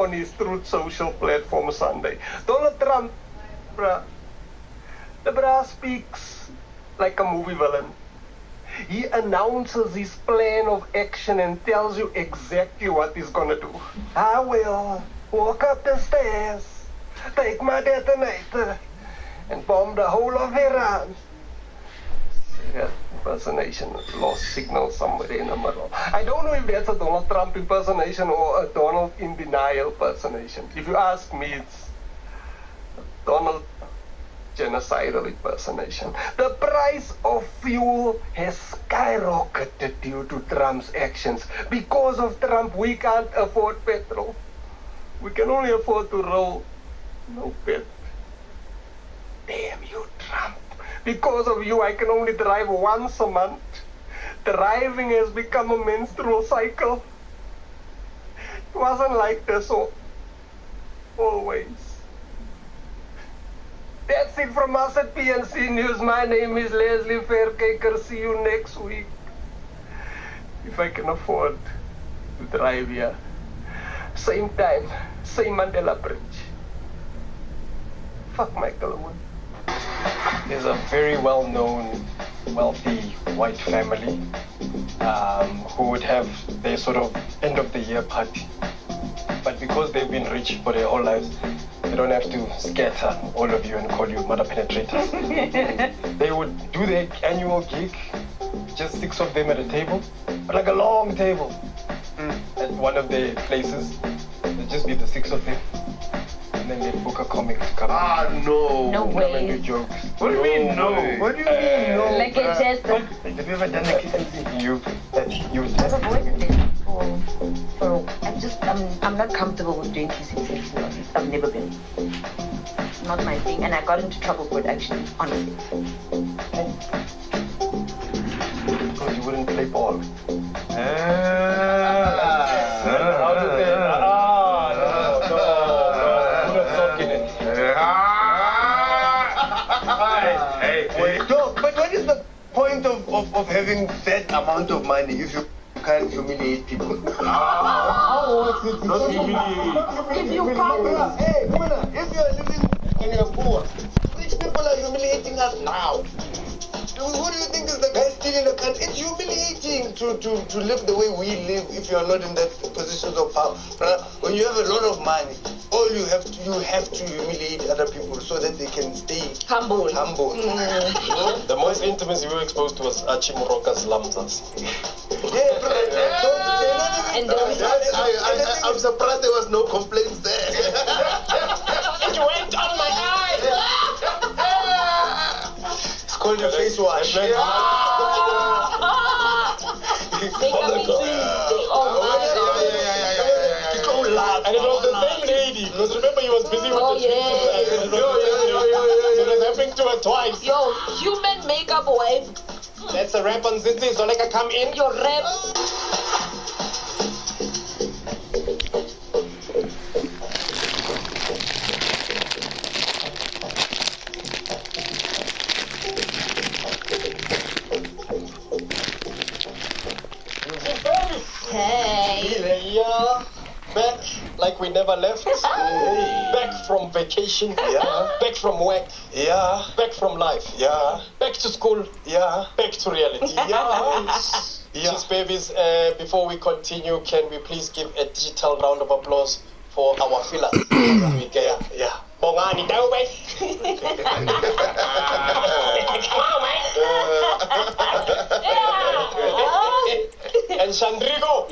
on his Truth Social platform Sunday. Donald Trump, bruh, the bruh speaks like a movie villain. He announces his plan of action and tells you exactly what he's gonna do. I will walk up the stairs, take my detonator, and bomb the whole of Iran. That impersonation lost signal somewhere in the middle. I don't know if that's a Donald Trump impersonation or a Donald in denial impersonation. If you ask me, it's a Donald genocidal impersonation. The price of fuel has skyrocketed due to Trump's actions. Because of Trump, we can't afford petrol. We can only afford to roll no pet. Damn you, Trump. Because of you, I can only drive once a month. Driving has become a menstrual cycle. It wasn't like this always. That's it from us at PNC News. My name is Leslie Faircaker. See you next week. If I can afford to drive here. Same time, same Mandela Bridge. Fuck Michael Owen. There's a very well-known, wealthy white family who would have their sort of end-of-the-year party. But because they've been rich for their whole lives, they don't have to scatter all of you and call you mother penetrators. They would do their annual gig, just 6 of them at a table, but like a long table at one of their places. It'd just be the 6 of them. And then they book a comic to come. No. No come way. and do jokes. What do you mean no? What do you mean no? Like a jester. Have you ever done a kissing you I've avoided it for I'm not comfortable with doing kissing scenes, to be honest. I've never been. It's not my thing, and I got into trouble for it actually, honestly. Because you wouldn't play ball. How did they? But what is the point of having that amount of money if you can't humiliate people? If you can't, Hey, Muna, if you are living and you're poor, rich people are humiliating us now. Who do you think is the guy stealing the country? It's humiliating to live the way we live if you are not in that position of power. When you have a lot of money, all you have to humiliate other people so that they can stay humble. The most intimacy we were exposed to was Archie Moroka's Lamzas. I'm surprised there was no complaints there. It went on my eyes! It's called a face wash. They coming to And it was the same lady, because remember he was busy with the yeah. So it was happening to her twice. Yo, human makeup wife. That's a rap on Zinzi, so like I come in. Your rap. Hey. Yeah, back like we never left. Back from vacation. Yeah. Back from work. Yeah. Back from life. Yeah. Back to school. Yeah. Back to reality. Yeah. Cheers, babies. Before we continue, can we please give a digital round of applause for our filler? Yeah. Bongani Daube. And Shandrigo.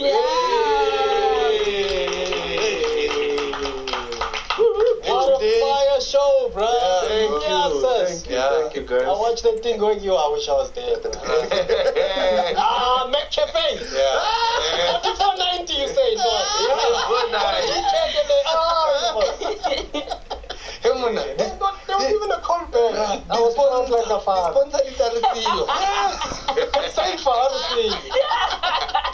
What a fire show, bro. Thank you, girls. I watched that thing going, I wish I was there. Mac Cafe. 4490, you say it was. Hey, Muna, There was even a call back. I was proud like a father. sponsor is Aristio. It's safe for everything.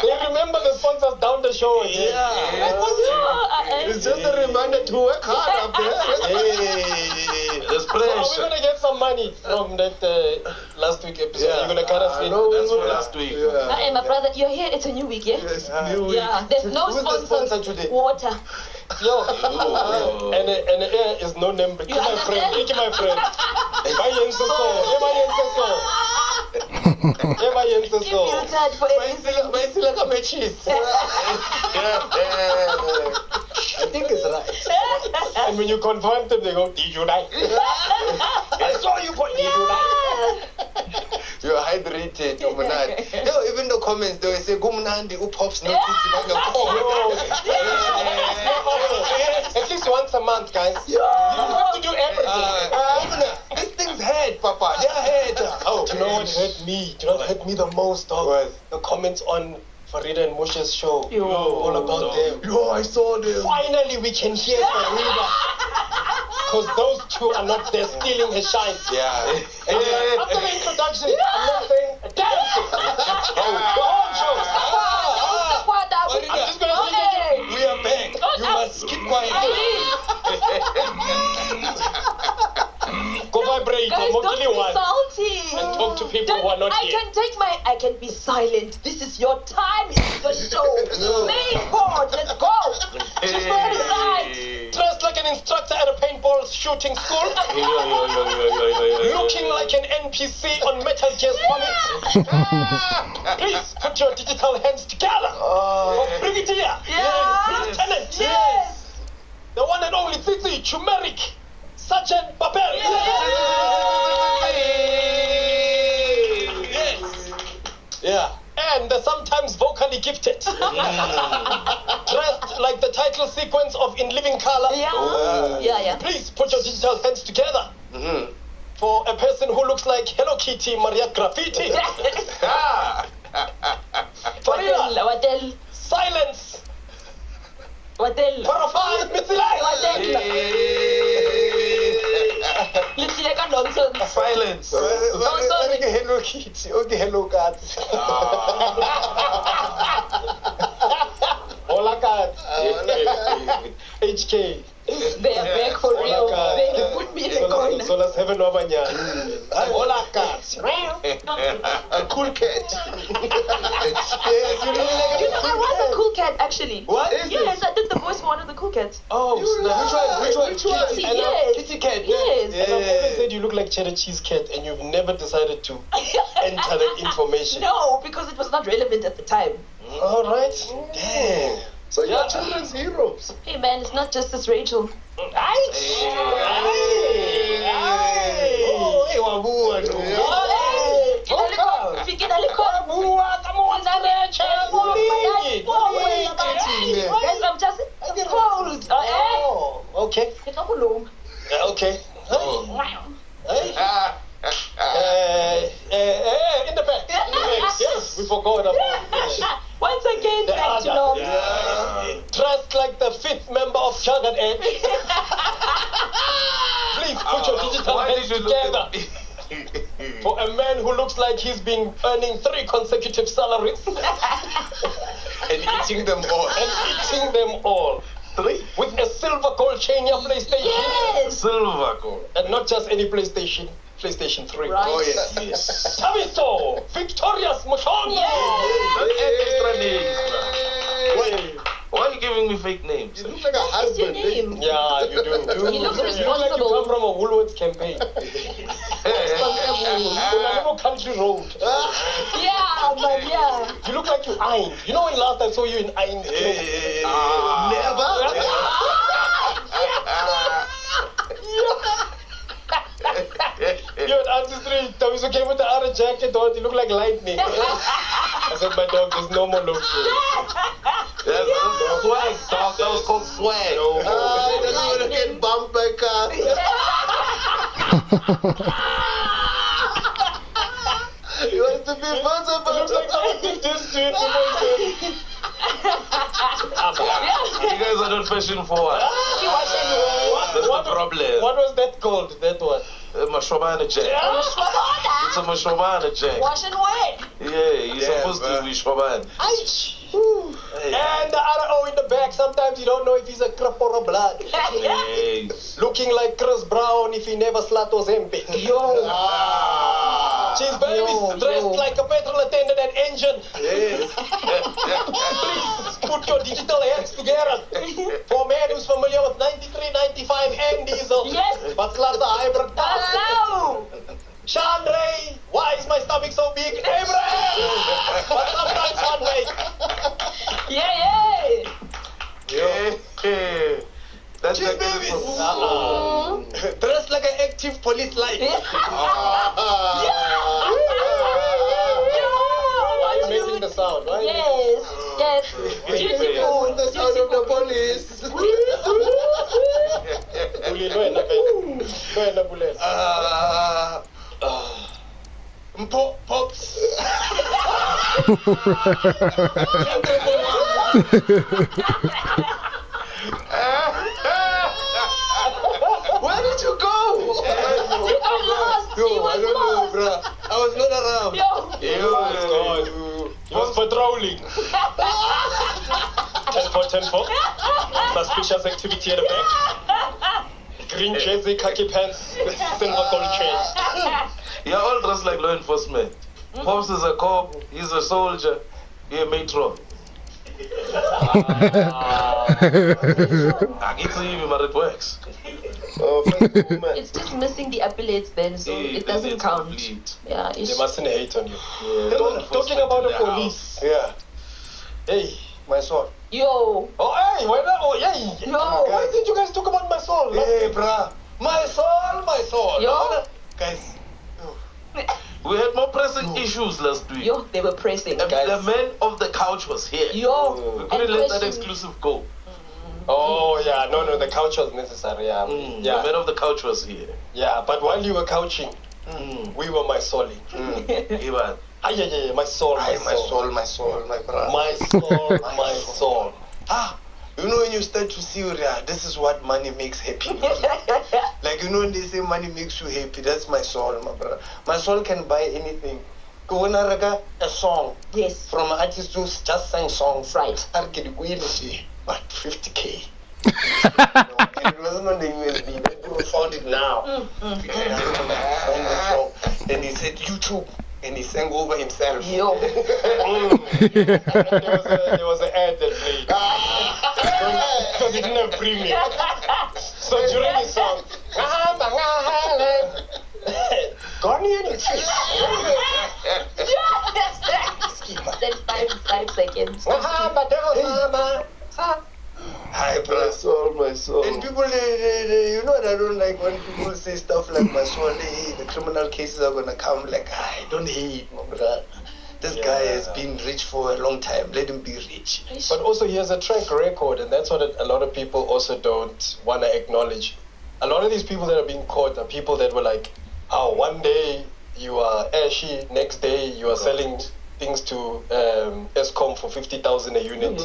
They remember the sponsors down the show. It's just a reminder to work hard up there. Hey, there's So are we going to get some money from that last week episode? You're going to cut us in? That's for last week. Hey, my brother, you're here. It's a new week, yeah? Yes, new week. Yeah, there's no Who's the sponsor sponsor today? Water. Yo. And the air is no number. It's my friend. It's my friend. My answer so. I think it's right. And when you confront them, they go, did you die? I saw you, but did you die? You're hydrated, Umunandi. No, even the comments, they will say, Gumunandi, pops no pizza. At least once a month, guys. You don't have to do everything. This thing's head, Papa. Their head. Oh, Do you know what hurt me? Do you know what hurt me the most, dog? What? The comments on Farida and Moshe's show. Yo. All about them. Yo, I saw them. Finally, we can hear Farida. Because those two are not there stealing his shine. Yeah. After the introduction, I'm not saying a damn thing. The whole show. I'm just going to say We are back. You must keep quiet. Go vibrate. Guys, don't be one. salty. And talk to people who are not here. I can be silent. This is your time. It's your show. Main board. Let's go. Dressed like an instructor at a paintball shooting school. Looking like an NPC on Metal Gear Solid. Please put your digital hands together. Brigadier. Lieutenant. Yes. The one and only Tsitsi, turmeric. Sergeant Babel. Yes. Yeah. And sometimes vocally gifted. Dressed like the title sequence of In Living Color. Yeah. Please put your digital hands together. For a person who looks like Hello Kitty Maria Graffiti. Farida. Watel. Silence. Watel. Horrified Mithilai. Lipsileka nonsense. Silence. Sorry. Hello Kitty. Okay, hello cats. Hola cats. HK. They are back for real. They put me in the corner. So let's have another one. Hola cats. A cool cat. You know, I was a cool cat actually. What? Yes, I did the voice for one of the cool cats. Oh, Which one? Kitty, yes. Kitty cat. Yes. And I've always said you look like cheddar cheese cat, and you've never decided to enter the information. No, because it was not relevant at the time. All right. Damn. So you're children's heroes. Hey man, it's not just this Rachel. Guys, I'm just exposed. Okay. Okay. In the back. Yes, we forgot about that. Once again, back to normal. Dressed like the fifth member of Jagged Edge. Please put your digital hands together. For a man who looks like he's been earning 3 consecutive salaries. And eating them all. 3? With a silver gold chain your PlayStation. Yes. Silver gold. And not just any PlayStation 3. Right. Oh yes. Tavisto, victorious Mushon. Don't add extra names. Wait. Why are you giving me fake names? You look like a What is your husband. name? Yeah, you do. He looks You look like you responsible. come from a Woolworths campaign. Unanimo Country Road. Yeah, but yeah. You look like you iron. You know when last I saw you in iron? Never. You're at Ancestry. Tawiso came with the other jacket on. You look like lightning. I said, my dog, there's no more look. That's swag, dog. That was called swag. I don't want to get bumped by cars. You want to be vulnerable. Looks like someone did this to it. You guys are not fashion forward. That's the problem. What was that called? That one? Mashobana Jack. It's a Mashobana Jack. Wash and wet. Yeah, you're supposed to be Shoban. And the other O in the back, sometimes you don't know if he's a crop or a blood. Hey. Looking like Chris Brown if he never slat Ozempic. Yo. She's very dressed like a petrol attendant that engine. Yes. Please put your digital heads together. For a man who's familiar with 93, 95 and diesel. Yes. But not the hybrid. Hello. Chandray, why is my stomach so big? Abraham! But sometimes one day. Yeah. Yeah. That's Cheese like babies. Dressed like an active police light. You're making the sound, right? Yes. Beautiful. The sound of the police. Pops. Where did you go? Yo, I don't know, bruh. I was not around. He was patrolling. 10-4. Suspicious activity at the back. Green jersey, khaki pants, silver gold chain. You're all dressed like law enforcement. Pops is a cop, he's a soldier, you're a matron. It's even, but it works. It's just missing the appellates then, so it doesn't count. Complete. Yeah, They it's mustn't hate on you. Yeah, Talking about the in the police. Yeah. Hey, my soul. yo. Oh, hey, why not? Oh, hey. No. Why did you guys talk about my soul? Hey, bruh. My soul. Yo. Guys. We had more pressing issues last week. Yo, they were pressing. The man of the couch was here. Yo. We couldn't let that exclusive go. Oh, yeah, no, the couch was necessary, yeah. The man of the couch was here. Yeah, but while you were couching, we were my soul. Ivan. Yeah, my soul, My soul, my brother. my soul. You know when you start to see, this is what money makes happy. Like, you know when they say money makes you happy, that's my soul, my brother. My soul can buy anything. When I record a song Yes. from an artist who just sang songs, Right. I get what, 50K? It wasn't on the USB, but people found it now. Then he said YouTube, and he sang over himself. Yo. There was an ad that played. Because he didn't have premium. So during his song, Then 5 seconds. Hi, bro. My soul. And people, you know what I don't like when people say stuff like my soul, hey, the criminal cases are gonna come. Like, don't hate, my brother. This guy has been rich for a long time. Let him be rich. but also he has a track record, and that's what a lot of people also don't want to acknowledge. A lot of these people that are being caught are people that were like, one day you are ashy, next day you are selling things to ESCOM for 50,000 a unit.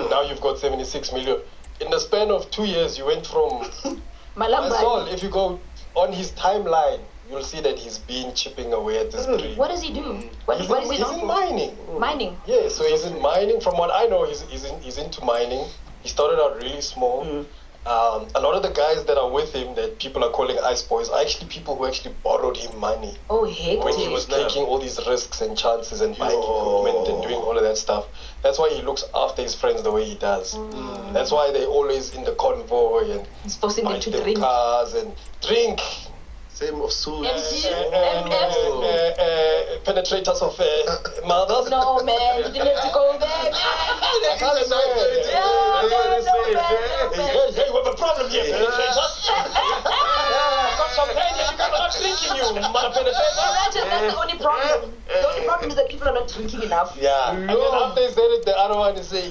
Now you've got 76 million. In the span of 2 years, you went from Soul. If you go on his timeline, you'll see that he's been chipping away at this dream. What does he do? What is he He's known in for? mining. Mining. Yeah, so he's in mining. From what I know, he's into mining. He started out really small. A lot of the guys that are with him that people are calling ice boys are actually people who actually borrowed him money Oh, heck. when he was taking all these risks and chances and buying equipment and doing all of that stuff. That's why he looks after his friends the way he does. That's why they're always in the convoy and He's forcing them buy to them drink. cars and drink. Same of soul. Penetrators of mothers. No, man, you didn't have to go there, man. I can't say it. Hey, we have a problem here, penetrators. Got champagne here, you guys are not drinking, you mother penetrator. Imagine that's the only problem. The only problem is that people are not drinking enough. Yeah. And then after he said it, the other one is saying,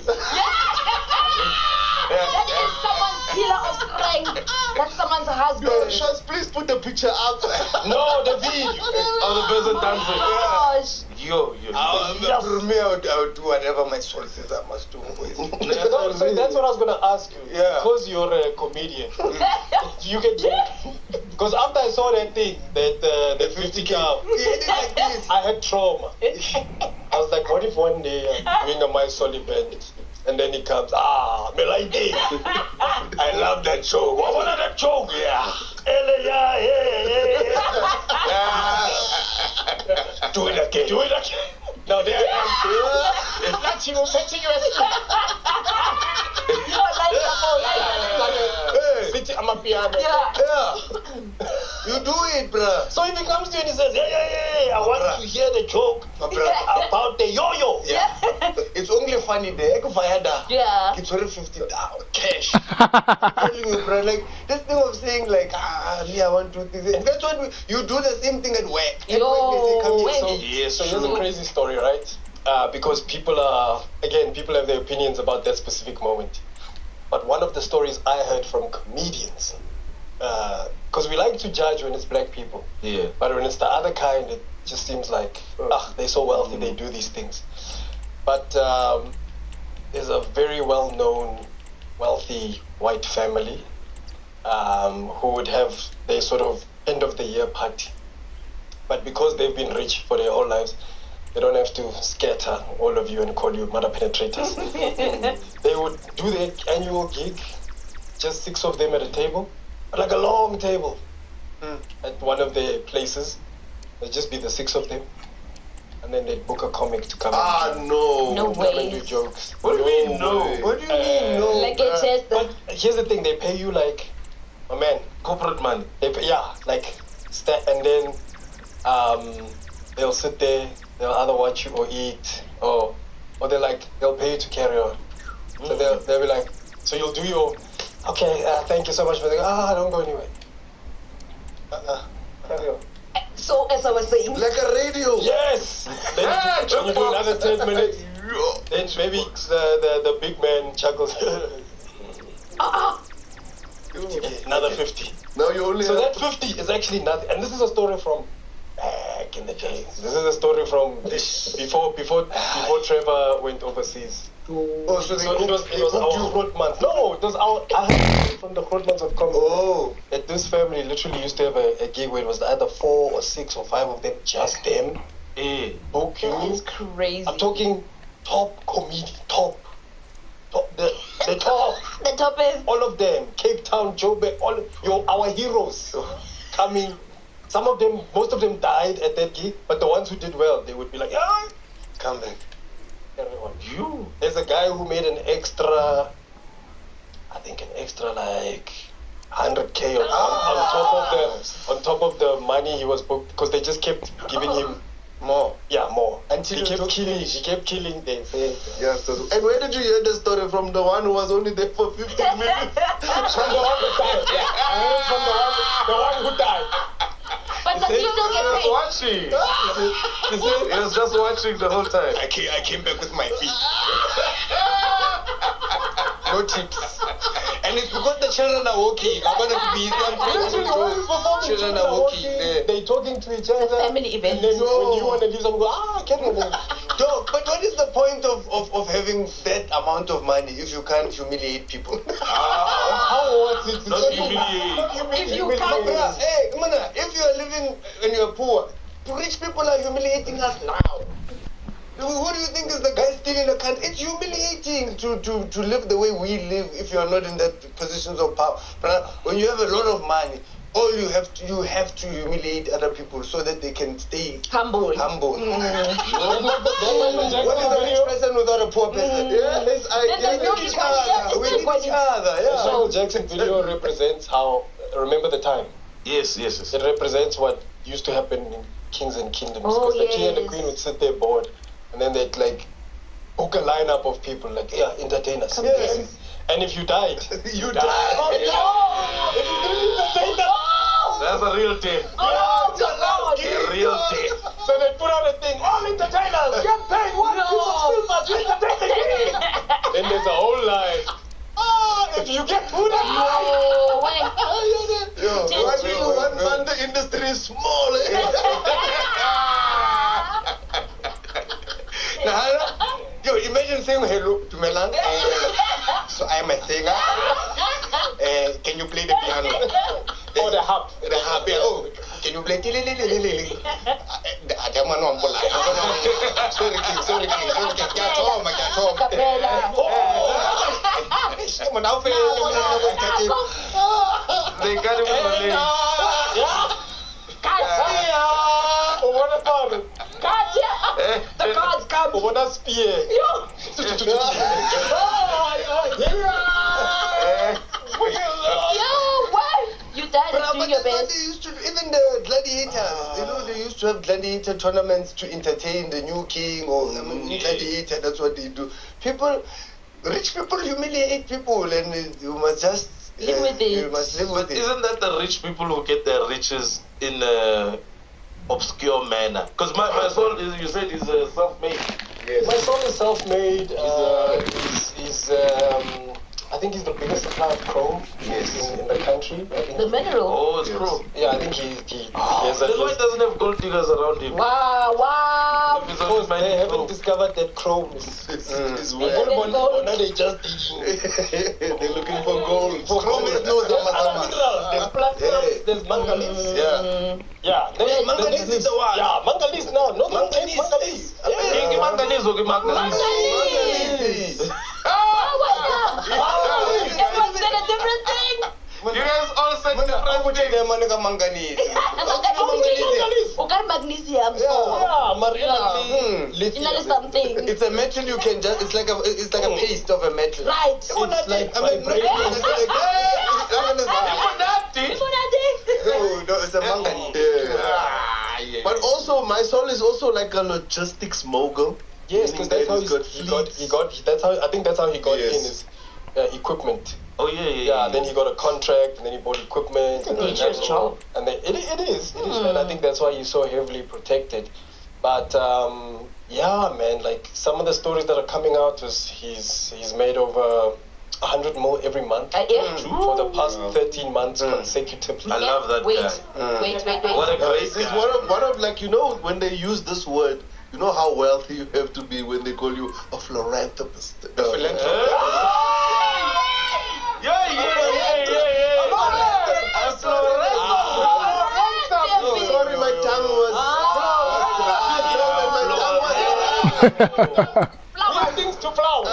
That is someone's pillar of strength. That's someone's husband. Shots, please put the picture up. no, the video. Of the person dancing. Gosh. Yo. For me, I would do whatever my soul says I must do. So that's what I was going to ask you. Yeah. Because you're a comedian. You can do. Because after I saw that thing, that the 50K, Like this. I had trauma. I was like, what if one day I'm doing a My Solid band and then he comes, me like this. I love that joke. What was that joke? Yeah. Do it again. Now there Latin was setting you as City, I'm a piano. Yeah. You do it, bruh. So if he comes to you and he says, yeah, I want to hear the joke about the yo-yo. Yeah. It's only funny there. Yeah. It's only 50 cash. I'm telling you, bro. Like this thing of saying like, me, I want to do this. That's what you do the same thing at work. At work they say, come here. So here's a crazy story, right? Because people have their opinions about that specific moment. But one of the stories I heard from comedians, because we like to judge when it's black people. Yeah. But when it's the other kind, it just seems like, they're so wealthy, they do these things. But there's a very well-known, wealthy white family who would have their sort of end-of-the-year party. But because they've been rich for their whole lives, they don't have to scatter all of you and call you mother penetrators. They would do their annual gig, just 6 of them at a table, like a long table at one of their places. There'd just be the 6 of them. And then they'd book a comic to come No. No come and way. do jokes. What do you mean, no? What do you mean, no? Like it says But here's the thing, they pay you like, oh man, Corporate money. they pay, and then they'll sit there, they'll either watch you or eat, or they'll pay you to carry on. So they'll be like, so you'll do your, okay, thank you so much for the, don't go anywhere. Carry on. so as I was saying. Like a radio. Yes! Then you do another 10 minutes, then maybe the big man chuckles. Another 50. Now you only So have that 50 is actually nothing. And this is a story from back in the day. This is a story from before Trevor went overseas. Oh, so it was our Groot month. No, it was I heard it from the Groot month of comedy. Oh. That this family literally used to have a gig where it was either 4 or 6 or 5 of them, just them. Book you. That is crazy. I'm talking top comedian, top. The top. The top is. All of them, Cape Town, Joburg, our heroes coming. Some of them, most of them died at that gig, but the ones who did well, they would be like, come back. Everyone. There's a guy who made an extra like 100K on top of the money he was booked, because they just kept giving him more. Yeah, more. Until he kept killing them. Yes. And where did you hear the story from? The one who was only there for 15 minutes? From the one who died. Yeah. I heard from the one who died. But the people get paid. Watching. He was just watching the whole time. I came back with my feet. No tips. And it's because the children are walking. I'm going to be children are walking. They're talking to each other. Family event. And then when you want to leave, some go, carry on. No, but what is the point of having that amount of money if you can't humiliate people? How was it? Not humiliate. If you can't. Hey, come on, if you are living and you're poor, the rich people are humiliating us now. Who do you think is the guy stealing the country? It's humiliating to live the way we live if you are not in that positions of power. But when you have a lot of money, all you have to humiliate other people so that they can stay Humble. What is a rich person without a poor person? Yeah, we need each other. We need each other. Yeah. The Michael Jackson video represents how. Remember the time. Yes. It represents what used to happen in Kings and Kingdoms. Oh, Because the king and the yes. queen would sit there bored, and then they'd like book a lineup of people, like, entertain us. Yes. And if you died, You die. If you didn't entertain us, That's a real thing. A real thing. so they put out a thing, all entertainers, get paid $1 silver to entertain the king. Then there's a whole line. If you get food at One month the industry is small. Now, imagine saying hello to Melan. So I'm a singer. Can you play the piano? or the harp. The harp, yeah. Oh, can you play? Sorry. They got him on the name. What about it? The gods come. What a spear. What? You died But doing your that's what best. they used to do. Even the gladiators, you know, they used to have gladiator tournaments to entertain the new king or gladiator. That's what they do. Rich people humiliate people, and you must just Live with it. You must live But with it. isn't that the rich people who get their riches in a obscure manner? Because my soul, you said, is self-made. Yes. My son is self-made. I think he's the biggest supplier of chrome in the country. I think The mineral. Oh, it's Yes. true. yeah, I think he has Then at why least. doesn't have gold diggers around him? Wow. Because they haven't discovered that chrome is where- or now they just digging. They're looking for gold. For Chrome is no There's Zama other minerals, there's platinum, there's manganese. Yeah. Yeah, there's Manganese is the one. Yeah, manganese now. No, Manganese. manganese. Give manganese or give manganese? Manganese. Everyone said a different thing. You guys all said different things. Manganese. Okay, magnesium. Yeah, Marina. Inner something. It's a metal you can just. It's like a paste of a metal. Right. It's like I mean, vibrating. No, it's a manganese. But also, my soul is also like a logistics mogul. Yes, because that's how he got. That's how I think that's how he got Yes. in his equipment. Oh, yeah. Yeah, then he got a contract, and then he bought equipment. It's a dangerous job. And then it is, and I think that's why he's so heavily protected. But yeah, man, like some of the stories that are coming out is he's made over 100 mil every month Yeah. for the past 13 months consecutively. I love that Wait. guy. Wait. What a great It's guy. one of like, you know, when they use this word, you know how wealthy you have to be when they call you a philanthropist. A philanthropist. Sorry, my tongue was. Flower things to flower.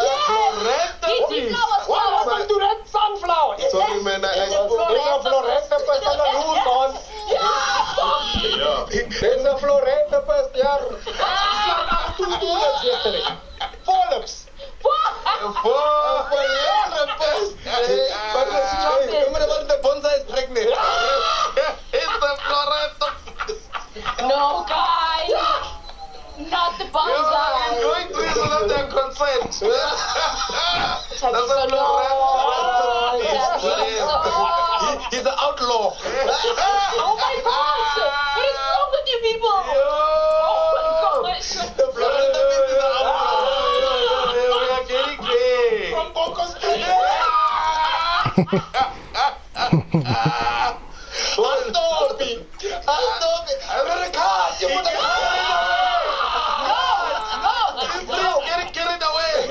Eating flowers. What happened to red sunflower? Sorry, man. There's a florentopus and a rules on. There's a florentopus there. Two tulips yesterday. 4 lips. But the bonsai is pregnant. It's the Florento. No, guys. Not the You're bonsai. going to use without their consent. That's a Florento. He's an outlaw. Oh my gosh. What is wrong with you people? Oh my gosh. The Florento is an outlaw. We are getting gay. From Bocos to Get it away.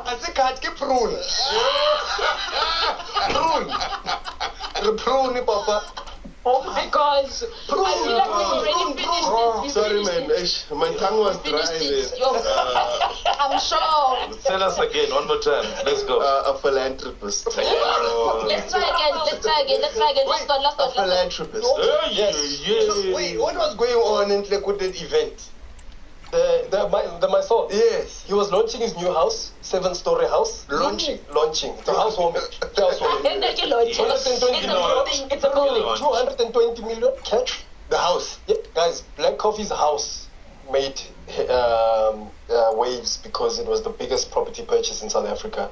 I think I get prune. Prune, Papa. Oh my gosh. I feel like we've already finished this. Sorry, man. My tongue was dry Finished it. there. Yo, I'm sure. Tell us again, one more time. Let's go. A philanthropist. Let's try again. Last A one. philanthropist. Yes. Wait, what was going on in Tlekuted event? my son. Yes. He was launching his new house, 7-story house. Launching. The housewarming. It's a building. 220 million cash. The house. Yeah, guys, Black Coffee's house made waves because it was the biggest property purchase in South Africa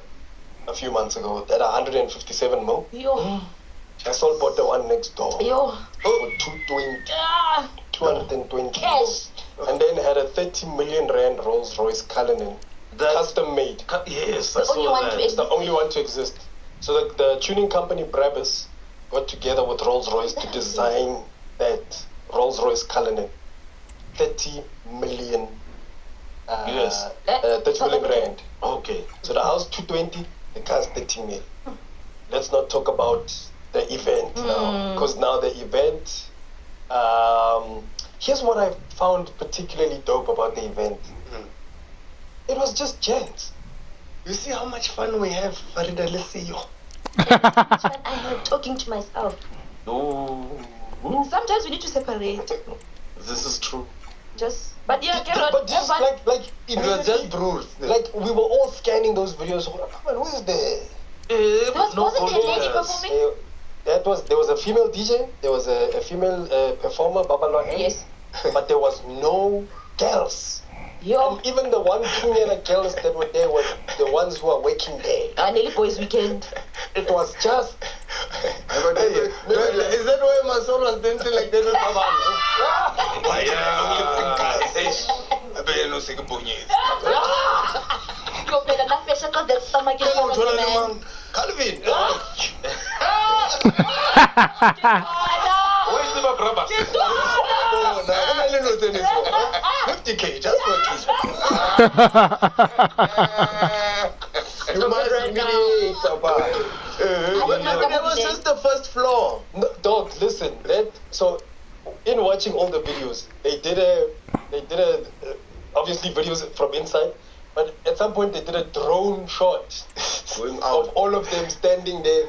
a few months ago at 157 mil. Yo. I sold bought the one next door for Yo. 220 Cash. and then had a 30 million rand Rolls Royce Cullinan, custom made. Yes, I The only saw one to that. It's the only one to exist. So the tuning company Brabus got together with Rolls Royce to design that Rolls Royce Cullinan. 30 million. Yes. 30 million rand. Okay. So the house 220, the car's 30 mil. Let's not talk about the event now, because now the event. Here's what I found particularly dope about the event. It was just gents. You see how much fun we have, Farida. Let's see you. I am talking to myself. Ooh. Sometimes we need to separate. This is true. just. But yeah, But just like It was just rules. like we were all scanning those videos. Man, who is there? Wasn't there a lady performing? There was a female DJ, there was a female performer, Babalo. Yes. But there was no girls. Yo. And even the one Kenyan girls that were there were the ones who are working there. Nearly Boys Weekend. It was just. Is that why my soul was dancing like that with Yo, better not fish because that stomach is so man. Calvin. Where's the brother? Oh, no, I'm not even saying this one. 50K, just for this. You must humiliate, Papa. That was just the first floor. No, dog, listen. So, in watching all the videos, they did obviously videos from inside, but at some point they did a drone shot Going out. of all of them standing there.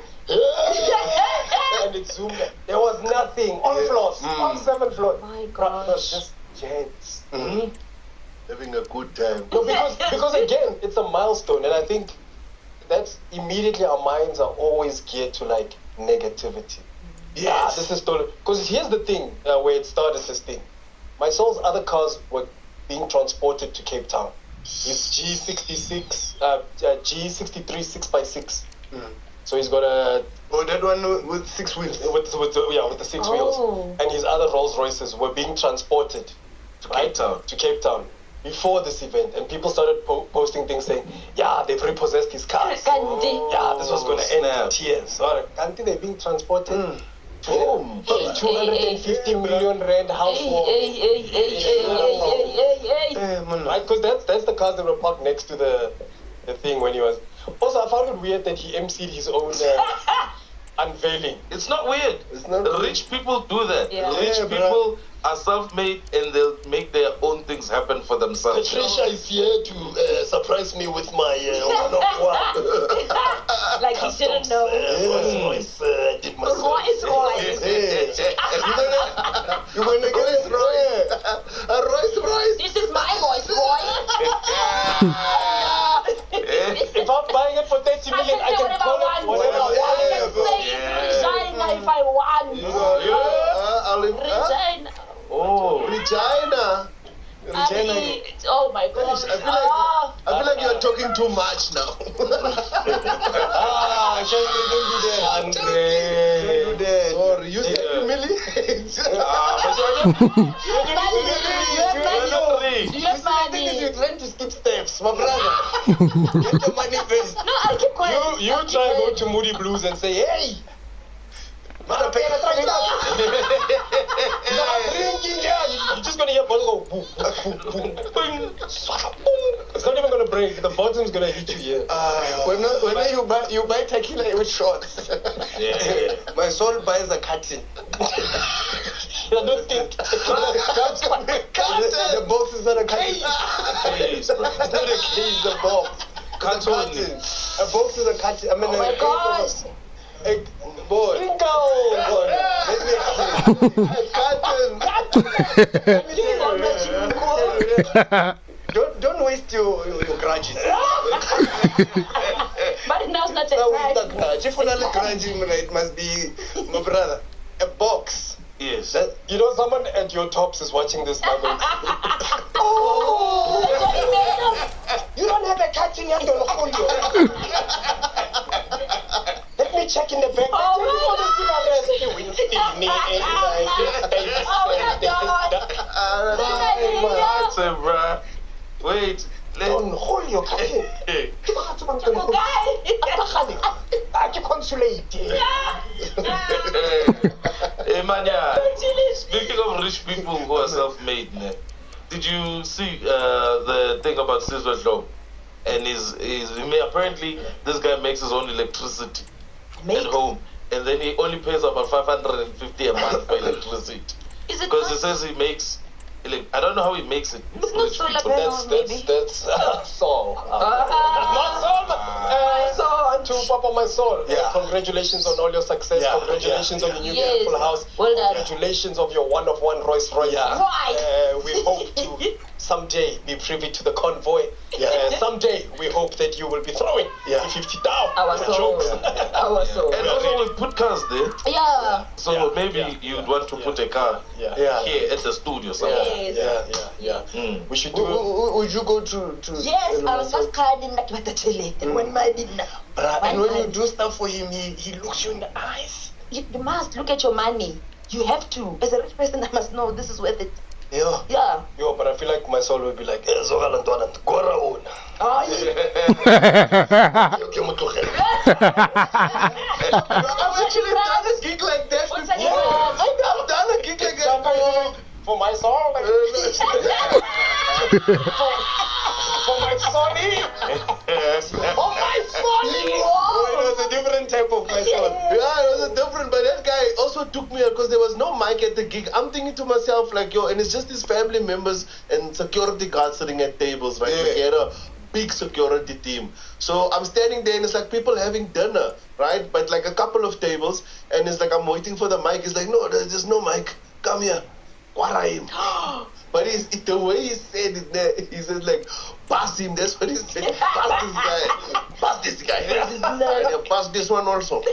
And it zoomed. There was nothing. All floors. All 7 floors. My It was gosh. just jets. Having a good time. No, because again, it's a milestone, and I think that's immediately our minds are always geared to like negativity. Yes. This is stolen. Because here's the thing where it started. This thing, my soul's other cars were being transported to Cape Town. His G66, G63 6x6. So he's got a that one with 6 wheels. with the 6 wheels, and his other Rolls Royces were being transported to Cape Town before this event, and people started posting things saying, "Yeah, they've repossessed his cars. Yeah, this was going to end in tears." Until they're being transported. Boom. 250 million rand house walk. Right, because that's the cars that were parked next to the thing when he was. Also, I found it weird that he emceed his own unveiling. It's not weird. It's not Rich people do that. Yeah. Rich Yeah, bro. people are self-made and they'll make their own things happen for themselves. Patricia is here to surprise me with my one-of-one. Like you shouldn't know. Rolls Royce, did my Royce. You're gonna get it Royce. A Royce. This is my voice, Roy. If I'm buying it for 30 million, I can call it whatever I want. Regina if I want. Regina. Oh. Regina. Oh my gosh. I feel like you're talking too much now. Don't do that. Sorry, you said humiliate. The thing is, you're trying to skip steps, my brother. Get your money first. No, I keep quiet. You try to go to Moody Blues and say, "Hey, Mother, pay the drinking, yeah." You're just gonna hear bottle go boom, boom, boom, boom, boom. It's not even gonna break. The bottom's gonna hit you here. When you buy tequila with shots. My soul buys a carton. I don't think The box is not a carton. Please, bro. It's not a case, the box. It's a carton. A box is a carton. I mean, Oh my gosh. Boy. Let me explain. A carton. Don't waste your grudges. But now's not the Now with the time. grudge. If you're not grudging, it must be my brother. A box. Yes. you know someone at your tops is watching this now. Going, Oh, that's what he made up. you don't have a catching hand on Let me check in the back. What's up, bro? Wait. Don't hold your catching. Hey. Consulate. Hey, man, yeah. Speaking of rich people who are self-made, man, did you see the thing about Sizwe Dlomo? And apparently this guy makes his own electricity at home, and then he only pays about 550 a month for electricity Is it because he says he makes. I don't know how he makes it. It's not solar panels, maybe. That's Saul. Not Saul. To Papa My Soul, Yeah. congratulations on all your success. Yeah, Congratulations on your new Yes. beautiful house. Well done. Congratulations of your one-of-one Rolls Royce. Yeah. Right. We hope to someday be privy to the convoy. Yeah. Someday we hope that you will be throwing Yeah. 50 down. Our The soul. jokes. Our soul. And also we put cars there. Yeah. So Yeah, maybe yeah, you'd want to put a car Yeah. Yeah. here at the studio somewhere. Yes. Mm. We should do. Would you go to Yes, I was just crying like what the chili. And when my did now. And when you do stuff for him, he looks you in the eyes. You must look at your money. You have to. As a rich person, I must know this is worth it. Yeah. Yeah. Yo, but I feel like my soul will be like, Zogala ntwana, gora ona. Oh, yeah. Okay, motlogela. I've actually done a gig like that What's before. that? I've done a gig like that before. for my soul. For my sonny. Oh, my sonny. Oh, it was a different type of my soul. Yeah, it was a different, but that guy also took me out because there was no mic at the gig. I'm thinking to myself, like, yo, and it's just his family members and security guards sitting at tables, right? Like, he had a big security team. So I'm standing there and it's like people having dinner, right? But like a couple of tables, and it's like I'm waiting for the mic. He's like, no, there's just no mic. Come here. What are him? But the way he said it there, he said like, pass him. That's what he said. Pass this guy. Pass this guy. Yeah, pass this one also. So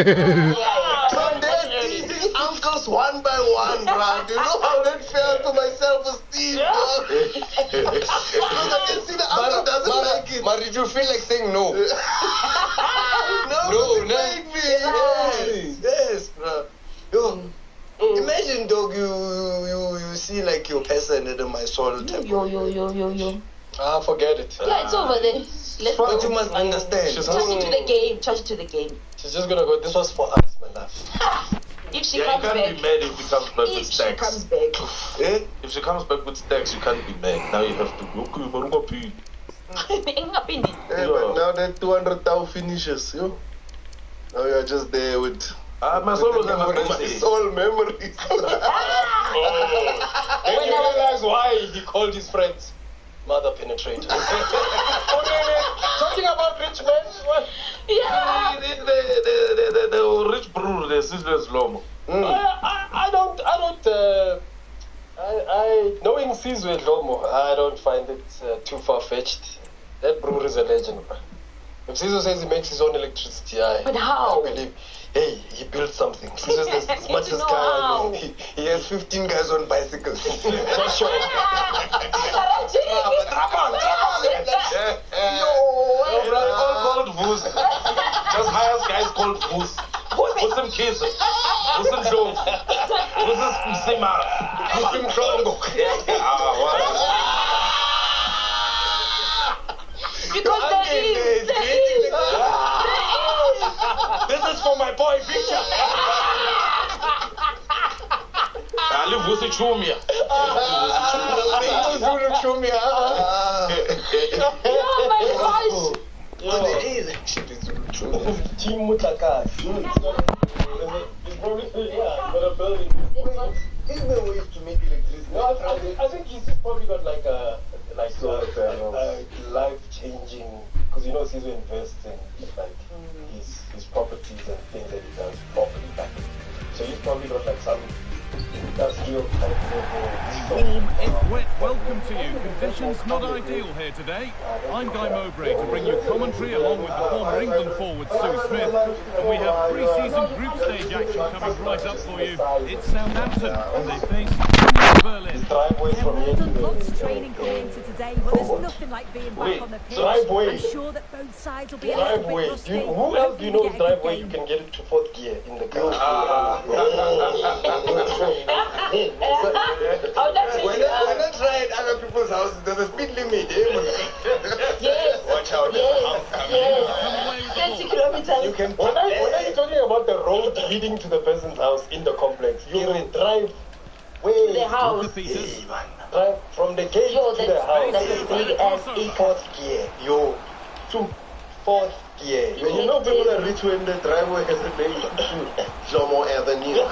they're teasing uncles one by one, bruh. Do you know how that felt to my self-esteem, bro? Because I can see the uncle doesn't like it. But did you feel like saying no? No, make me. Yes, bro. Yo, imagine, dog, you see like your person in my soul. Yo. Ah, forget it. Yeah, it's over there. Let's But go. you must understand. She's Charge it to the game. Charge it to the game. She's just gonna go, this was for us, my love. If she Yeah, you comes can't back. be mad if she comes back with If she comes stacks. back. Eh? If she comes back with stacks, you can't be mad. Now you have to go, okay, but ungaphi. Ingapindi. Hey, but now that 200,000 finishes, yo. Now you're just there with My soul was never my birthday. soul memories. Then you realize why he called his friends mother penetrators. Talking about rich men. What? Yeah. The rich brew, the sisters Lomo. Knowing Sizwe Dlomo, I don't find it too far-fetched. That brewer is a legend, bro. If Sizwe says he makes his own electricity, But how? I believe. Hey, he built something. Sizwe says as much To as know guy I how. know. He has 15 guys on bicycles. Just show. All called Vus. Just hires guys called Vus. Muslim kids. Muslim shows. Muslim Msimara. Muslim Chongo. Because there is. This is for my boy, Victor. Ali Vusi Chumia. Oh my gosh. But there is actually Zulu. Team Mutakasi. Is there ways to make electricity? No, I think he's just probably got like a life-changing, because you know he's invests in like his properties and things that he does properly back. So he's probably got like some industrial type Welcome to you. Conditions not ideal here today. I'm Guy Mowbray to bring you commentary along with the former England forward Sue Smith. And we have pre-season group stage action coming right up for you. It's Southampton and they face Berlin. driveways Yeah, from well, here we've to done there. lots of training going into today, but there's nothing like being back on the pitch. driveway. I'm sure that both sides will be a little bit Driveway. rusty. Who else do you know Hopefully we is get a good driveway? You game. can get it to 4th gear in the car. Oh, that's it. When I try at other people's houses, there's a speed limit. Yes. Watch out, there's a hump coming. Yes. 30 kilometers. You can. When are you talking about the road leading to the person's house in the complex? You will drive To the house. Peters. drive from the gate Yo, to the that's house. a big ass acre. 4th gear, yo, to 4th gear. You know people are rich when the driveway has a name. Jomo Avenue.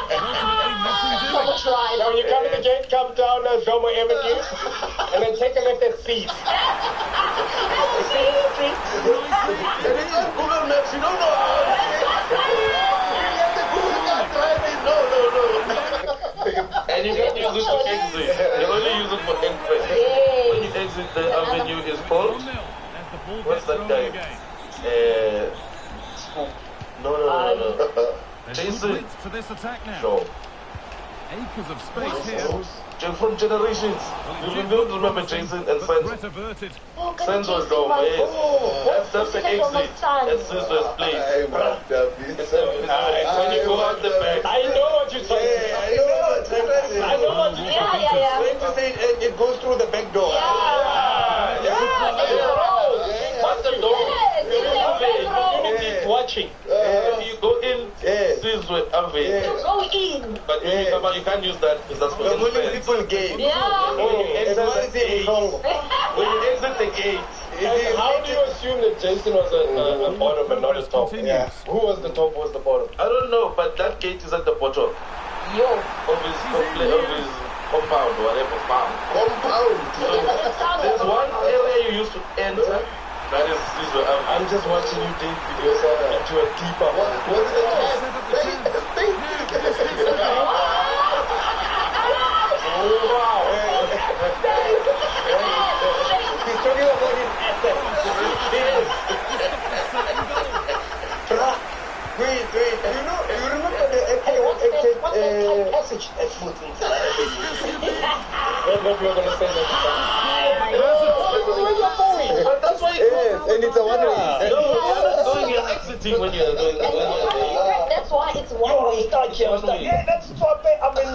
Ultimately, nothing doing. right. Now when you come to the gate, come down Zomo Avenue, and then take a left at Seas. Google Maps, you don't know how. No. And you can't use it for exit. You only use it for exit. When you exit the avenue is called. What's that guy? No. Jason. For this attack now. No. Acres of space here. From generations. You don't remember Jason and Friends. Threat averted. Friends was Rome, yes. That's the exit. That's Sister's place. When you go out the back. I know what you're trying to say. I know what you're trying to say. Trying to say it goes through the back door. What's the door? Community watching. If you go in, Sis with Ave. Go in. But you can't use that because that's for The people gate. Yeah. When you exit the gate. How do you assume that Jason was a bottom and not a top? Yeah. Who was the top? Who was the bottom? I don't know, but that gate is at the bottom Yo. of his compound, whatever farm. There's one area you used to enter. That is Caesar. I'm just watching you dig yourself into a deeper. What is the wow. He's talking about his assets. Wait. You remember the passage? That's what we're going to say next time. But that's why And it's a one way. No, you're not doing your exiting when you're doing it. That's why it's one way. Yeah, that's what I mean.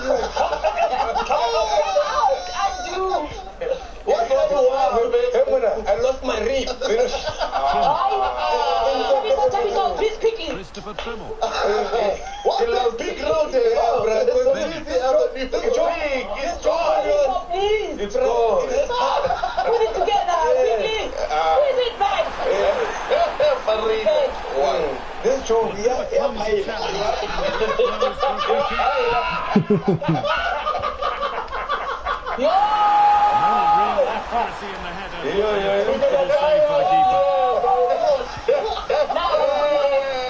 What do you want? I lost my rib. He's picking. Christopher Trimmel. What a big road there, It's gone. Put it together. Quickly. Put it back. This joke, Accuracy in the header. Comfortable save for the keeper.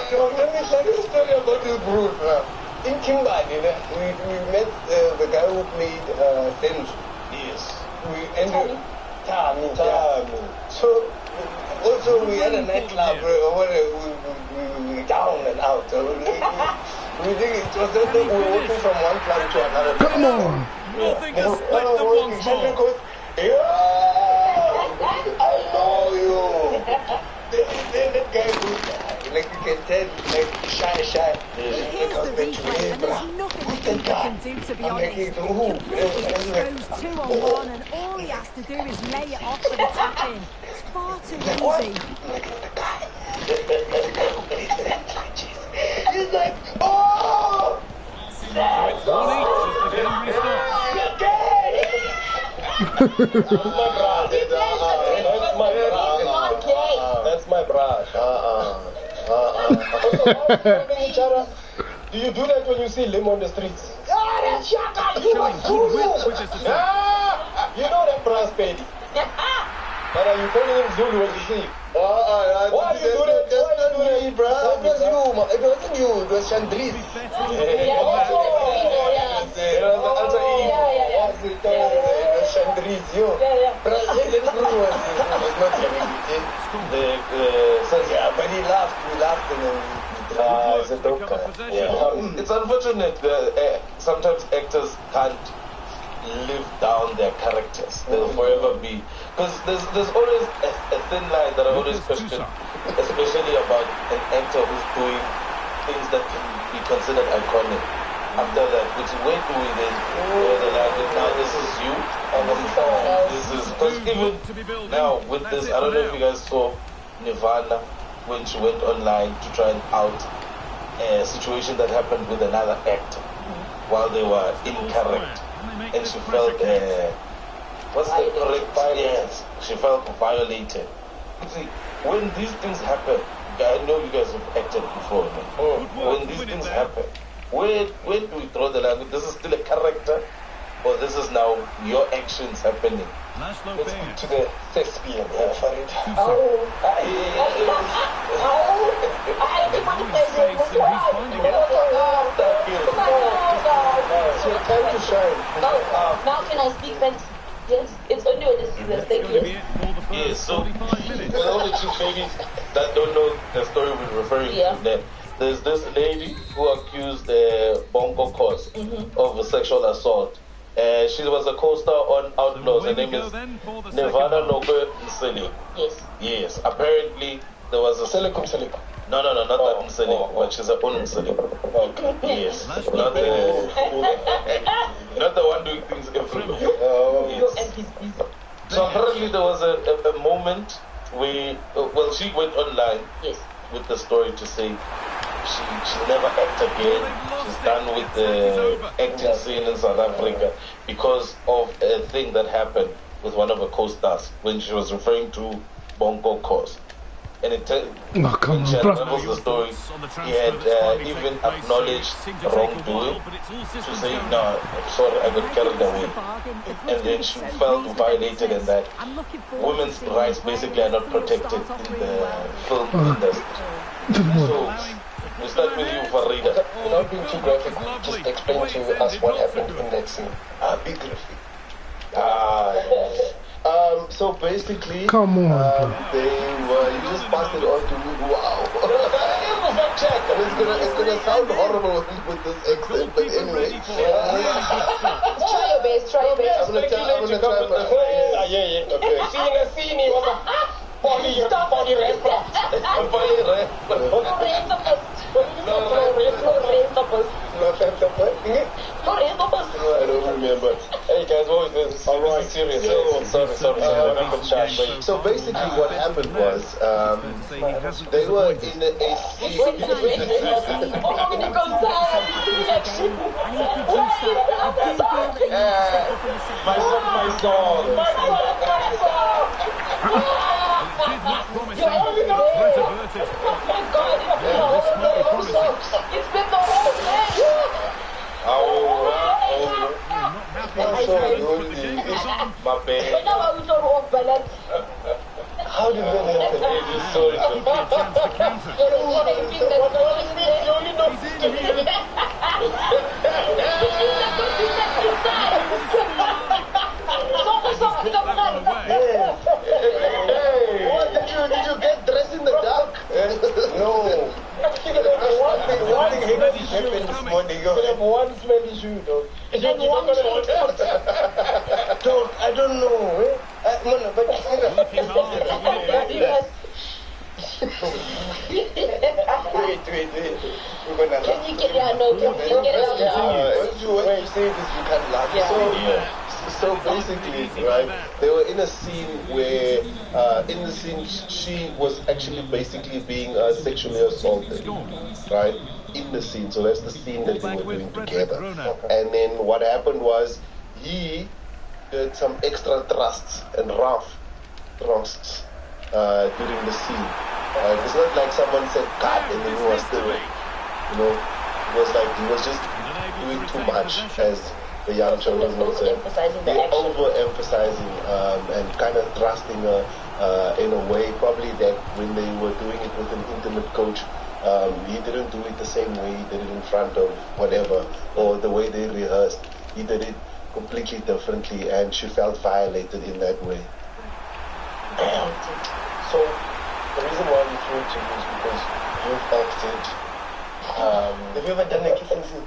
So let me tell you a story about this brute. In Kimberley, we met the guy who played Senju. Yes. We ended Tami. So also we had a nightclub where we down and out. So we think it was just that we were walking from one club to another. Nothing to split them once more. I know you. That guy was like you can tell, like shy. Here's the replay, and there's nothing the keeper can do, to be honest. Completely exposed 2-on-1, and all he has to do is lay it off for the tap-in. It's far too easy. He's like, oh! So it's 1-each as the game restarts. That's my brush. Do you do that when you see Lim on the streets? Showing good width with this attack. You know that brass baby. But are you calling him Zulu when you see him? Why do you do that? It wasn't you, it was Chandris. Chandris, you. President Zulu was not having it. But he laughed, it's a dope guy. It's unfortunate that sometimes actors can't live down their characters. They'll forever be, because there's always a thin line that I always question, especially about an actor who's doing things that can be considered iconic. After that, where do we then draw the line? Now this is you, and this is because even now with this, I don't know if you guys saw Nirvana when she went online to try and out a situation that happened with another actor while they were in character. And she felt, what's the correct? Yes, she felt violated. You see, when these things happen, I know you guys have acted before. When these things happen, where do we draw the line? This is still a character, or this is now your actions happening? Let's speak to the thespian, Farid. So time to shine. Now can I speak fancy? Yes, it's only when it's serious. Thank you. Yes, so for all the two babies that don't know the story we're referring to there, there's this lady who accused Bongo Kos of a sexual assault. She was a co-star on Outlaws. Her name is Nevada Nogo Nseli. Yes. Yes. Apparently there was a Selikum Selikum. No, not that Nseli, but she's a own Nseli. Okay. Yes. Not the one doing things everywhere. Yes. So apparently there was a moment where, she went online with the story to say she'll never act again. She's done with the acting scene in South Africa because of a thing that happened with one of her co-stars when she was referring to Bongo Kos. And it when she unravels the story, he had even acknowledged wrongdoing to say, no, I'm sorry, I got carried away. And then she felt violated and that women's rights basically are not protected in the film industry. So, we start with you, Farida. Without being too graphic, just explain to us what happened in that scene. Be graphic. So basically, come on, you just passed it on to me. Wow. Check. And it's gonna sound horrible with this accent, but anyway. Try your best. I'm gonna try my Yeah. Okay. Scene was a body I don't remember. Hey guys, what was this? Alright, serious. Sorry. So basically what happened was they were in a scene. My It's been the whole day. My bad. How did that Did you get dressed in the dark? No. One thing happened this morning. You have one smelly shoe, dog. Dog, I don't know. No, but wait. We're gonna Can you get out? No, can you get out? When you say this, you can't laugh. So basically, right, they were in a scene where, in the scene, she was actually basically being sexually assaulted, right, in the scene. So that's the scene that they were doing together. And then what happened was he did some extra thrusts and rough thrusts during the scene. It's not like someone said cut and then he was still, it was like he was just doing too much, as the young children would say. They're overemphasizing and kind of thrusting in a way, probably that when they were doing it with an intimate coach, he didn't do it the same way he did it in front of whatever, or the way they rehearsed. He did it completely differently, and she felt violated in that way. So, the reason why we threw it to you is because you've acted. Have you ever done a kissing scene?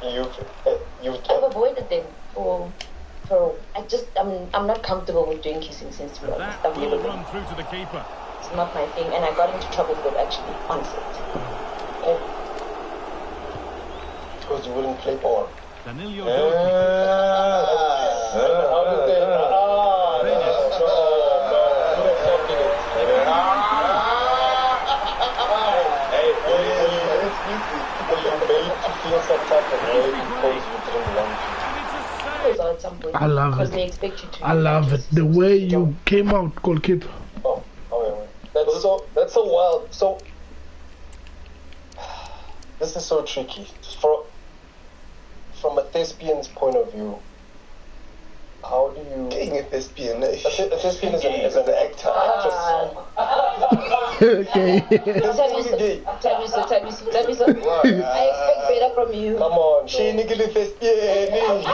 I've avoided them I'm not comfortable with doing kissing scenes, to be honest. I've never been. Through to the keeper. It's not my thing, and I got into trouble for it actually on set. Because you wouldn't play porn. Danilo How did they? I love it. I love it. The way you came out, goalkeeper. That's so wild. So this is so tricky. thespian's point of view, how do you... Being a thespian, A thespian is an actor, actress. Okay. Tabiso. I expect better from you. Come on. She nigga thespian.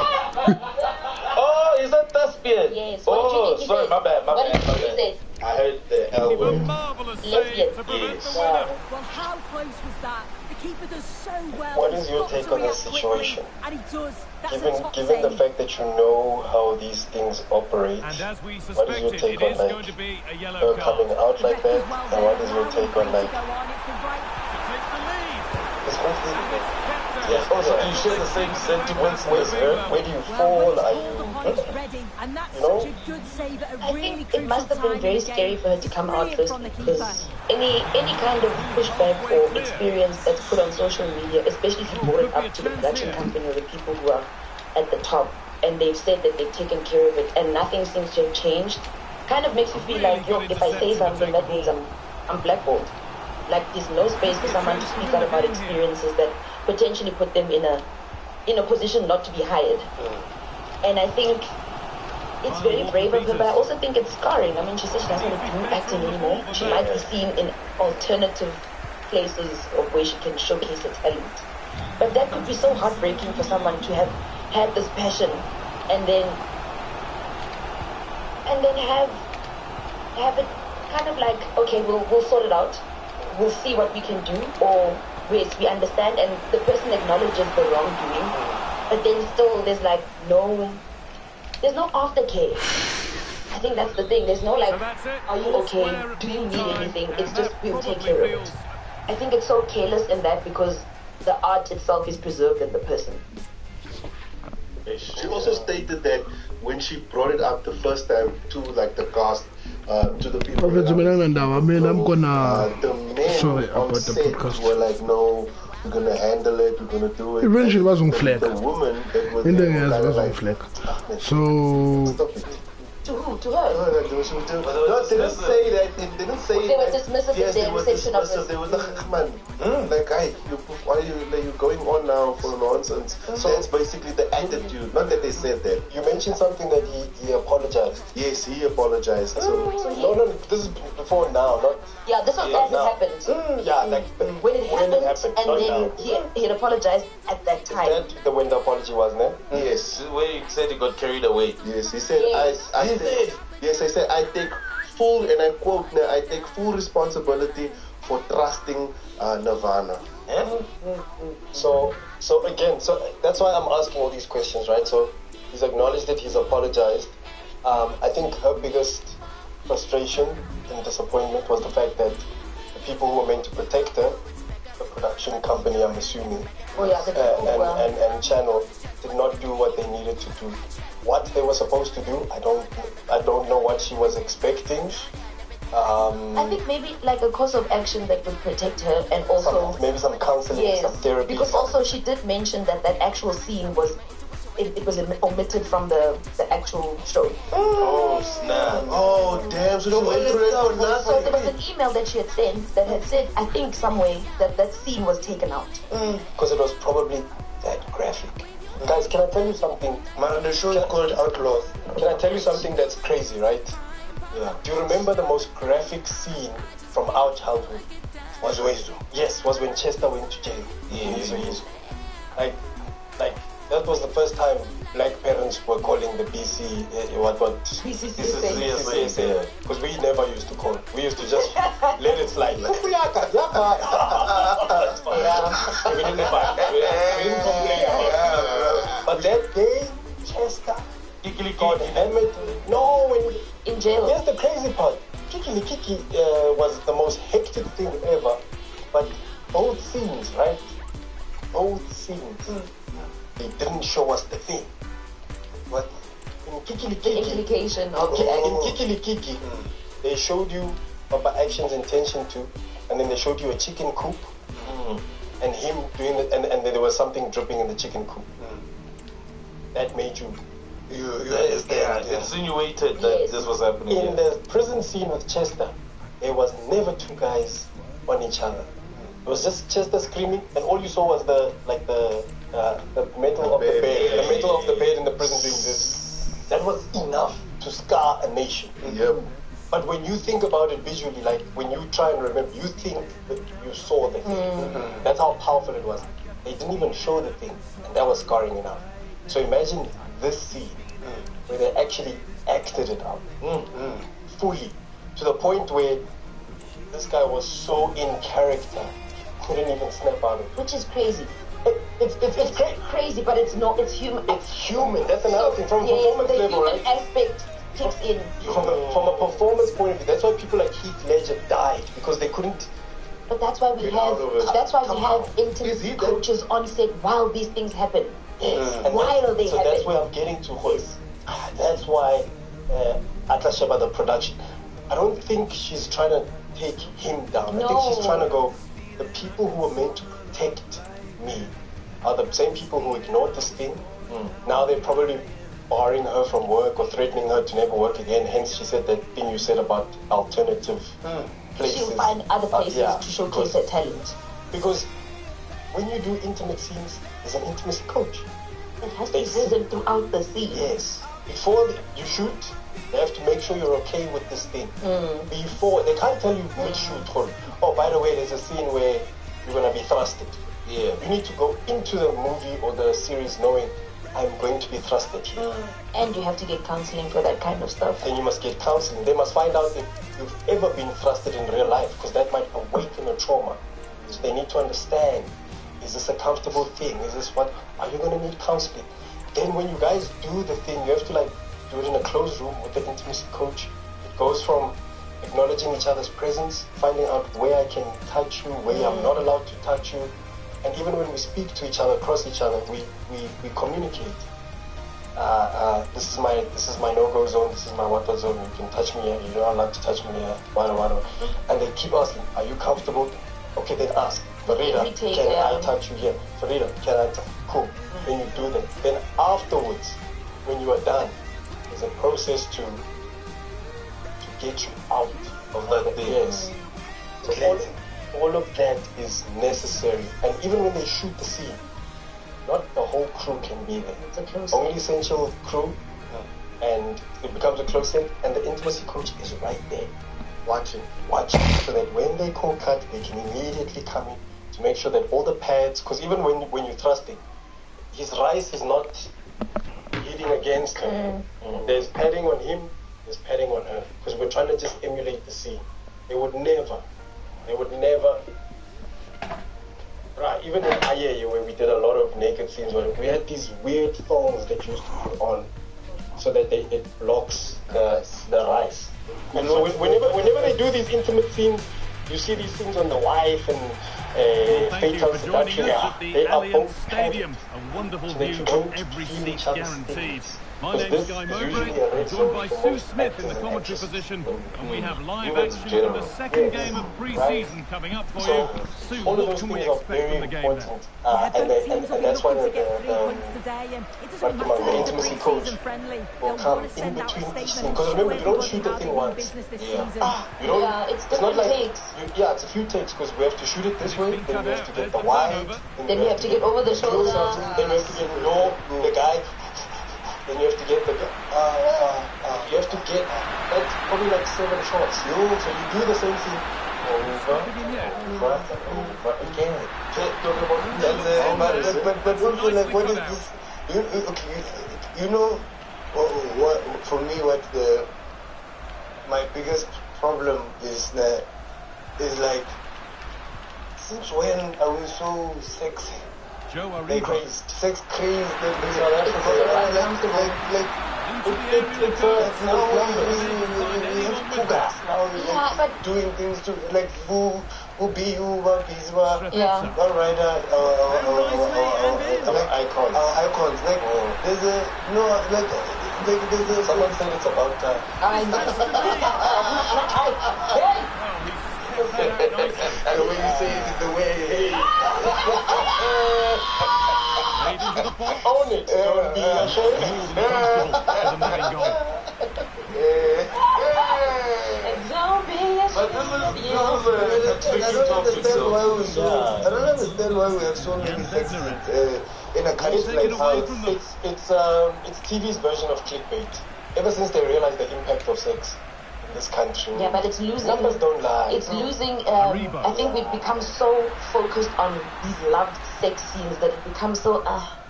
Oh, is that thespian? Yes. What did you think he sorry, said? my bad. What did you say? I heard the L A word. marvellous Lesbian. save to prevent Yes. the winner. Well, how close was that? The keeper does so well. What He's is your got to take on this react quickly, situation? and he does. That's a top Given the save. fact that you know how these things operate, And as we what is your suspected, take it on is like going to be a yellow her card. coming out like that, and what is your take on like To go on, it's the right To take the lead. this whole thing? And it's kept Yes, also, do you share the same sentiments with her? Where do you Well, fall? when Are it's called upon, you? it's ready, and that's You know? such a good save at a I really think crucial it must have been time very in the scary game. for her to come out Brilliant first from the because keeper. any kind of pushback or experience that's put on social media, especially if you brought it up to the production company or the people who are at the top, and they've said that they've taken care of it and nothing seems to have changed, kind of makes you feel like, yo, if I say something, that means I'm blackballed. Like there's no space for someone to speak out about experiences that potentially put them in a position not to be hired. And I think it's very brave of her, but I also think it's scarring. I mean, she said she doesn't want to do acting anymore. She might be seen in alternative places of where she can showcase her talent. But that could be so heartbreaking for someone to have had this passion and then have it kind of like, okay, we'll sort it out. We'll see what we can do, or we understand, and the person acknowledges the wrongdoing, but then still there's no aftercare. I think that's the thing. There's no like, So that's it. are you All okay? square at Do you full need time, anything? and It's just that we'll take probably care of it. feels- I think it's so careless in that because the art itself is preserved in the person. She also stated that when she brought it up the first time to like the cast, to the people. Okay, so I mean, I'm gonna. The men Sorry on about the set podcast. were like, no, we're gonna handle it, we're gonna do it. Eventually, it was on the, flag. the woman that was In the there end, was it was on like, flag. "Ah, man, So. stop it." To who? To her? No, they didn't say that. They didn't say They were that. dismissive Yes, in they their were reception of dismissive. this. They were like, man, like, why are you going on now for nonsense? So that's basically the attitude. Not that they said that. You mentioned something that he apologized. Yes, he apologized. So No, this is before now, not Yeah, this was as it happened. yeah, like When it happened, and not then now. he had apologized at that time. That when the apology was, no? yes, Where he said he got carried away. yes, he said Yes. I said I take full, and I quote now, I take full responsibility for trusting Nirvana. So again, that's why I'm asking all these questions, right? So he's acknowledged it, he's apologized. I think her biggest frustration and disappointment was the fact that the people who were meant to protect her, the production company, I'm assuming, Oh yeah, the people who were. and channel, did not do what they needed to do. What they were supposed to do, I don't know what she was expecting. I think maybe like a course of action that would protect her, and also Maybe some counseling, yes, some therapy. because also she did mention that actual scene was it was omitted from the actual show. Oh, snap. Oh damn! So she went through it for So there was nothing. an email that she had sent that had said, I think some way that scene was taken out. Because it was probably that graphic. Guys, can I tell you something? Man, the show is called Outlaws. Can I tell you something that's crazy, right? Yeah. Do you remember the most graphic scene from our childhood? Was Wezo. Yes, was when Chester went to jail. Yeah. Like that was the first time black parents were calling the BC what BCC. because we never used to call. We used to just let it slide. Like, we didn't complain. But that day, Chester got hammered. No, when In jail. here's the crazy part. Kiki was the most hectic thing ever. But both scenes, right? Both scenes. They didn't show us the thing. But in Kiki, The implication of the act. in Kiki, they showed you Papa Action's intention to, and then they showed you a chicken coop, and him doing it, and then there was something dripping in the chicken coop. That made you understand. Yeah, insinuated that Yes. this was happening. In the prison scene with Chester, there was never two guys on each other. It was just Chester screaming, and all you saw was the the metal of the bed, the metal of the bed in the prison doing this. That was enough to scar a nation. Yep. But when you think about it visually, like when you try and remember, you think that you saw the thing. That's how powerful it was. They didn't even show the thing, and that was scarring enough. So imagine this scene where they actually acted it out fully, to the point where this guy was so in character, he couldn't even snap out of it. Which is crazy. It's crazy, but it's not. It's human. It's human. That's another thing. From a performance the level, human right? aspect kicks in. From a performance point of view, that's why people like Heath Ledger died, because they couldn't. But that's why we have intimacy coaches on set while these things happen. Yes. While they so happen. that's where I'm getting to. Yes. That's why Atlas Sheba, the production, I don't think she's trying to take him down. No. I think she's trying to go, the people who were meant to protect me are the same people who ignored this thing. Now they're probably barring her from work or threatening her to never work again. Hence she said that thing you said about alternative places. She'll find other places to showcase her talent. Because when you do intimate scenes, there's an intimacy coach. It has to be present throughout the scene. Yes. Before you shoot, they have to make sure you're okay with this thing. Before, they can't tell you mid-shoot, oh, by the way, there's a scene where you're going to be thrusted. Yeah. You need to go into the movie or the series knowing I'm going to be thrusted here. And you have to get counseling for that kind of stuff. Then you must get counseling. They must find out if you've ever been thrusted in real life, because that might awaken a trauma. So they need to understand, is this a comfortable thing? Is this what? Are you going to need counseling? Then when you guys do the thing, you have to like do it in a closed room with the intimacy coach. It goes from acknowledging each other's presence, finding out where I can touch you, where I'm not allowed to touch you. And even when we speak to each other, across each other, we communicate. This is my no-go zone, this is my water zone, you can touch me here, you're not allowed to touch me here, whatever. And they keep asking, are you comfortable? Okay, then ask. Farida, can I touch you here? Farida, can I touch? Cool. Then you do that. Then afterwards, when you are done, there's a process to get you out of that thing. Yes. So all of that is necessary. And even when they shoot the scene, not the whole crew can be there. It's a close only essential crew, and it becomes a close set, and the intimacy coach is right there, watching, so that when they call cut, they can immediately come in to make sure that all the pads, because even when you're thrusting, his rice is not hitting against her. There's padding on him, there's padding on her, because we're trying to just emulate the scene. They would never, right, even in Aye, where we did a lot of naked scenes, where we had these weird thongs that used to put on so that it blocks the rice. And so whenever they do these intimate scenes, you see these things on The Wife and thank you Fatal for joining Seduction. us at the They are Allianz both Stadium. A wonderful view from every seat guaranteed. My name's Guy Mowbray, joined by Sue Smith in the commentary position, and we have live action in the second game of pre-season coming up for you. Sue, what can we expect from the game now? And that's why the intimacy coach will come in between each scene. Because remember, you don't shoot the thing once. It's not like it's a few takes, because we have to shoot it this way, then we have to get the wide, then you have to get over the shoulder, then we have to get the guy. Then you have to get you have to get, that's probably like 7 shots. So you do the same thing over again. But also, like, what is this? You know, what for me, what my biggest problem is that is like, since when are we so sexy? Like sex crazy, doing things to like who be you, what is what, alright, icons. Like there's a there's a someone said it's about time. The way you say it is the way. Own it. Don't be ashamed. Don't be ashamed. But this is a I don't understand why we I don't understand why we have so many sex in a country like ours. It's TV's version of clickbait. Ever since they realized the impact of sex in this country. Yeah, but it's losing. Numbers don't lie. It's losing. I think we've become so focused on these loved sex scenes that it becomes so.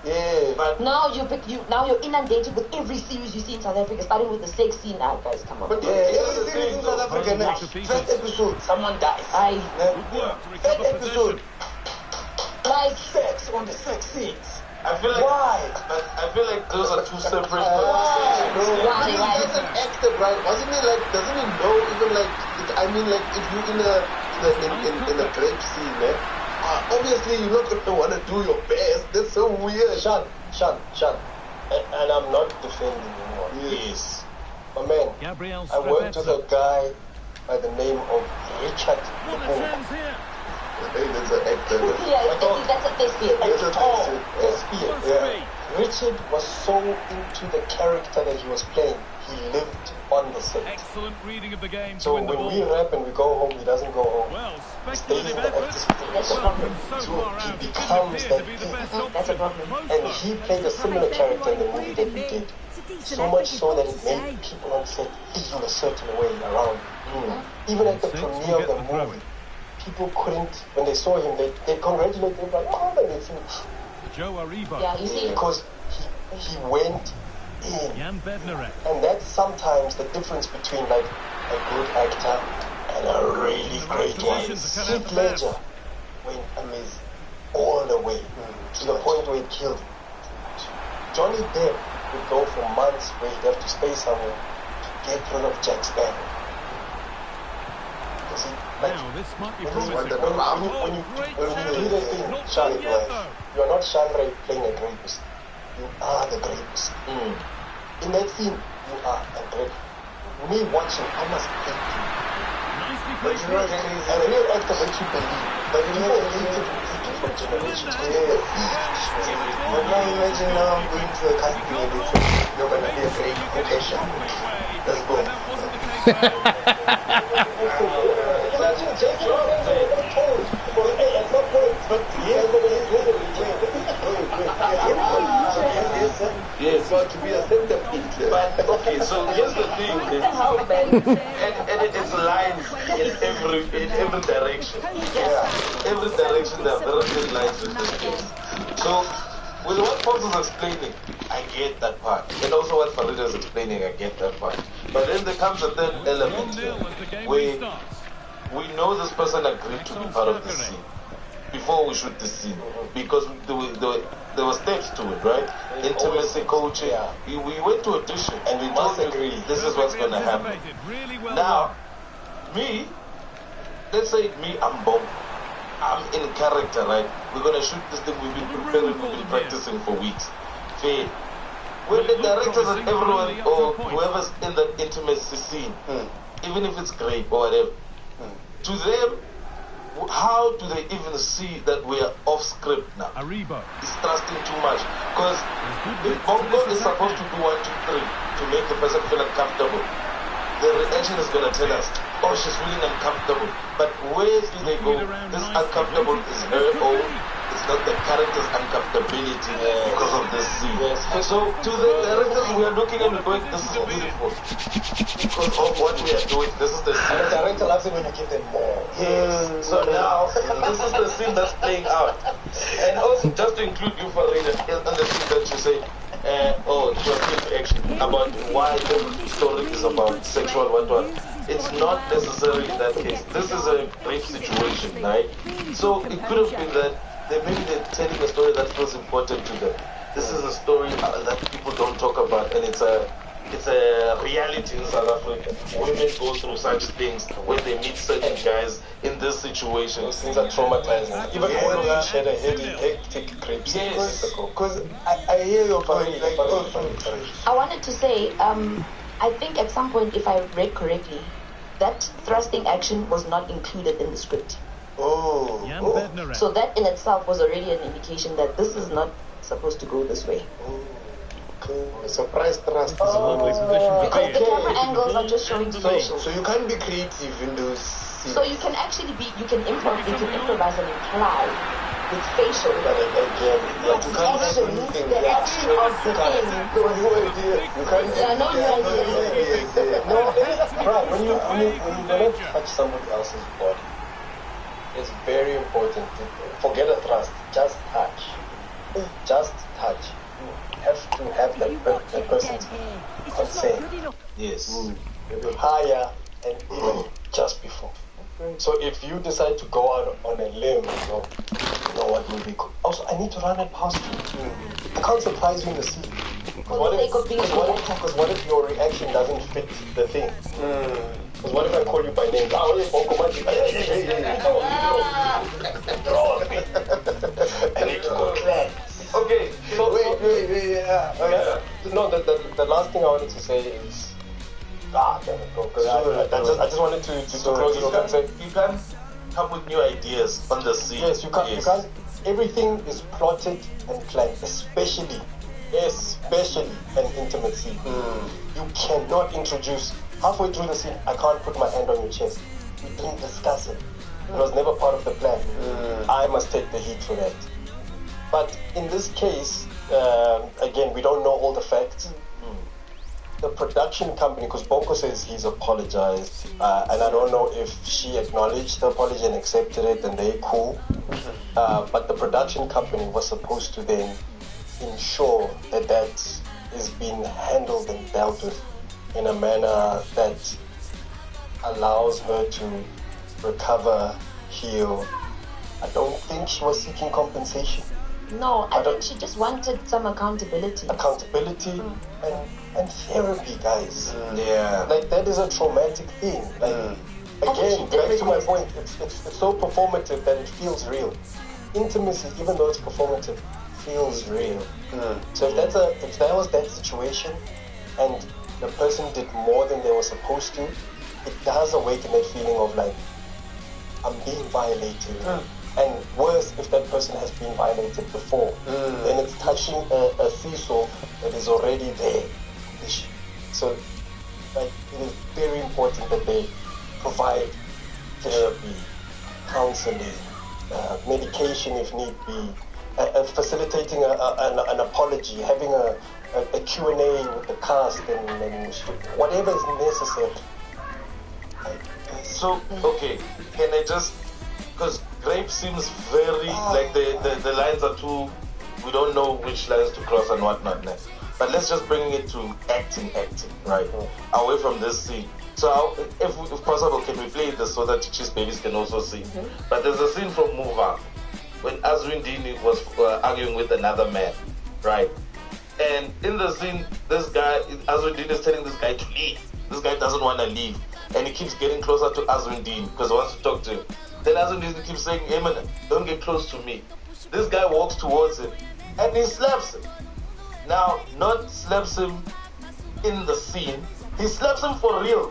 Yeah, but now you're inundated with every series you see in South Africa, starting with the sex scene. Now, guys, come on. But every series in South Africa, first episode, someone dies. First episode, like sex on the sex scenes. I feel like I feel like those are two separate conversations. Why? As an actor, right? Doesn't he know even like? I mean, like if you're in a grape scene, man. Obviously, you're not gonna want to do your best. That's so weird. Sean. And I'm not defending you. Yes. But man, Gabriel I worked with a guy by the name of Richard. Hey, that's an actor. That's a thespian. Thespian. Yeah. Richard was so into the character that he was playing. He lived on the set. Excellent reading of the game. So when we rap and we go home, he doesn't go home. Well, he stays in the actor's That's a problem. So he becomes that thing. That's a problem. And he played a similar character in the movie that we did. So much so that it made people on set feel a certain way around him. Even at the premiere of the movie, people couldn't, when they saw him, they congratulated him like, oh, and they think, Joe Aribo. Yeah, you see. because he went in. Jan Bednarek. And that's sometimes the difference between like a good actor and a really great one. Heath Ledger went amazing all the way to the point where he killed him. Johnny Depp would go for months where he'd have to stay somewhere to get rid of Jack Sparrow. You see, like, Now, this might be when promising. you do the thing, Charlie, you are not Chandra playing a rapist. You are the rapist. In that scene, you are a rapist. Me watching, I must hate you. Nicely But played. you know, and a real actor makes you believe. But you know, hated people for generations. But now imagine now I'm going to a casting and they say, you're going to be a great quotation. Let's go. Imagine Jackie Robinson was told, at some point, but Yes, but to be a centerpiece. But okay, so here's the thing. And it's lines in every direction. Yeah. Every direction there are very thin lines with this case. So with what Fox is explaining, I get that part. And also what Farida is explaining, I get that part. But then there comes a third element here, where we know this person agreed to be part of the scene before we shoot the scene, because there were steps to it, right? Intimacy coaching. We went to audition and we told agree this is what's going to happen. Now, me, let's say me, I'm Bob. I'm in character, right? We're going to shoot this thing. We've been preparing, we've been practicing for weeks. Fair. When the directors and everyone or whoever's in the intimacy scene, even if it's great or whatever, to them, how do they even see that we are off script now? Aribo. It's trusting too much. Because if Bongo is supposed to do 1, 2, 3 to make the person feel uncomfortable, the reaction is going to tell us, oh, she's feeling uncomfortable. But where do they go? This uncomfortable is her own. It's not the character's uncomfortability because of this scene. So to the directors, we are looking and we're going, this is beautiful. Because of what we are doing, this is the scene. And the director loves it when you give them more. Yes. So now, this is the scene that's playing out. And also, just to include you for reading, on the scene that you say, to a film action, about why the story is about sexual what. It's not necessarily that case. This is a rape situation, right? So it could have been that maybe they're telling a story that feels important to them. This is a story that people don't talk about, and it's a reality in South Africa. Women go through such things when they meet certain guys in this situation. Those things are traumatizing. Even when we had a hectic creep. Yes. Because I hear your point. I wanted to say, I think at some point, if I read correctly, that thrusting action was not included in the script. So that in itself was already an indication that this is not supposed to go this way. Surprise thrust. This is a lovely position to Because be the in. camera angles are just showing facial. So you can't be creative in those scenes. So you can actually you can improvise and imply with facial. But again, you can't have anything. The action of the thing. No idea. You can't. Yeah, no idea. No, right, when you don't touch somebody else's body, it's very important to forget a thrust, just touch. Just touch. You have to have that person's consent. Yes. Higher and even just before. So if you decide to go out on a limb, you know what will be good. Also, I need to run it past you. I can't surprise you in the scene. Because what if your reaction doesn't fit the thing? Because what if I call you by name? I need to go clear. Okay. So Wait. No, the last thing I wanted to say is, damn it, bro. Because I just wanted to close it off and say, you can come with new ideas on the scene. yes, you can't. You can't. Everything is plotted and planned, especially an intimate scene. You cannot introduce halfway through the scene. I can't put my hand on your chest. We didn't discuss it. It was never part of the plan. I must take the heat for that. But in this case, again, we don't know all the facts. The production company, because Bonko says he's apologized, and I don't know if she acknowledged the apology and accepted it, and they're cool. But the production company was supposed to then ensure that is being handled and dealt with in a manner that allows her to recover, heal. I don't think she was seeking compensation. No, I think she just wanted some accountability. Accountability and therapy, guys. Yeah. Like, that is a traumatic thing. Like, again, back to my point, it's so performative that it feels real. Intimacy, even though it's performative, feels real. So if that was that situation and the person did more than they were supposed to, it does awaken that feeling of like, I'm being violated. And worse, if that person has been violated before, then it's touching a seesaw that is already there. So, like, it is very important that they provide therapy, counseling, medication if need be, facilitating an apology, having a Q&A with the cast, and whatever is necessary. So, okay, can I just, because Grape seems very, like the lines are too, we don't know which lines to cross and whatnot. But let's just bring it to acting, right? Away from this scene. So if possible, can we play this so that Cheese Babies can also see? But there's a scene from Move On when Azwin Dini was arguing with another man, right? And in the scene, this guy, Azwin Dini is telling this guy to leave. This guy doesn't want to leave. And he keeps getting closer to Azwin Dini because he wants to talk to him. Then Azwin Dini keeps saying, hey man, don't get close to me. This guy walks towards him and he slaps him. Now, not slaps him in the scene, he slaps him for real.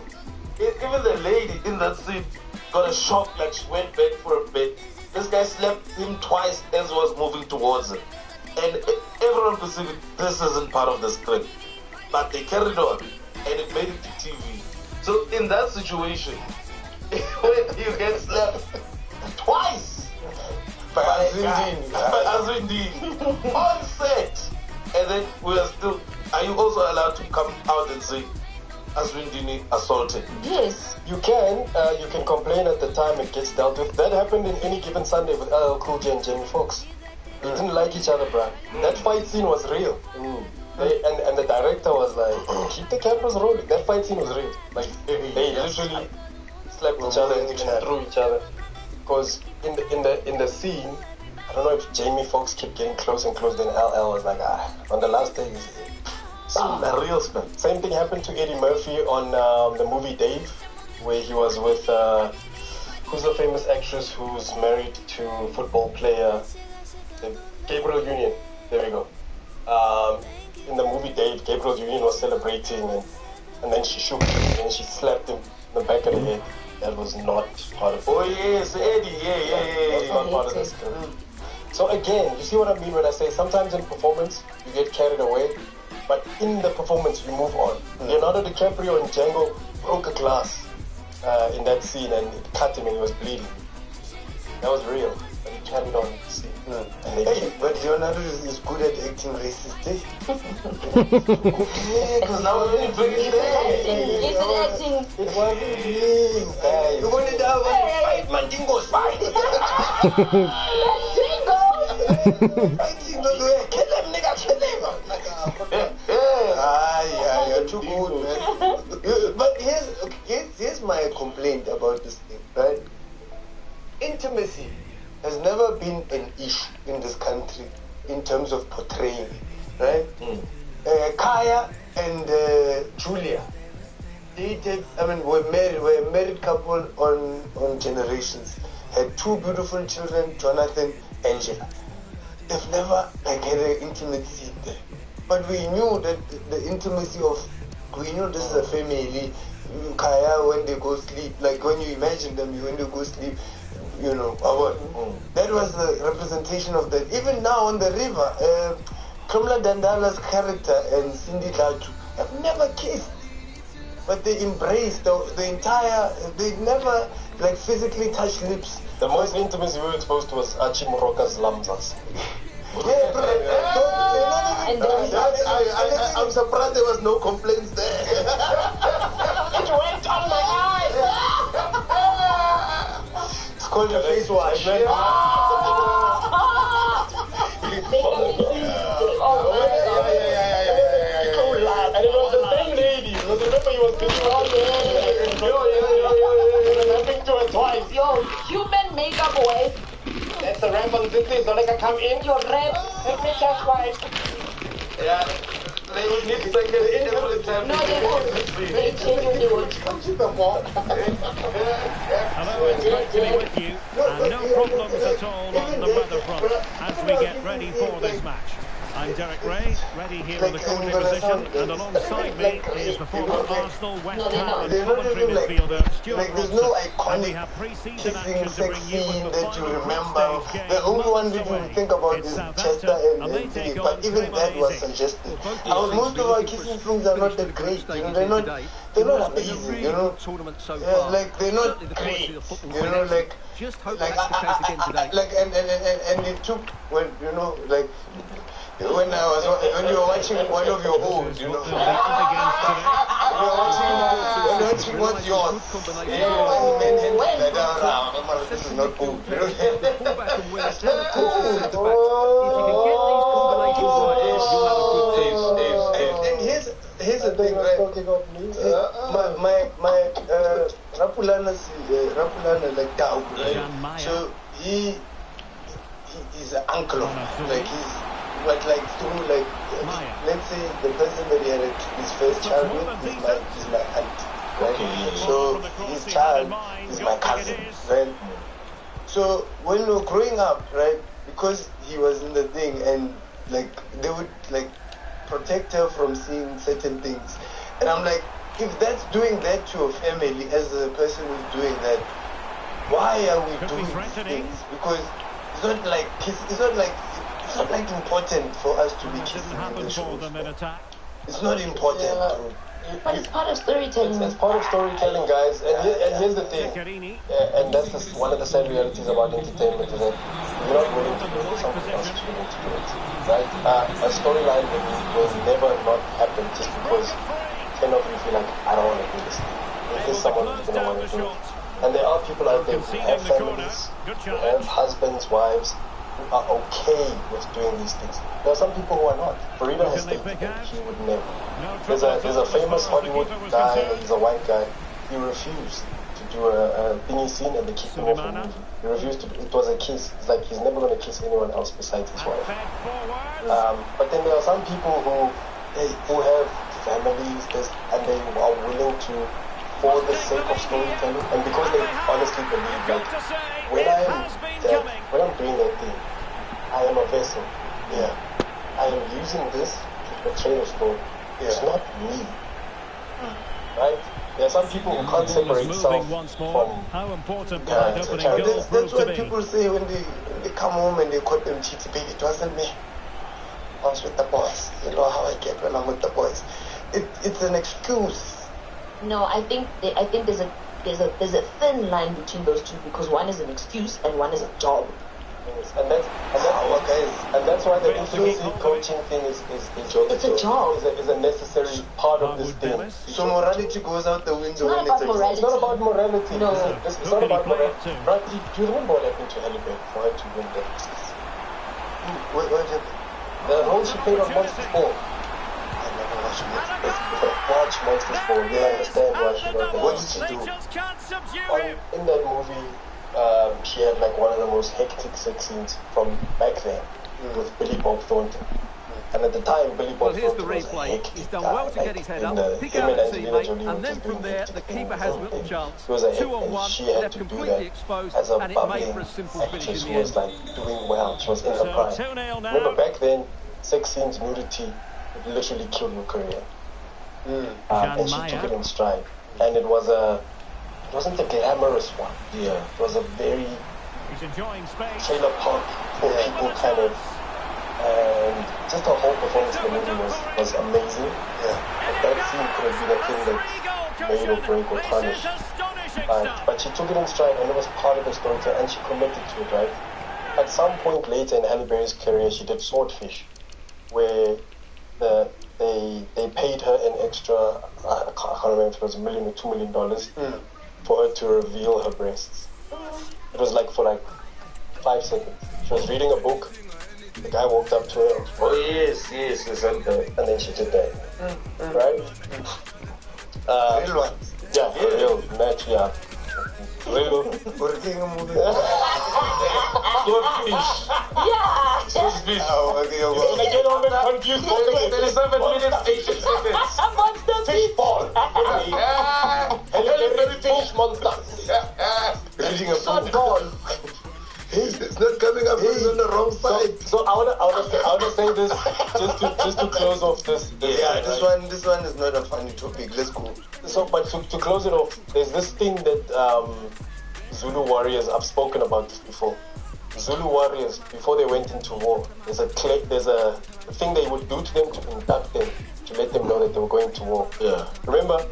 Even the lady in that scene got a shock, like she went back for a bit. This guy slapped him twice as he was moving towards him. And everyone perceived this isn't part of the script. But they carried on and it made it to TV. So in that situation, when you get slapped twice by Azwin Dini on set, and then we are still, are you also allowed to come out and say Azwin Dini assaulted? Yes. You can complain at the time it gets dealt with. That happened in Any Given Sunday with LL Cool J and Jamie Foxx. They didn't like each other, bruh. That fight scene was real. And the director was like, keep the cameras rolling. That fight scene was real. Like, they literally slapped each other and threw each other. Because in the scene, I don't know if Jamie Foxx kept getting close and close, then LL was like, on the last day, the real spell. Same thing happened to Eddie Murphy on the movie Dave, where he was with, who's the famous actress who's married to football player, Gabriel Union. There we go. In the movie Dave, Gabriel Union was celebrating, and then she shook him and she slapped him in the back of the head. That was not part of it. Oh yes, Eddie, yeah. That's not part of the script. So again, you see what I mean when I say sometimes in performance you get carried away. but in the performance, you move on. Leonardo DiCaprio and Django broke a glass in that scene, and it cut him and he was bleeding. That was real, but he carried on the scene. Hey, but Leonardo is good at acting racist, eh? Because that was really big It's acting. It wasn't him, guys. You wanted to have a fight, man, Dingo's fight. Kill him, nigga, kill him. You're too good, man. But here's my complaint about this thing, right? Intimacy has never been an issue in this country in terms of portraying it, right? Kaya and Julia dated, were a married couple on Generations, had 2 beautiful children, Jonathan, Angela. They've never had an intimacy there. But we knew that the intimacy of, we knew this is a family. Kaya, when they go sleep, like when you imagine them, when they go sleep, that was the representation of that. Even now on the river, Kamla Dandala's character and Cindy Latu have never kissed, but they embraced the entire. They never physically touched lips. The most intimacy we were exposed to was Archie Moroka's Lamzas. I'm surprised there was no complaints there. It went on my eyes. It's called a face wash. And it was the same lady. Because remember he was getting to her twice. Yo, human makeup wife. That's the ramp on this thing. So like I come in. Your rep. Let me just wife. Yeah. They would need second every time. No, they won't. They genuinely won't. Hello, it's great to be with you. And no problems at all on the weather front as we get ready for this match. I'm Derek Ray, ready here in the commentary position, and alongside me is the former Arsenal, West Ham and Coventry midfielder Stuart there's no Robson. And we iconic have pre-season kissing action to sex bring you with scene the that you final remember. group stage The game only one months that you away. think about It's is Southampton, Chester and they and take Thingy, on but even that was Cremonese. suggested. Well, both Most of our looking kissing for a scenes are not finish that to the great. group stage They're not today. they're not It's been a amazing. really good tournament so far. They're not Certainly the great. quality of football You know, finished. Just hope that's the case again today. And it took when when you were watching one of your old, you know. Up against today. You're watching what's yours. This is not good. Fullback and winger, and of course the centre back. If you can get these combinations right, you'll have a good team. And here's the thing, right? My Rapulana like Tau, right? So he's an uncle of mine. But through let's say the person that he had his first child with is my aunt, right? So his child is my cousin, right? So when we were growing up, right, because he was in the thing and they would protect her from seeing certain things, and I'm like, if that's doing that to a family as a person who's doing that, why are we doing these things? Because it's not important for us to be kissing in the shows. It's not important. But it's part of storytelling. It's part of storytelling, guys. And here's the thing. And that's one of the sad realities about entertainment is that you're not willing to do it, something else is willing to do it. Right? A storyline will never not happen just because 10 of you feel like, I don't want to do this thing. There's someone who's going to want to do it. And there are people out there who have families, who have husbands, wives, who are okay with doing these things. There are some people who are not. Farida has stated that he would never. There's a famous Hollywood guy, he's a white guy, he refused to do a thingy scene and they kicked him off the movie. He refused to do it. Was a kiss. It's like he's never going to kiss anyone else besides his wife. But then there are some people who have families and they are willing to, for the sake of storytelling, and because they honestly believe that when I'm doing that thing, I am a vessel. Yeah. I am using this to portray a story. It's not me. Right? There are some people who can't separate themselves from how important that opening goal that's proved to what be. people say when they come home and they caught them cheating. Baby, it wasn't me. I was with the boss. You know how I get along with the boys. It's an excuse. No, I think there's a thin line between those two because one is an excuse and one is a job. And that's why the inclusive coaching thing is it's a job. Is a necessary part of this thing. So morality goes out the window. It's not about morality. No. It's not about morality. Right? Do you remember what happened to Halle Berry for her to win that? What happened? The role she played on Monsters Ball. I never watched Watch Monsters Ball. You understand why she got that. What did she do? In that movie, she had like one of the most hectic sex scenes from back then with Billy Bob Thornton. And at the time, Billy Bob Here's the Thornton was a replay. hectic He's done guy, well to like, get his head in up, pick him out and a Angelina teammate, Jolie and were then just from doing there, hectic the things keeper in has the little thing. chance. She was a 2-on-1, she had left to do completely that exposed, as a and it made bubbling for a simple finish actress in who the was end. like doing well. She was in her So prime. 2-0 now. Remember back then, sex scenes, nudity would literally kill your career. And she took it in stride. And it wasn't a glamorous one. Yeah. It was a very He's enjoying space. trailer park for people kind of, and just her whole performance in the movie was amazing. Yeah. And that scene could have been a thing that made or break or tarnish. But she took it in stride and it was part of the story and she committed to it, right? At some point later in Halle Berry's career, she did Swordfish, where they paid her an extra, I can't remember if it was $1 million or $2 million for her to reveal her breasts. It was like for like 5 seconds. She was reading a book. The guy walked up to her. Oh yes. And then she did that. Right? Real ones. Yeah, for real. Match, yeah. Real. Working a movie. Swordfish. Yeah. Swordfish. Oh, okay, When I get on and confused, 37 minutes, 18 seconds. Monster fish ball. And you're very fish monsters. Reading a Short book. ball. Hey, it's not coming up. It's on the wrong side. So I wanna say this just to close off this. Yeah, right? this one is not a funny topic. Let's go. So, but to close it off, there's this thing that Zulu warriors, I've spoken about this before. Zulu warriors, before they went into war, there's a thing they would do to them to induct them, to let them know that they were going to war. Yeah. Remember,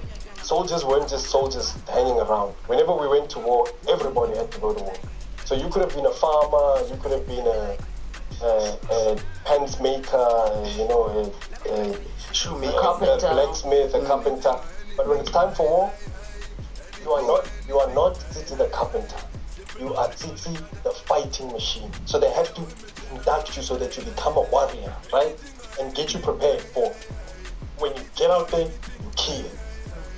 soldiers weren't just soldiers hanging around. Whenever we went to war, everybody had to go to war. So you could have been a farmer, you could have been a pants maker, a shoemaker, a blacksmith, a carpenter. But when it's time for war, you are not Titi the carpenter. You are Titi the fighting machine. So they have to induct you so that you become a warrior, right? And get you prepared for when you get out there, you kill.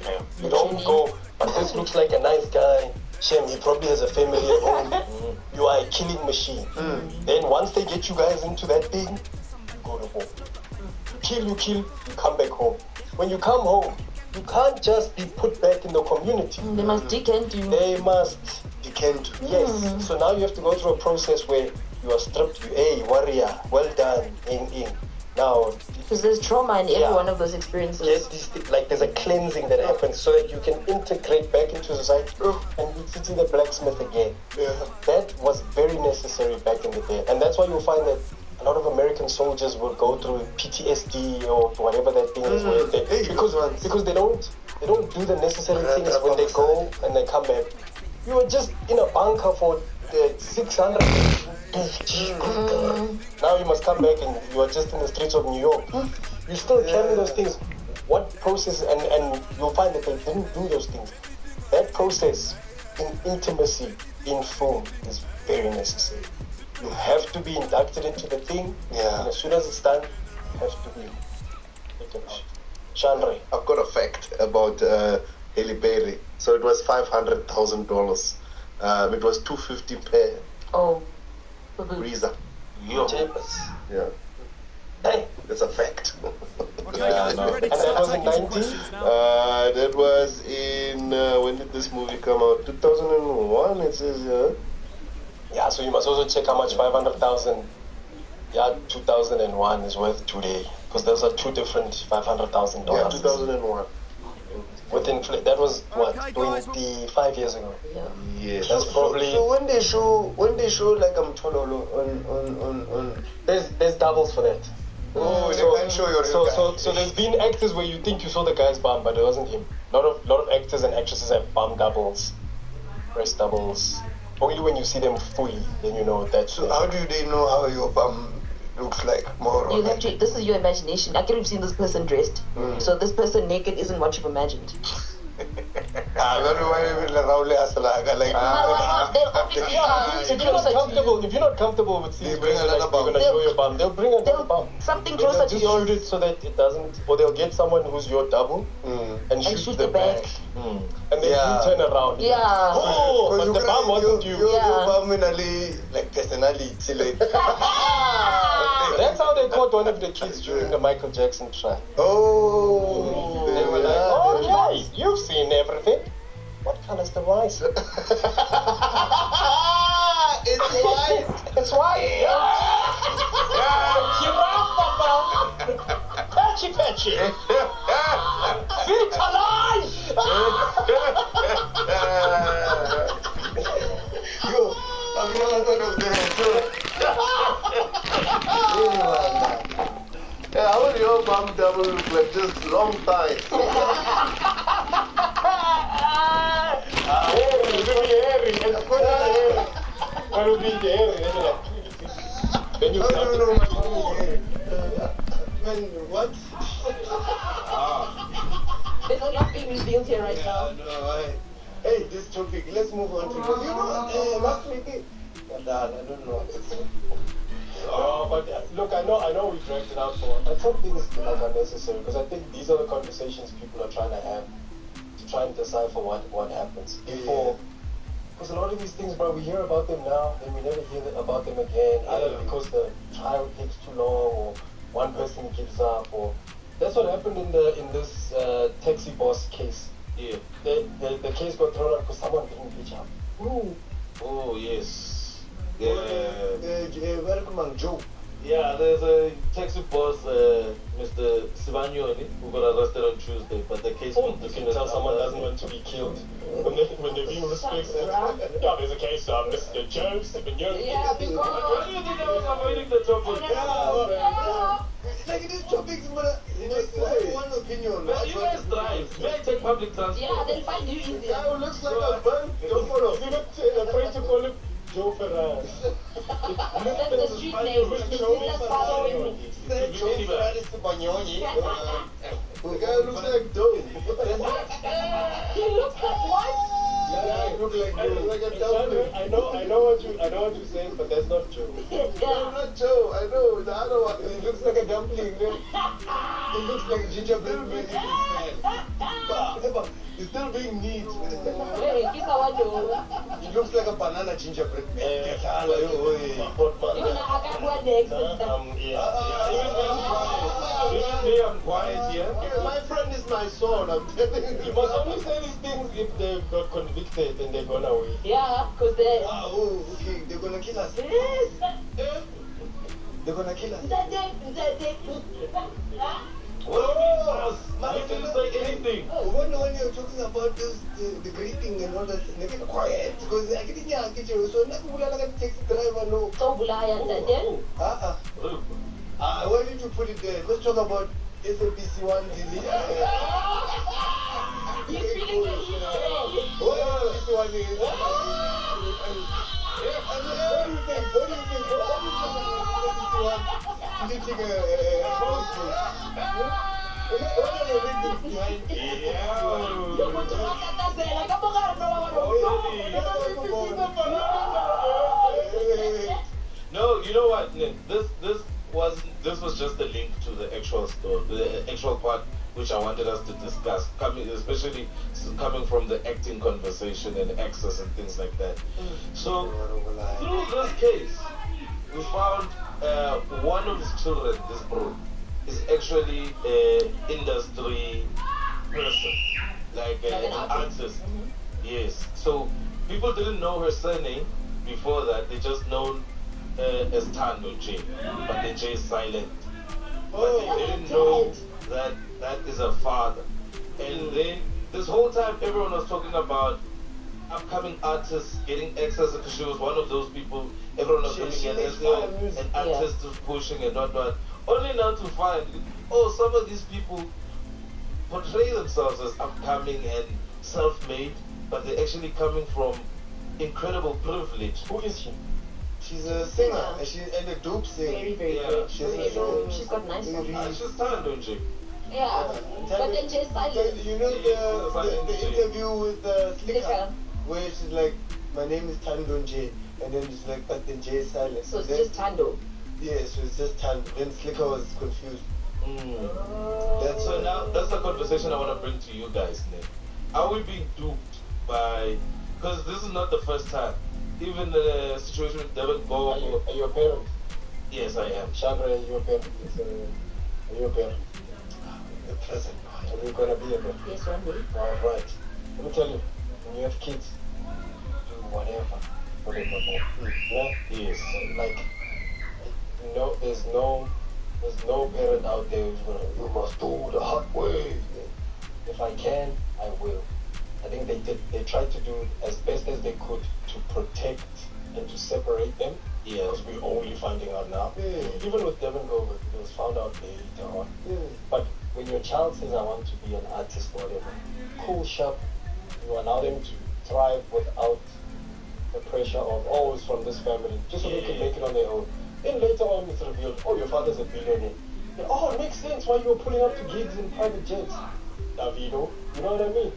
Yeah. You don't go, but this looks like a nice guy. Shame, he probably has a family at home. You are a killing machine. Then once they get you guys into that thing, you go to war. You kill, you come back home. When you come home, you can't just be put back in the community. They must decant you. They must decant you. Yes. So now you have to go through a process where you are stripped. Hey, warrior, well done. In. Now, because there's trauma in every one of those experiences. Yes, there's a cleansing that happens so that you can integrate back into society and be Titi the blacksmith again. Yeah. That was very necessary back in the day. And that's why you'll find that a lot of American soldiers will go through PTSD or whatever that thing is because they don't do the necessary things when they go and they come back. You were just in a bunker for 600. Now you must come back and you are just in the streets of New York. You still carry those things. What process, and you'll find that they didn't do those things. That process in intimacy, in film, is very necessary. You have to be inducted into the thing, and as soon as it's done, you have to be taken out. Chandra. I've got a fact about Halle Berry. So it was $500,000. It was $250 per. Oh. Reza. Yeah. Hey, that's a fact. Okay, guys, we're ready to And that was in take some 90? questions now. That was in, when did this movie come out? 2001, it says, Yeah, so you must also check how much 500,000, 2001 is worth today. Because those are two different $500,000. Yeah, 2001. With that was what, 25 years ago. Yeah. Yes. That's probably. So when they show like Tololo on There's doubles for that. Oh, they can't show your real guy. So there's been actors where you think you saw the guy's bum, but it wasn't him. Lot of actors and actresses have bum doubles, breast doubles. Only when you see them fully, then you know that. So how do they know how your bum looks like more? You have to. This is your imagination. I could have seen this person dressed. So this person naked isn't what you've imagined. If you're not comfortable with seeing you're gonna show your bum, they'll bring another bum. Something closer to just yours. shoot it so that it doesn't, or they'll get someone who's your double and shoot the back. And then you turn around. Yeah. Oh, but the bum wasn't you. Your bum like personality. Like. That's how they caught one of the kids during the Michael Jackson trial. Oh. They were like, okay, you've seen everything. What color's the rice? It's white. It's white. Giraffe, Papa. Patchy, patchy. Feet alive. Yo, I'm not of that too. Yeah, how would your bum double look like? Just long thighs. Then you what? There's a lot being revealed here right now. Hey, this topic, let's move on to you know, last week, I don't know. But look, I know we dragged it out for, but some things like unnecessary because I think these are the conversations people are trying to have to try and decipher what happens before. Because a lot of these things, bro, we hear about them now, then we never hear about them again, either because the trial takes too long or one person gives up, or that's what happened in this taxi boss case. Yeah. The case got thrown out because someone didn't reach out. Ooh. Oh yes. Yeah. Welcome, Joe. Yeah, there's a taxi boss, Mr. Sivanyoni, who got arrested on Tuesday, but the case was You can tell someone doesn't want to be killed when they're being respected. Yeah, there's a case of Mr. Joe Sivanyoni. Yeah, because... Why do you think I was avoiding the topic? Like these topics, but just one opinion. Well, you guys drive. May I take public transport? Yeah, they'll find you easy. Guy who looks like a bun. Don't follow. You're not afraid to call him Joe Ferraz. That's the street name. He's not following me. The guy looks like Doe. He looks like what? Yeah, he looks like a dumpling. I know what you're saying, but that's not Joe. No, not Joe. I know the other one. He looks like a dumpling. He looks like gingerbread man in his style. He's still being neat. Hey, kiss our Joe. He looks like a banana gingerbread man. Even I can't go next. Even me, I'm quiet here. My friend is my son. I'm telling you. You must only say these things if they got convicted and they're gone away. Yeah, because they... Oh, okay. They're gonna kill us. Yes. They're gonna kill us. What do you mean, boss? You didn't say anything. When you're talking about this, the greeting and all that, they get quiet because I didn't get you. So nothing will like a taxi driver, no. So Bulaya said then. I want you to put it there. Let's talk about eps1 delete. He's feeling the heat. What eps1 is? What do you think? What do you think? What do you think? No, you know what, Nick? This was just a link to the actual story, the actual part which I wanted us to discuss, especially coming from the acting conversation and access and things like that. So through this case, we found one of his children, this bro, is actually an industry person, like an artist. Yes. So people didn't know her surname before that. They just known as Tando J, but the J is silent. But they didn't know that that is a father. And then this whole time everyone was talking about upcoming artists getting access, because she was one of those people everyone was looking at as an artist who's pushing and whatnot. Only now to find, oh, some of these people portray themselves as upcoming and self-made, but they're actually coming from incredible privilege. Who is she? She's a singer, and a dope singer. Very, very Yeah. good. She's got nice songs. She's tired, don't you? Yeah, but then she's silent. You know the interview with Slicker, where she's like, my name is Tando J, and then she's like, but the J is silent. So it's just Tando. Yes, it was just Tando. Then Slicker was confused. So now that's the conversation I want to bring to you guys, Nick. Are we being duped by? Because this is not the first time. Even the situation with Devon Go. Are you a parent? Yes, I am. Chandra, are you a parent? Are you a parent? The present. Are you gonna be a parent? Yes, one day. Alright. Let me tell you, when you have kids, do whatever more. Yeah? Yes. Like, no, there's no parent out there who's gonna, you must do the hard way. If I can, I will. I think they tried to do as best as they could to protect and to separate them. Yeah. Because we're only finding out now. Even with Devon Gover, it was found out later on. But when your child says, I want to be an artist or whatever, cool, sharp, you allow them to thrive without the pressure of, oh, it's from this family, just so they can make it on their own. Then later on it's revealed, oh, your father's a billionaire. And, oh, it makes sense why you were pulling up to gigs in private jets. Davido, you know what I mean?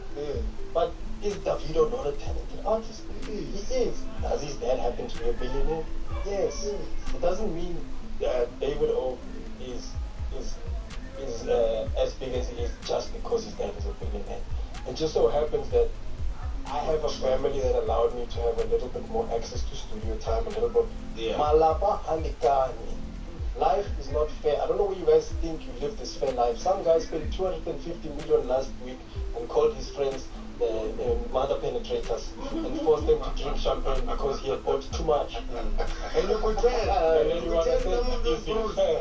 But is Davido not a talented artist? He is. Does his dad happen to be a billionaire? Yes. It doesn't mean that David O is as big as he is just because his dad is a billionaire. It just so happens that I have a family that allowed me to have a little bit more access to studio time, a little bit. Malapa halikani. Life is not fair. I don't know where you guys think you live this fair life. Some guy spent 250 million last week and called his friends mother penetrators and forced them to drink champagne because he had bought too much. And you could tell. And then you want to say,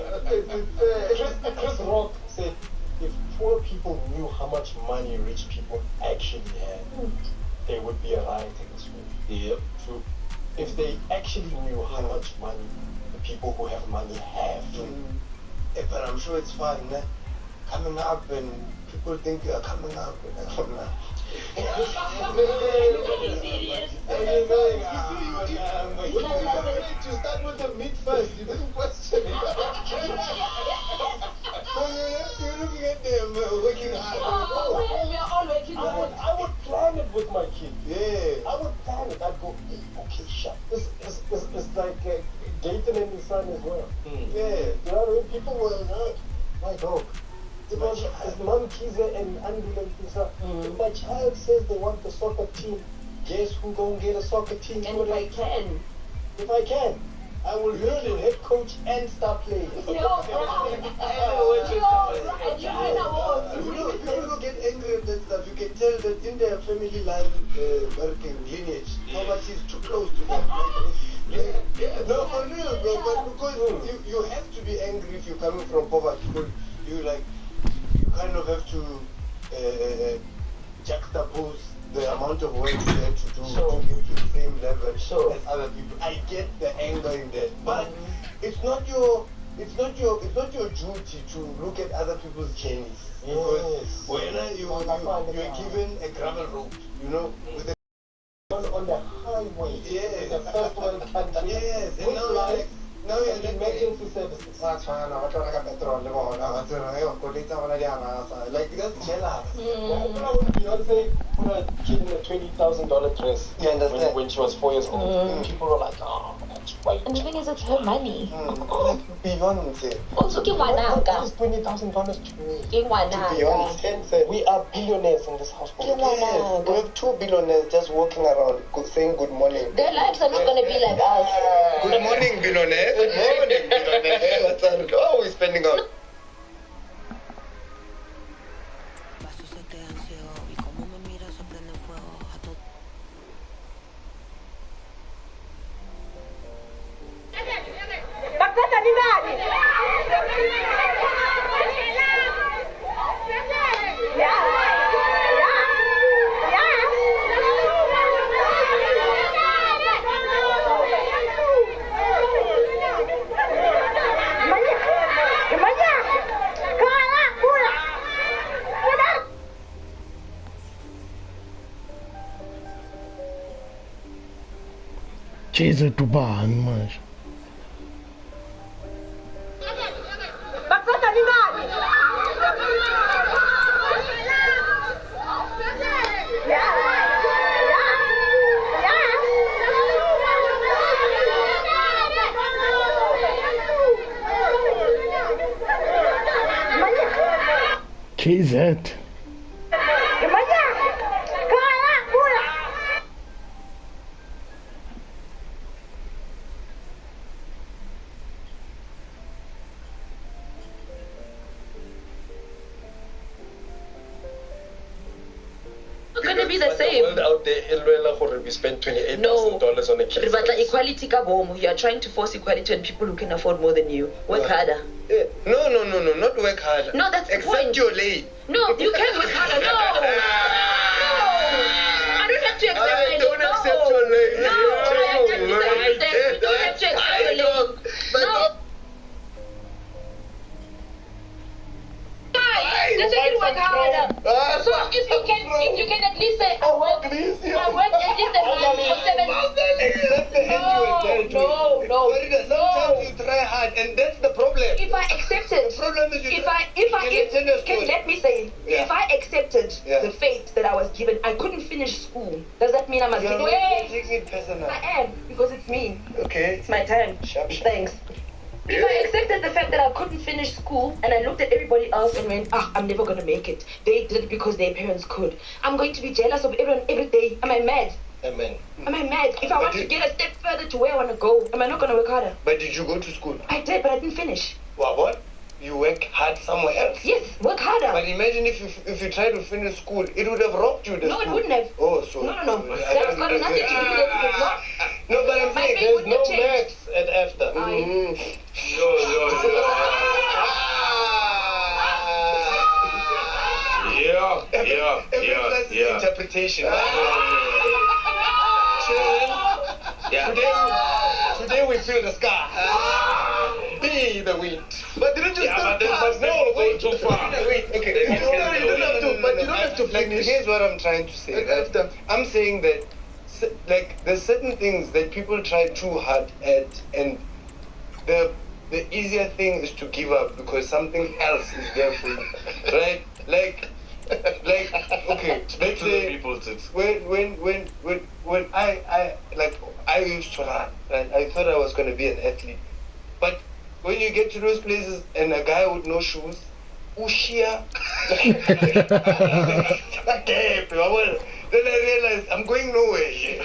Chris Rock said, if poor people knew how much money rich people actually had, there would be a riot in this country. Yep. True. If they actually knew how much money the people who have money have. But I'm sure it's fun, né? Coming up and people think you're coming up. You start with the meat first, you didn't question it. So you're looking at them working hard. We are all working hard. I would plan it with my kid. Yeah. I would plan it. I'd go, hey, okay, shut. It's like Gaten and his son as well. Yeah. You know what I mean? People were, my dog. It's Mom Kiza and Andile Kisa. If my child says they want the soccer team, guess who gonna get a soccer team? And if I can, I will learn to head coach and star player. You don't get angry at that stuff. You can tell that in their family line, working lineage, poverty is too close to them. No, for real, bro. But because you have to be angry if you're coming from poverty. You kind of have to juxtapose the amount of work you have to do to get to the same level as other people. I get the anger in that, but it's not your duty to look at other people's journeys. Because when you're given a gravel road, you know, with on the highway, the first world country, and now you're like emergency services. Like that's jealous. Beyonce put a kid in a $20,000 dress. You understand? When she was 4 years old. People were like, oh, that's right. And the thing is, it's her money. Beyonce. Also, That is $20,000 to me. Beyonce. We are billionaires in this household. Yes, we have 2 billionaires just walking around saying good morning. Their lives are not going to be like us. Good morning, billionaire. Good morning, billionaire. How are we spending out? Come Chase to ban manje. KZ. Gonna be the same. The world out there, we spend $28,000 on a kid. But like equality ka bomo. You are trying to force equality on people who can afford more than you. Work harder. No, not work harder. No, that's the point. Accept your lane. No, you can work harder. No. I don't have to accept my lane. Don't accept your lane. No, I have to accept that. You don't have to accept your lane. No. That's why you work harder. So if you can at least say, I work at least a month for 7 No. Sometimes you try hard, and that's the problem. If I accepted, the problem is let me say, if I accepted the fate that I was given, I couldn't finish school. Does that mean I must get away? I am, because it's me. Okay. It's my time. Thanks. If I accepted the fact that I couldn't finish school and I looked at everybody else and went, I'm never going to make it. They did it because their parents could. I'm going to be jealous of everyone every day. Am I mad? Amen. Am I mad? If I want to get a step further to where I want to go, am I not going to work harder? But did you go to school? I did, but I didn't finish. What? You work hard somewhere else? Yes, work harder. But imagine if you tried to finish school, it would have robbed you. No, it wouldn't have. Oh, so... No. That's got nothing to do with it. No, but I'm saying there's no max at after. Yeah. Interpretation. Today we feel the sky. Be the wind. But didn't you go too far. Okay. You don't have to finish. Here's what I'm trying to say. I'm saying that there's certain things that people try too hard at, and the easier thing is to give up because something else is there for you, right? Like okay, let's say when I used to run, right? I thought I was going to be an athlete, but when you get to those places and a guy with no shoes, ushia, then I realized I'm going nowhere here.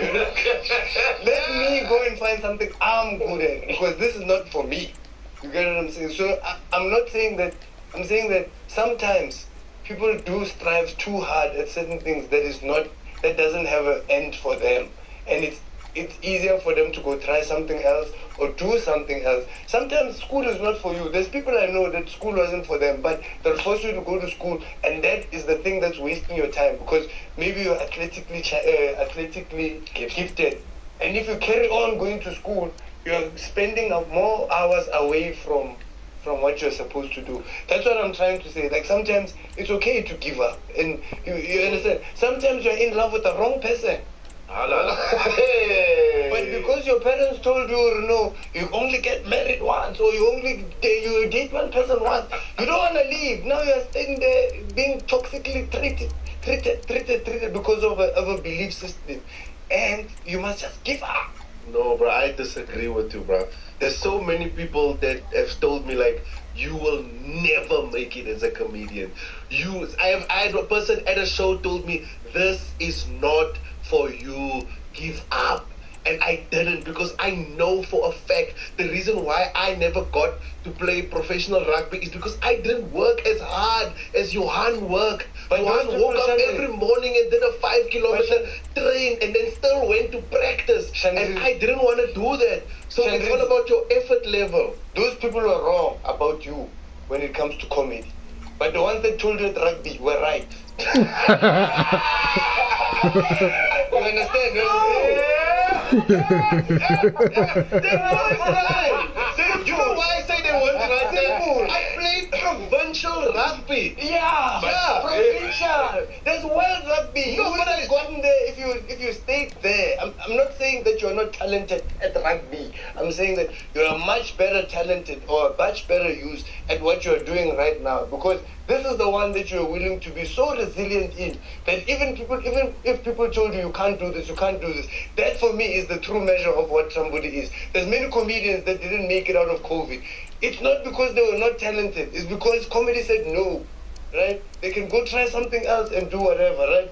Let me go and find something I'm good at, because this is not for me. You get what I'm saying? So I'm not saying that. I'm saying that sometimes people do strive too hard at certain things that doesn't have an end for them, and it's easier for them to go try something else or do something else. Sometimes school is not for you. There's people I know that school wasn't for them, but they'll force you to go to school, and that is the thing that's wasting your time, because maybe you're athletically gifted, and if you carry on going to school, you're spending more hours away from what you're supposed to do. That's what I'm trying to say. Like, sometimes it's okay to give up, and you understand. Sometimes you're in love with the wrong person. But because your parents told you, no, you only get married once, or you date one person once, you don't want to leave. Now you're staying there being toxically treated because of a belief system, and you must just give up. No, bro, I disagree with you, bro. There's so many people that have told me, like, you will never make it as a comedian. I had a person at a show told me, this is not for you, give up. And I didn't, because I know for a fact the reason why I never got to play professional rugby is because I didn't work as hard as Johan worked. But Johan woke up every morning and did a 5-kilometer train and then still went to practice. And I didn't want to do that. So it's all about your effort level. Those people are wrong about you when it comes to comedy. But the ones that told you that rugby were right. You understand? You know why I say they weren't right? I played provincial rugby. Yeah, provincial. There's world rugby. You would have gotten there if you stayed there. I'm not saying that you're not talented at rugby. I'm saying that you're much better talented or much better used at what you're doing right now, because this is the one that you're willing to be so resilient in that even if people told you can't do this, you can't do this, that for me is the true measure of what somebody is. There's many comedians that didn't make it out of COVID. It's not because they were not talented. It's because comedy said no, right? They can go try something else and do whatever, right?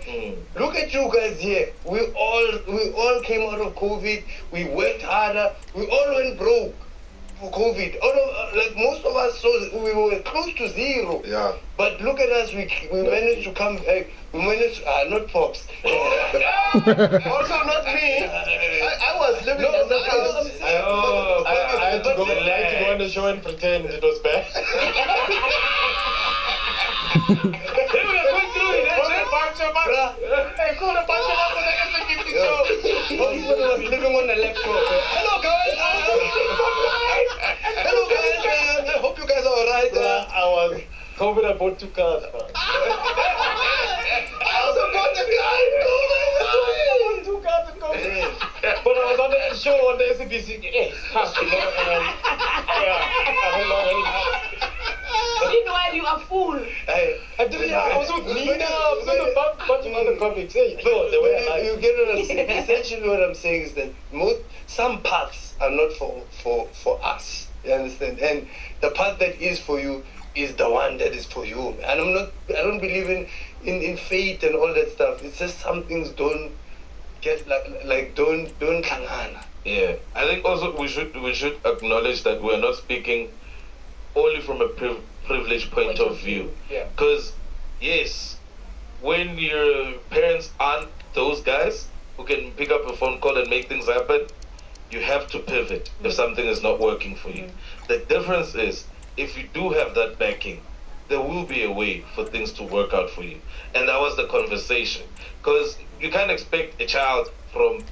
Look at you guys here. We all came out of COVID. We worked harder. We all went broke for COVID. Like most of us, so we were close to zero. Yeah. But look at us. We managed to come back. We managed. Not Pops. Also not me. I was living in the house. I had to go on the show and pretend it was bad. Was living on the laptop. Hello guys. Hello guys. I hope you guys are alright. I was COVID. I bought 2 cars. I also bought a car. 2 cars and COVID. But I was on the show on the SABC. Meanwhile, you are full. I was with Nina. I was with a bunch of other comics. You get what I'm saying? Essentially what I'm saying is that some paths are not for us. You understand? And the path that is for you is the one that is for you. And I don't believe in fate and all that stuff. It's just some things don't get don't klangana. Yeah. I think also we should acknowledge that we're not speaking only from a privileged point of view. Because yes, when your parents aren't those guys who can pick up a phone call and make things happen, you have to pivot if something is not working for you. The difference is, if you do have that backing, there will be a way for things to work out for you. And that was the conversation. Because you can't expect a child from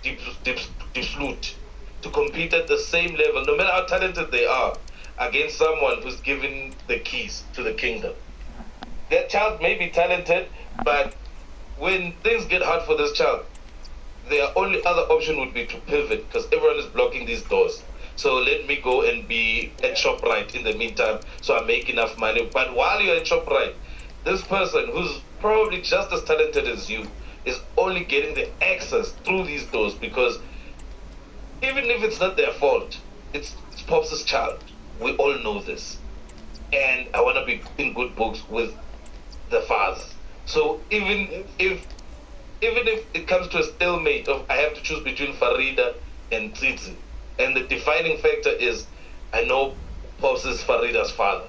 deep flute to compete at the same level, no matter how talented they are, against someone who's given the keys to the kingdom. That child may be talented, but when things get hard for this child, their only other option would be to pivot, because everyone is blocking these doors. So let me go and be at ShopRite in the meantime, so I make enough money. But while you're at ShopRite, this person who's probably just as talented as you is only getting the access through these doors, because even if it's not their fault, it's Pops' child. We all know this. And I want to be in good books with the fathers. So even if it comes to a stalemate of I have to choose between Farida and Tsitsi, and the defining factor is I know Pops is Farida's father,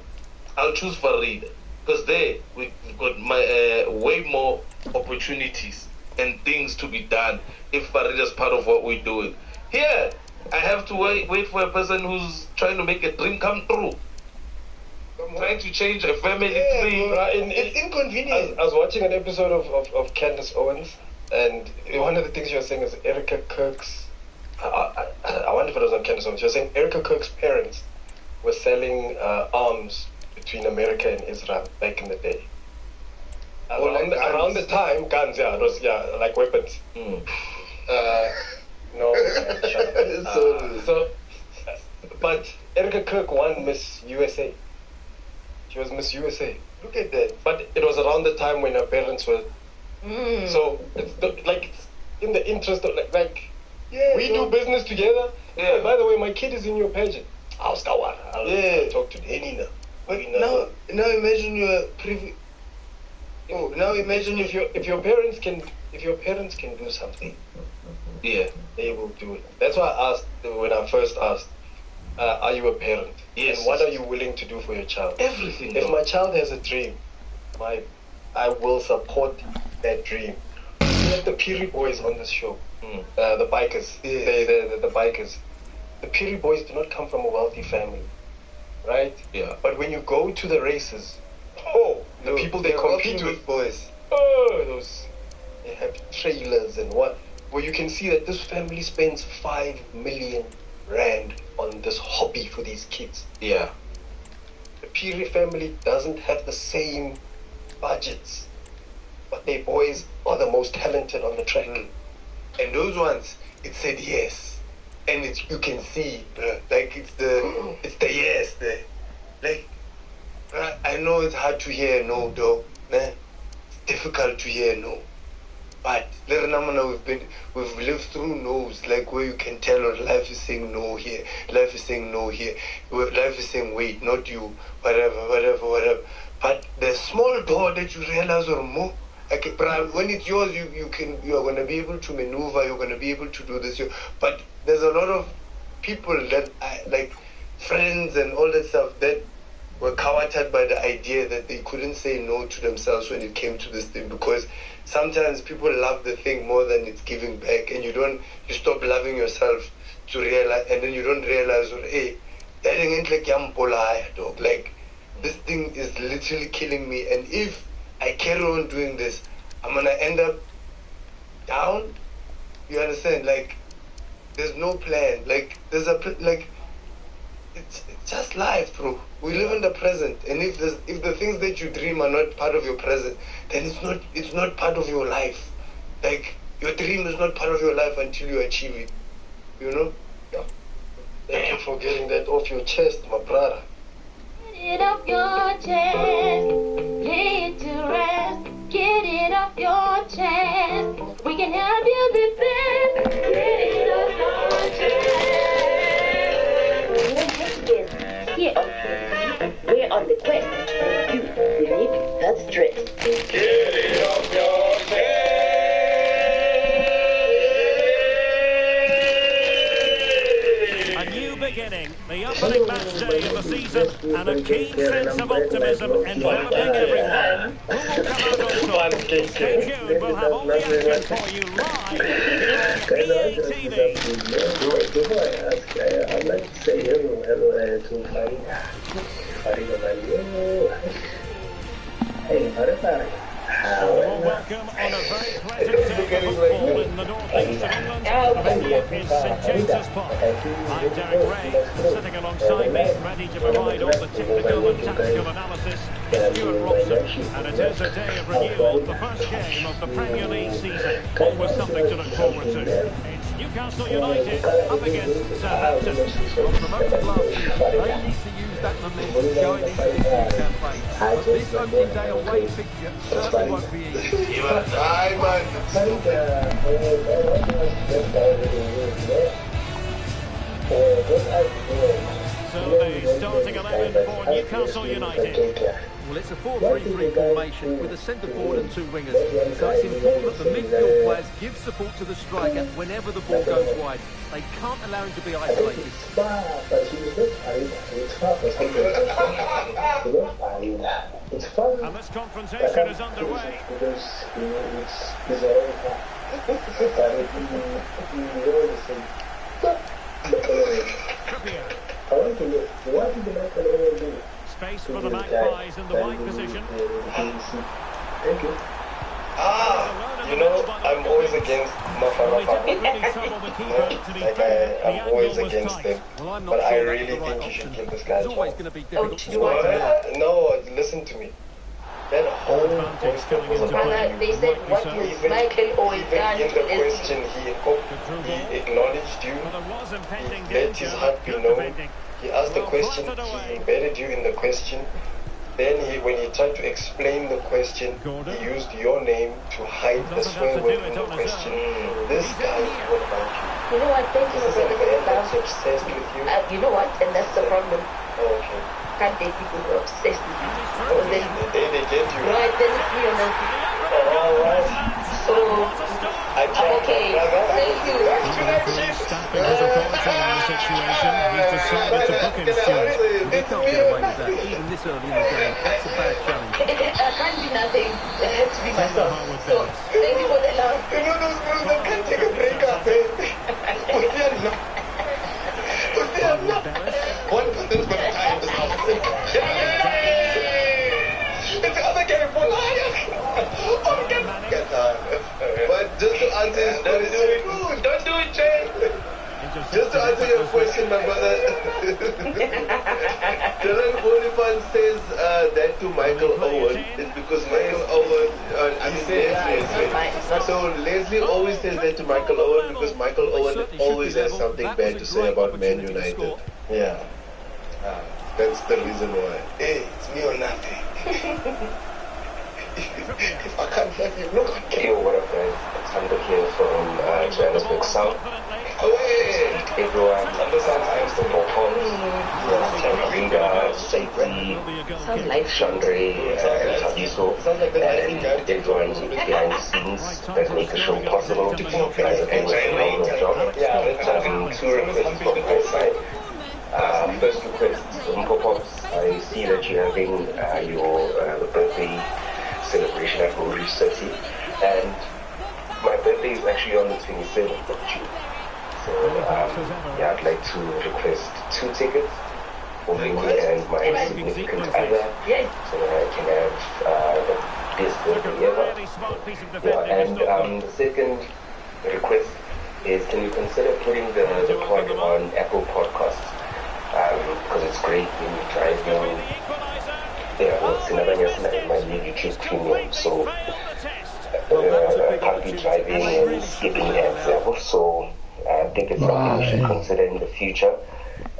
I'll choose Farida, because there we've got way more opportunities and things to be done if Farida's part of what we're doing. Here, I have to wait for a person who's trying to make a dream come true. Trying to change a family tree. It's inconvenient. I was watching an episode of Candace Owens, and one of the things she was saying is Erica Kirk's. I wonder if it was on Candace Owens. She was saying Erica Kirk's parents were selling arms between America and Israel back in the day. Around the time, guns, it was like weapons. But Erica Kirk won Miss USA. She was Miss USA. Look at that. But it was around the time when her parents were. So it's in the interest of we do business together. Yeah. By the way, my kid is in your pageant. I'll talk to Denina. But now imagine you're now imagine if your parents can do something, they will do it. That's why I asked when I first asked, are you a parent? Yes. And what are you willing to do for your child? Everything. If my child has a dream, I will support that dream. Like the Piri boys on this show, the bikers, the bikers. The Piri boys do not come from a wealthy family, right? Yeah. But when you go to the races, the people they compete with, boys. They have trailers and what, where you can see that this family spends 5 million rand on this hobby for these kids. Yeah. the Piri family doesn't have the same budgets, but their boys are the most talented on the track. And those ones, it said yes, and you can see, like it's the yes there. Like, I know it's hard to hear no, though. It's difficult to hear no. But we've lived through no's, like where you can tell life is saying no here, life is saying no here, life is saying wait, not you, whatever. But the small door that you realize or more, like, when it's yours, you're gonna be able to maneuver, you're gonna be able to do this. But there's a lot of people that like friends and all that stuff that were coveted by the idea that they couldn't say no to themselves when it came to this thing, because sometimes people love the thing more than it's giving back, and you stop loving yourself to realize, and then you don't realize, hey, that thing ain't like yampola, dog. Like, this thing is literally killing me, and if I carry on doing this, I'm gonna end up down. You understand? Like, there's no plan. Like, it's just life, bro. We live in the present, and if the things that you dream are not part of your present, then it's not part of your life. Like, your dream is not part of your life until you achieve it. You know? Yeah. Thank you for getting that off your chest, my brother. Get it off your chest, lay it to rest. Get it off your chest. We can help you be best. Get it off your chest. Here, we're on the quest. You relieve that stress. Get it off your chest. A new beginning, the opening match day of the season, and a keen sense of optimism enveloping everyone. Who will come out on top? Stay tuned, we'll have all the action for you live on BATV. Before I ask, I'd like to say hello to Farida. Hey, Farida. Welcome on a very pleasant day of football in the northeast of England. And here is St James's Park. I'm Derek Ray, sitting alongside me, ready to provide all the technical and tactical analysis. It's Stuart Robson, and it is a day of renewal, the first game of the Premier League season. Always something to look forward to. It's Newcastle United up against Southampton. Well, promoted last season, they need to use that momentum going into this new campaign. But this opening day away fixture certainly won't be easy. So the starting 11 for Newcastle United. Well, it's a 4-3-3 formation with a centre forward and two wingers. So it's important that the midfield players give support to the striker whenever the ball goes wide. They can't allow him to be isolated. And this confrontation is underway. Space for the Magpies in the wide position. Thank you. You know, I'm always against Mafara. Like, I'm always against them. But I really think you should give this guy a chance. No, listen to me. That whole voice clip was about they said what is Michael always done in the question, he acknowledged you, he let his heart be known, he asked the question, he embedded you in the question. Then when he tried to explain the question, he used your name to hide the swear word in the question. This guy is all about you. You know what? Thank you for bringing it down. Obsessed with you. You know what? And that's the problem. Oh, okay. Can't date people who are obsessed with you. So then, they get you. Right, then it's me and then. Alright. So, I'm okay. Thank you. Stamping his authority in the situation, he's decided to book him, Stuart. They can't get away with that, even this early in the game. That's a bad challenge. I can't be nothing. I have to be myself. So, thank you for the love. You know those girls that can't take a break up, One person's gonna tie this up. It's the other guy for But just to answer his question, don't do it, Jay. Just to answer your question, my brother. Dylan only Stefan says that to Michael Owen, it's because Michael Owen, so Leslie always says that to Michael Owen because Michael Owen always has something bad to say about Man United. Yeah. That's the reason why. Hey, it's me or nothing. If I can't have you, look. Yo, what up, guys? It's Hunter here from Johannesburg South. Everyone, football homes, Ringa, Safety, Chandre, and Tabiso, and everyone behind the scenes that make the show possible. You guys are doing a phenomenal job. Two requests from my side. First request, Pops, I see that you're having your birthday celebration at Rory City, and my birthday is actually on the 27th of June. So yeah, I'd like to request 2 tickets for me and my significant other, so that I can have the best birthday ever. Yeah, and the second request is, can you consider putting the pod on Apple Podcasts? Because it's great when you drive down. Yeah, well, it's my new YouTube premium, so I can't be driving and skipping ads level, so I think it's something we should consider in the future.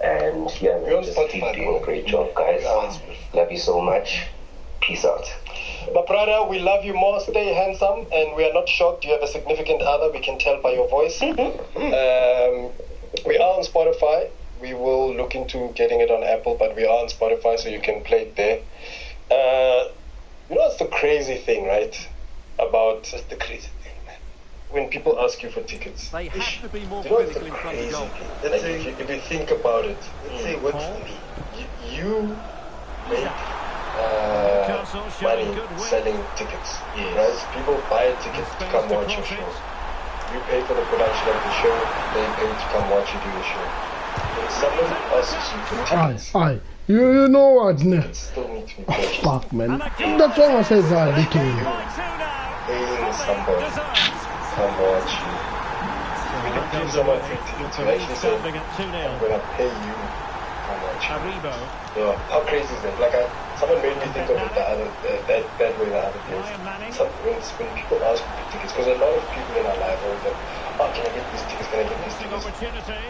And yeah, man, just keep doing a great job, guys. Love you so much. Peace out. My brother, we love you more. Stay handsome, and we are not shocked you have a significant other. We can tell by your voice. We are on Spotify. We will look into getting it on Apple, but we are on Spotify, so you can play it there. You know, it's the crazy thing, right? That's the crazy thing, man. When people ask you for tickets, they have to be more clinical in front of goal. Like if you think about it, let's say what for me, you make money selling tickets, right? People buy tickets to come watch your show. You pay for the production of the show, they pay to come watch you do the show. When someone asks you for tickets, you know what, ne? Still need to be fuck, man. That's what I say, Zaddy. Paying somebody to come watch you. When you give someone free tickets, you actually say, I'm gonna pay you to come watch you. Yeah, how crazy is that? Like, someone made me think of it that way the other day. When people ask for tickets, because a lot of people in our life are always like, oh, can I get these tickets, can I get these tickets?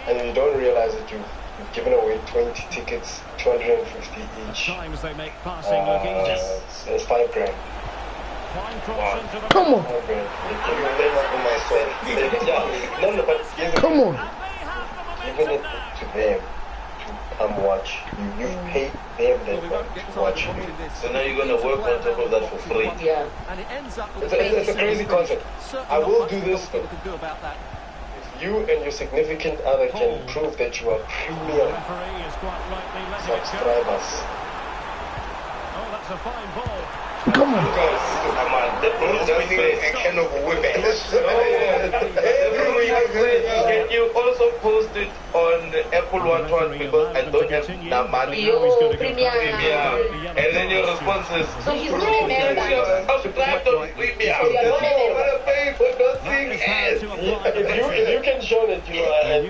And you don't realize that you've given away 20 tickets, 250 each. Times they make passing look easy. It's $5 grand. Come on. Come on. Giving it to them to come watch. You've paid them that to watch you. So now you're going to work on top of that for free. Yeah. It's a crazy concept. I will do this though. If you and your significant other can prove that you are premium subscribers. Oh, that's a fine ball. Come on. Can you also post it on the Apple One because I don't have that money? And then your response is, so he's not a member. Subscribe to Premium. If you can show that you are a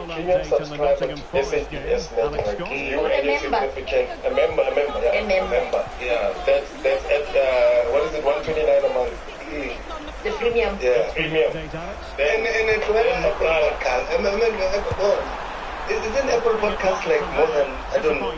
premium subscriber to SAS Network, you and your significant a member. Yeah, that's what is it, $129 a month? The premium. Yeah, premium. And it's like Apple Podcast. Isn't Apple Podcast like more than, I don't know. I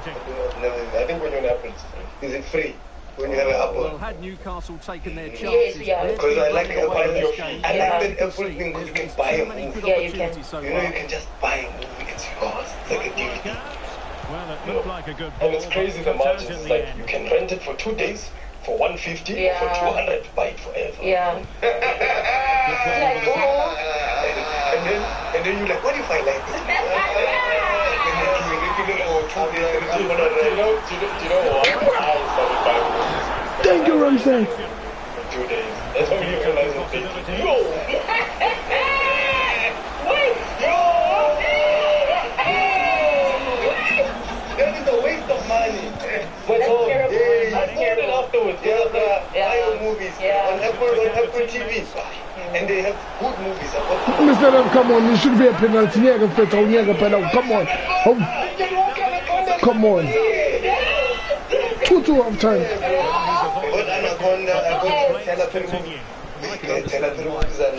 think when you're on Apple, it's free. Is it free? When you have an Apple? Well, had Newcastle taken their chances, because I like Apple. I like that Apple thing because you can buy a movie. Yeah, you can. You know, you can just buy a movie. It's yours. It's like a DVD. Well, it looked like a good and it's crazy the margins. Like you can rent it for 2 days for $150 or for $200. Buy it forever. Yeah. Like, and then you're like, what if I like this? Do you know what? I started buying movies. Thank you, Ramsey. For 2 days. That's how you realize it's big. That is a waste of money. Well, that's terrible. I saw it afterwards. Buy movies on Apple TV. And they have good movies. Mr. Ram, come on, you should be a penalty. Come on. Come on. 2-2 half time.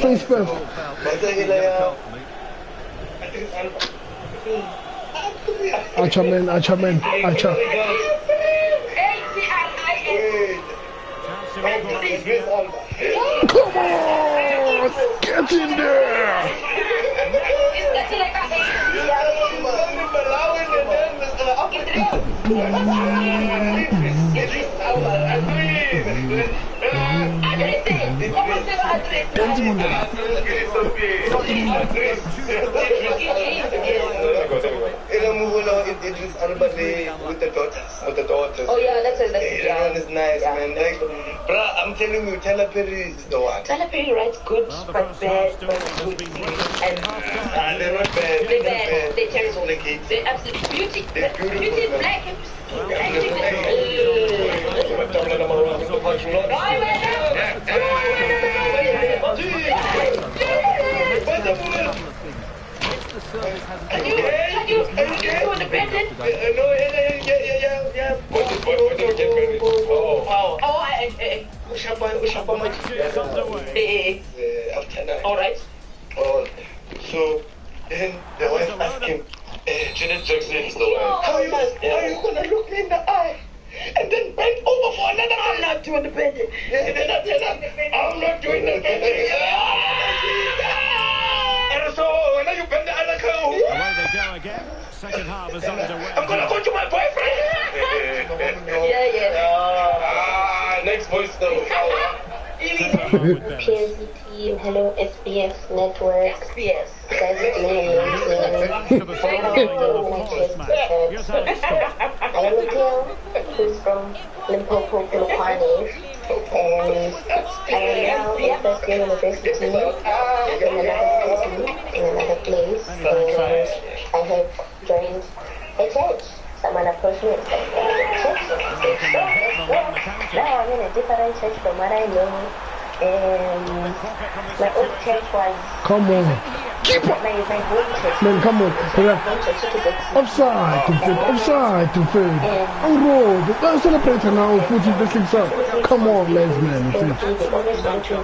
Face first. Acha man, Acha man, Acha. Come on! Get in there! With the daughters. Oh yeah, that's it. That one is nice, man. Like, bruh, I'm telling you, Tyler Perry is the one. Tyler Perry writes good but bad but good series. And they're not bad. They're bad. They're terrible. They're absolutely beauty. Beauty is black. Can you go independent? No, yeah. All right. So then the wife asked him, Janet Jackson is the wife. how are you gonna look me in the eye and then bend over for another? I'm not doing independent. And then I tell her, I'm not doing independent. And so when you bend the other cow, Away they go again. Second half is underway. I'm gonna go to my boyfriend. Next voice though. PSC team, hello SBS network. SBS. Guys, it's me. I am a girl who's from Limpopo, Polokwane, and I am now in first year university in another place, and I have joined a church. Someone approached me and said, now I'm in a different church from what I know. My old church was... Come on. Keep up. My home church. Man, come on. Offside to third. On road. Don't celebrate now. Put the things up. Come on, lads, man. They always want to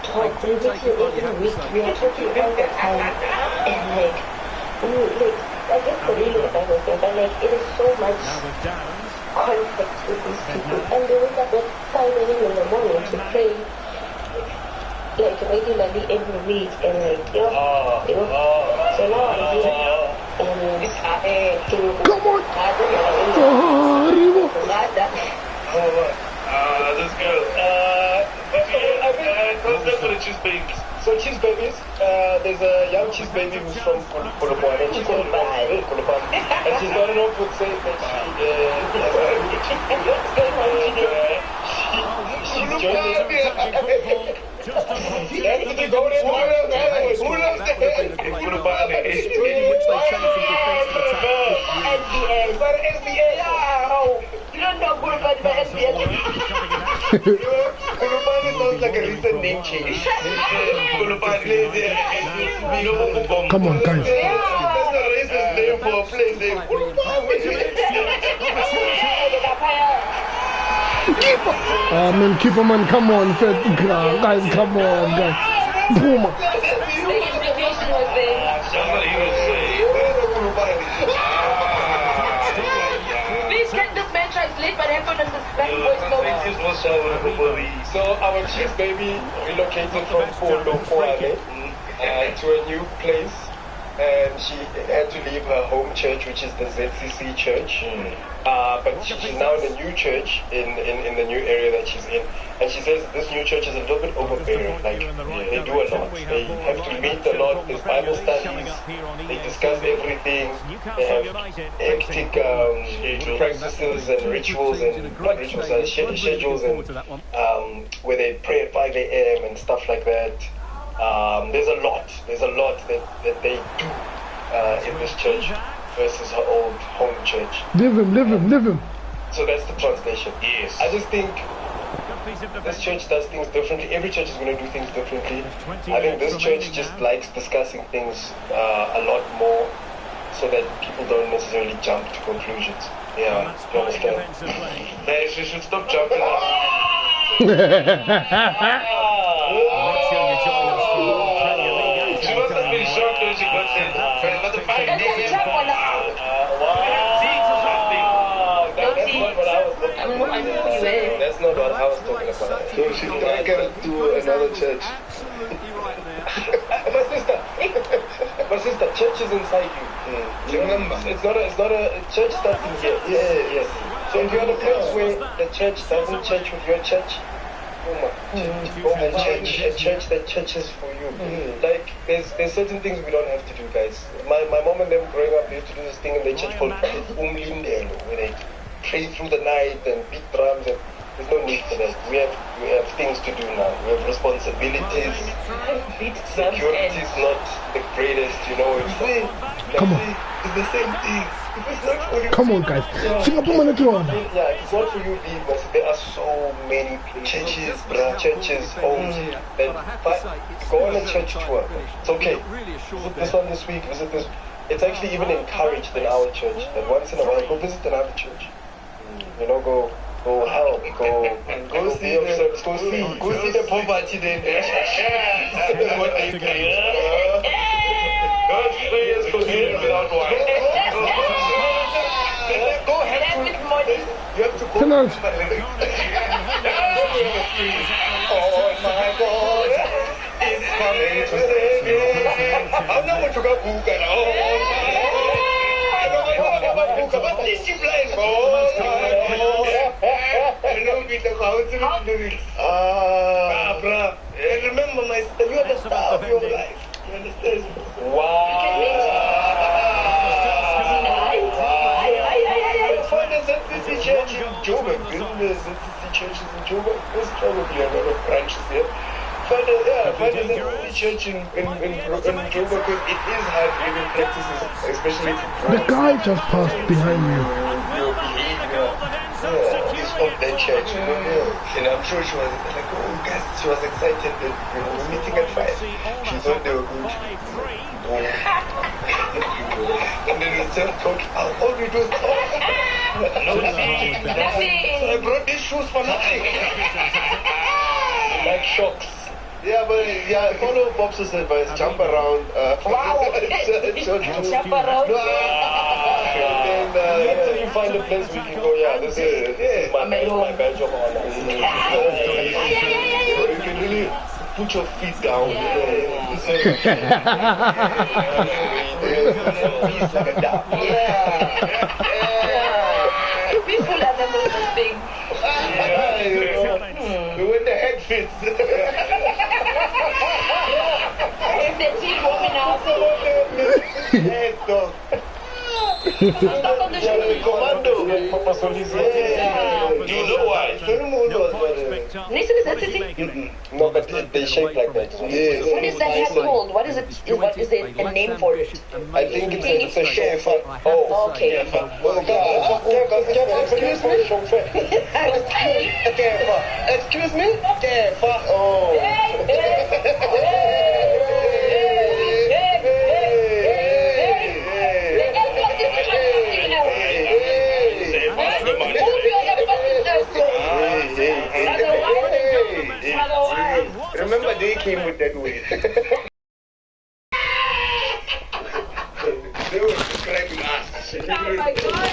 talk with you every week. We are talking all the time. And I guess the reason about it, but it is so much conflict with these people. And they wake up at 5 a.m. in the morning to pray, regularly every week. And so now I'm here. And come on! This girl. That's what a cheese baby. So cheese babies, there's a young cheese baby who's from Polokwane, and she's got an output saying that she's joining. You don't know Polokwane by SBS. Polokwane sounds like a recent name change. Come on, guys. That's a racist name for a place name. Man, keep on, man. Come on, guys. Come on, guys. Boom. Please can this man translate what happened in this voice note? So our cheese baby relocated from Polokwane to a new place, and she had to leave her home church, which is the ZCC church. But she's now in a new church in the new area that she's in. And she says this new church is a little bit overbearing. Like, they do a lot. They have to meet a lot. There's Bible studies. They discuss everything. They have hectic practices and rituals and not rituals, schedules and where they pray at 5 a.m. and stuff like that. There's a lot that they do in this church versus her old home church. Live him. So that's the translation. Yes. I just think this church does things differently. Every church is going to do things differently. I think this church just likes discussing things a lot more so that people don't necessarily jump to conclusions. Yeah, you understand? That is she should stop jumping. She must have been shocked when she got there. But the fact is, that's not what I was talking about. So she took her to another church. My sister, church is inside you. Remember, it's not a church starts in here. Yes. So if you're at a place where the church doesn't church with your church, a church that churches for you. Like there's certain things we don't have to do, guys. My mom and them growing up, they used to do this thing in the church called Umlindelo, where they pray through the night and beat drums, and there's no need for that. We have things to do now. We have responsibilities. Security is not the greatest, you know. Come on. It's the same thing. If it's not for you, Come on, guys. Singapore Manitoba. yeah, it's not for you, but there are so many churches, churches, homes. And go on a church tour. It's okay. Visit this one this week. Visit this. It's actually even encouraged in our church that once in a while go visit another church. You know, go help, go see the poverty there. What they pay. God's prayers continue without one. Go help. You have to go. Tonight. Oh my God, it's coming to save me. I'm not going to go book at all. Bruh. And remember, my sister, you are the star of your life. You understand? Wow. Find us at CC Church in Joburg. Business at CC Churches in Joburg. There's probably a lot of branches here. Find us at CC Church in Joburg, because it is hard giving practices, especially if The guy just passed behind you. your behavior. It's of that church, you know. And I'm sure she was like, oh, guys, she was excited that we're meeting at 5. She thought they were going to. And then we just talking. All we do is talk. Nothing. So I brought these shoes for nothing. Like shocks. Yeah, but follow Bob's advice. Jump around. Wow. Jump around. Until you find a place we can go. Yeah, this is my badge of honor. So you can really put your feet down. People are the most thing. When the head fits. If the team woman out Head dog. Stop on the show. Commando. Do you know why? Listen, is that city? No, but they shape like that. Yes. What is that hat called? What is it? What is it? A name for it? I think it's a chauffeur. Oh, okay. Excuse me? Excuse me? Oh. Remember, they came with that way. They were describing us. Oh my God.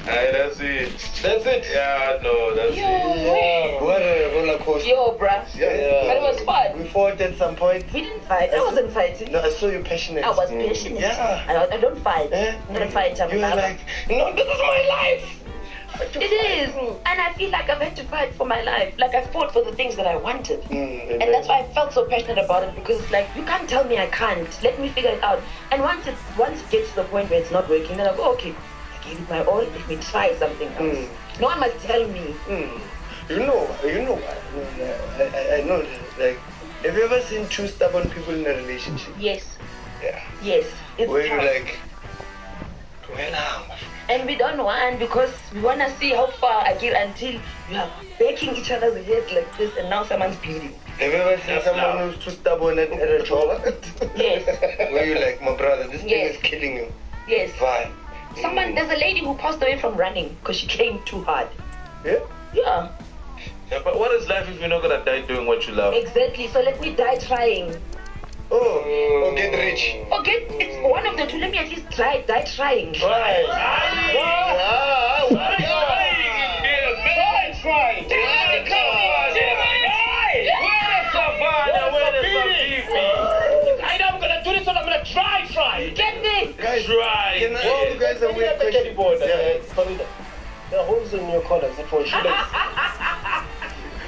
Yeah. That's it. That's it. Yeah, no, that's Yo, it. What a roller coaster. Yo, bruh. Yeah. But it was fun. We fought at some point. We didn't fight. I wasn't fighting. No, I saw you passionate. I was passionate. Yeah. I don't fight. I'm not a fighter. You were like, no, this is my life. It is. And I feel like I've had to fight for my life. Like I fought for the things that I wanted. And that's why I felt so passionate about it, because it's like, you can't tell me I can't. Let me figure it out. And once it gets to the point where it's not working, then I go, okay, I gave it my all. Let me try something else. No one must tell me. You know, I know, like, have you ever seen two stubborn people in a relationship? Yes. Yeah. Yes. It's Where you're tough. like, well, and we don't want, because we want to see how far I get until we are backing each other's heads like this, and now someone's bleeding. have you ever seen someone who's too stubborn at a job? Yes. Where you're like, my brother, this thing is killing you. Yes. Why? There's a lady who passed away from running because she trained too hard. Yeah? Yeah. Yeah, but what is life if you're not gonna die doing what you love? Exactly. So let me die trying. Or get rich. It's one of the two. Let me at least die trying. Right. I'm gonna do this and I'm gonna try. Get me. Guys, Try. can I ask you guys a weird question? There are holes in your collars. It was shoelace.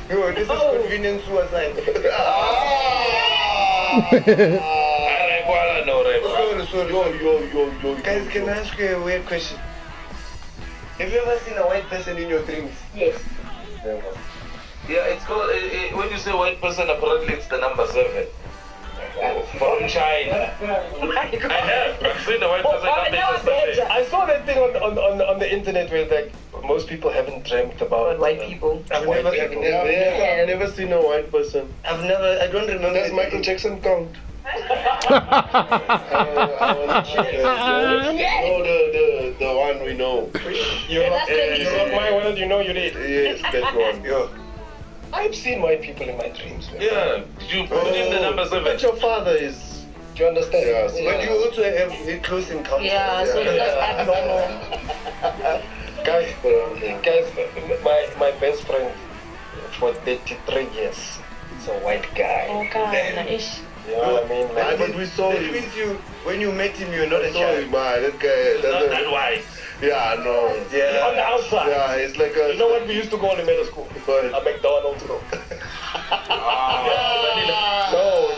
Yo, this is convenient suicide. Sorry. Yo. Guys, can I ask you a weird question? Have you ever seen a white person in your dreams? Yes. Never. Yeah, it's called, when you say white person, apparently it's the number 7. From China. I've seen the white person come in. I saw that thing on the internet where like most people haven't dreamt about white people. I've never seen a white person. I don't remember. Does Michael Jackson count? The one we know. You rock my world, you know you did. Yes, that one. Yeah. I've seen white people in my dreams. Man. Yeah, did you put in the number 7? But your father is. Do you understand? Yeah, but you also have close encounters. Yeah, so it's not abnormal. Guys, my best friend for 33 years. It's a white guy. Oh, God. Ish. You know what I mean? Like, But we saw him. When you met him, you're not a child. That guy. Not that white. Yeah, no. Yeah. On the outside. Yeah, it's like a. You know what we used to go in middle school? A McDonald's. No,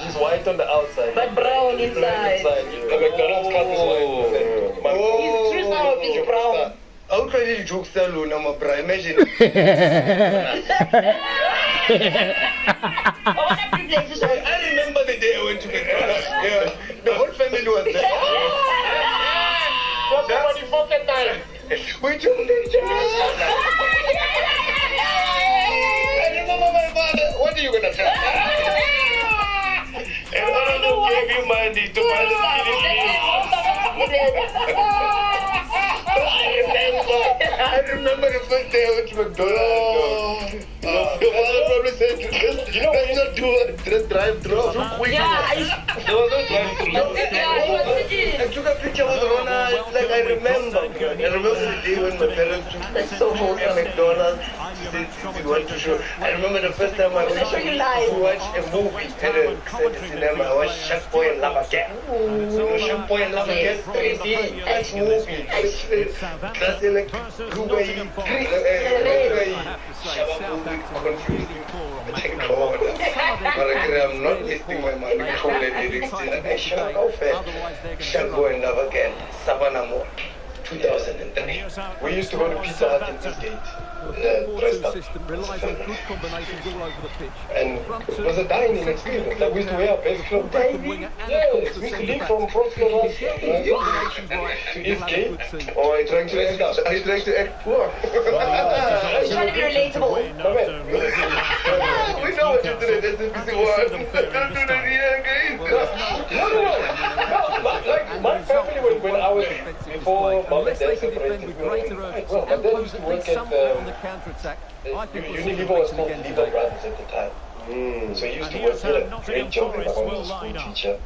he's white on the outside. But brown inside. The McDonald's cut is white. His true self is brown. I'll try to joke salon, I'm a bra. Imagine. I remember the day I went to McDonald's. Yeah, the whole family was there. That's the fucking time. We took pictures. I remember my father. What are you gonna try? And one of them gave you money to buy the I remember the first day I went to McDonald's. Your father probably said, let's not do a drive-thru. Too quick. Yeah, there was no drive-thru. I took a picture with Rona. It's like I remember. I remember the day when my parents took me to McDonald's to want to show. I remember the first time I went to watch a movie at a cinema. I watched Shark Boy and Lava Cat. Shark Boy and Lava Cat 3D. That's movie. That's like Dubai. Confused. Thank God. But I'm not wasting my money on the lyrics. I shall go fair. Shall go and love again. Savannah Moore, 2003. We used to go to Pizza Hut in Eastgate. Dressed up. And it was a dining experience. Like we used to wear our best clothes. Dining? Yeah, we used to leave from Prosper to Eastgate. Oh, are you trying to act poor? He's trying to be relatable. We know what you did at SMPC 1. Don't do that here again. No. Like my family, when I was before mom and dad separated, my dad used to work at Unilever was called Lever Brothers at the time. So he used to work with a great job. My mom was a school teacher.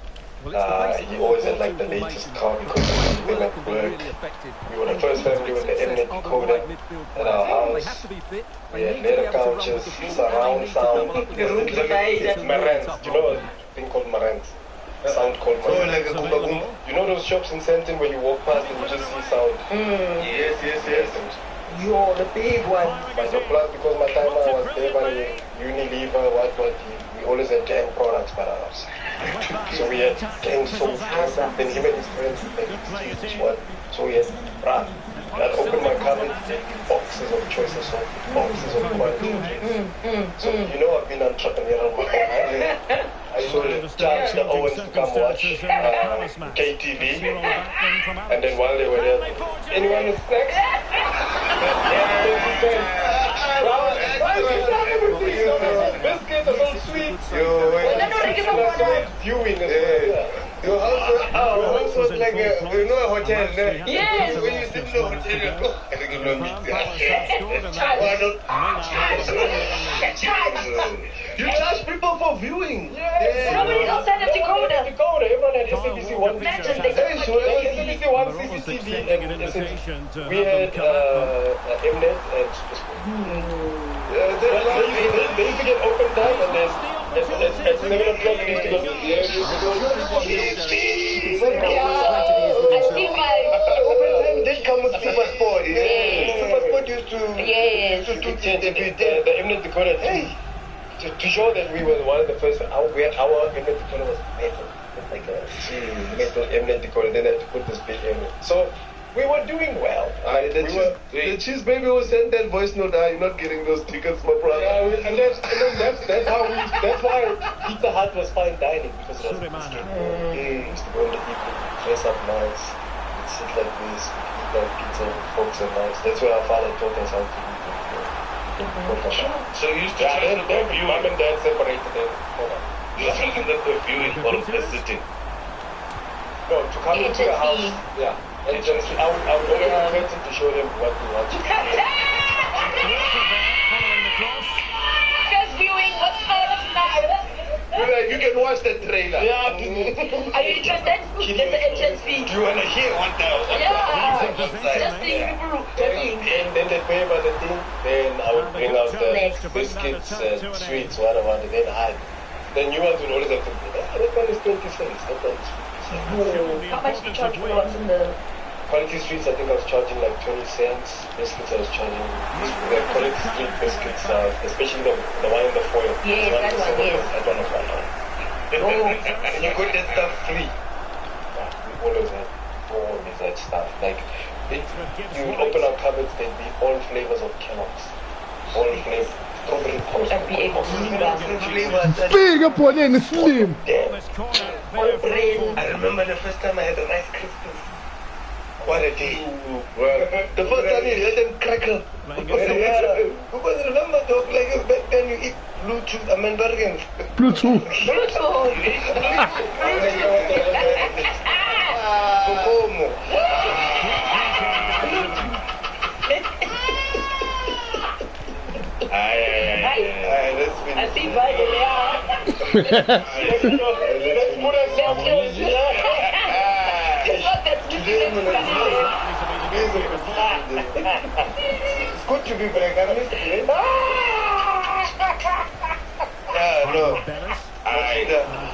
He always had like the latest car because they went to work. We were the first family with the Mnet decoder at our house. We had leather couches, surround sound. Marantz. Do you know a thing called Marantz? Sound called Marantz. Like a Goomba Goomba. You know those shops in Sandton where you walk past and you just see sound? Yes. Yo, the big one. Plus, because my time I was there by Unilever, what, we always had gang products by us. So we had gang soap, then him and his friends would make what. So we had, I'd open my cupboard, boxes of choices of boxes of quality. So you know I've been entrepreneurial my whole life. I used to charge the Owens to come watch KTV, and then while they were there, anyone with snacks? Biscuits are so sweet. Viewing as well. Your house was like a hotel. Yes. When you sit in a hotel, you go. I think you know me. You charge people for viewing. Yeah. Nobody else had a decoder. Everyone had SABC 1. Imagine they SABC 1 CCTV and SABC. We had Mnet and they used to get open time and then at 7 o'clock they used to go I see my Open time did come with Super Sport. Yes. Super Sport used to change the Mnet decoder. Hey! To show that we were one of the first, our Mnet decoder was metal. Like a metal Mnet decoder. Then they had to put this big Mnet. So we were doing well. The cheese baby will send that voice note. You're not getting those tickets, my brother. Yeah, and that's why Pizza Hut was fine dining, because it was a biscuit. We used to go in the evening, dress up nice, we'd sit like this, we'd eat like pizza with forks and knives. That's where our father taught us how to do it. So you used to choose the viewing. Mom and dad separated them. You used to choose the viewing or the sitting. No, to come into the house. Yeah. And just, I would open the curtain to show them what we watch. Just viewing what's You can watch the trailer. Yeah. Are you interested? Get the entrance fee. You want to hear 1,000? Yeah. Just seeing people talking. And then they pay by the thing. Then I would bring out the Next. biscuits, sweets, whatever, and then hide. Then you want to always have to be, that one is 20 cents, that one is 50 cents. How much do you charge for what's in the Quality Streets, I think I was charging like 20 cents. Biscuits, I was charging the Quality Street biscuits, especially the one in the foil. Yes, that one, yes. I don't know why. And you got that stuff free. Yeah, we always had stuff. Like, you would open our cupboards, there'd be all flavors of Kellogg's. All flavors. Strawberry post. Big up on any slim. I remember the first time I had a Rice Krispies. What a day. The first time you let them crackle. Because remember, dog, like back then you eat Bluetooth, I mean, bargains. Bluetooth. I see Biden, It's good to be back. I missed it. Yeah, no.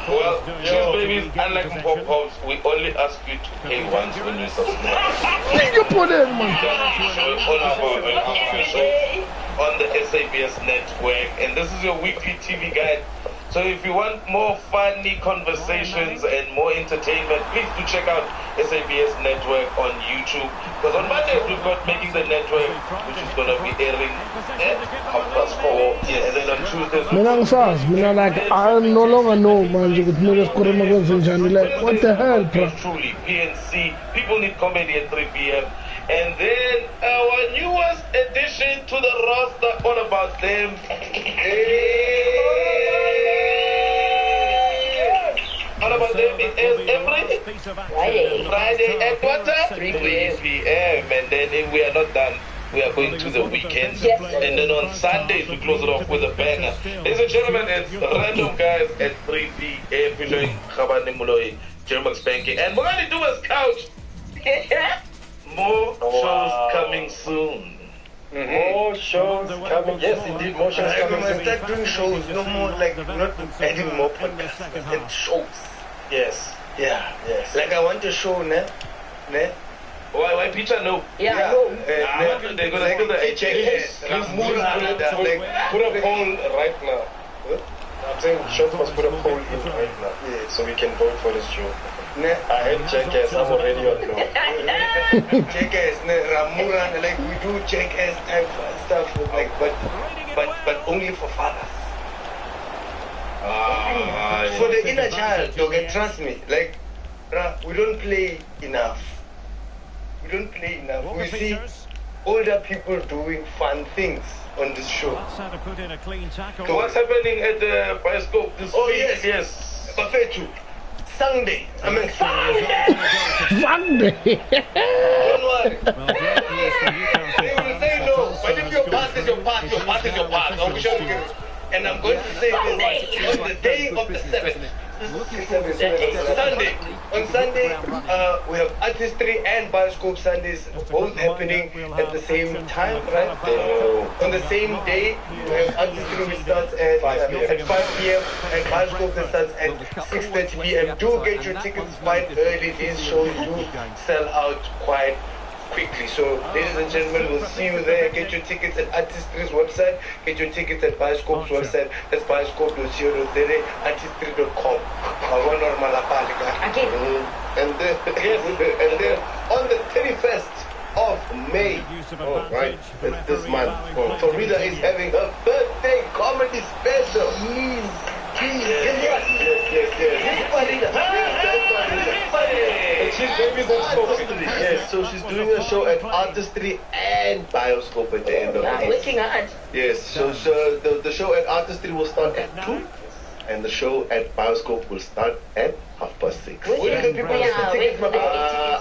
Well, cheese babies, unlike pop-ups, we only ask you to pay once when you subscribe. Big up on them, man. All of our shows on the SABS network, and this is your weekly TV guide. So if you want more funny conversations and more entertainment, please do check out SABS Network on YouTube. Because on Mondays we've got Making the Network, which is going to be airing at 4:30. And then on Tuesdays... I no longer know, man. Like, what the hell, bro? Truly, PNC, People Need Comedy at 3 p.m. And then our newest addition to the roster, all about them. All about them is every Friday at what time? 3 p.m. And then we are not done. We are going to the weekends. Yes. And then on Sundays we close it off with a banger. Ladies and gentlemen, it's Random Guys at 3 p.m. featuring Khabane Moloi, German Spanking, and Mogani Duma's Couch. More shows coming soon. More shows coming. Yes, indeed, more shows coming I'm soon. start doing shows, no more like not adding more podcasts, and shows. Yes. Yeah. Yes. Like I want a show, ne? Why Peter no? Yeah, no. They're gonna do the HHS. So put a poll right now. I'm saying shows must put a poll in right now. Yeah. So we can vote for this show. Ne? I hate Jackass, I'm already on no. Jackass, ne? Ramura, like we do Jackass type stuff, like but only for fathers. For the inner child, dog, and trust me, like, we don't play enough. We don't play enough. We see older people doing fun things on this show. Put in a clean tackle. What's happening at the Bioscope this week? Yes. Buffet too. Sunday. I mean, Sunday. Don't worry. They will say no, but if your path is your path, your path is your path. And I'm going to say this on the day of the 7th. Sunday. On Sunday, we have Artistry and Bioscope Sundays both happening at the same time, right? On the same day, we have Artistry which starts at 5 p.m. and Bioscope that starts at 6:30 p.m. Do get your tickets quite early. These shows do sell out quite quickly. So, ladies and gentlemen, we'll see you there. Get your tickets at Artistry's website. Get your tickets at Bioscope's website. That's bioscope.co.za, artistry.com. And then on the 31st of May, right, that's this month, Florida is having a birthday comedy special. Yes, so she's doing a show at Artistry and Bioscope at the end of the day. Working hard. Yes, so the show at Artistry will start at 2, and the show at Bioscope will start at 6:30. Where can people get the tickets?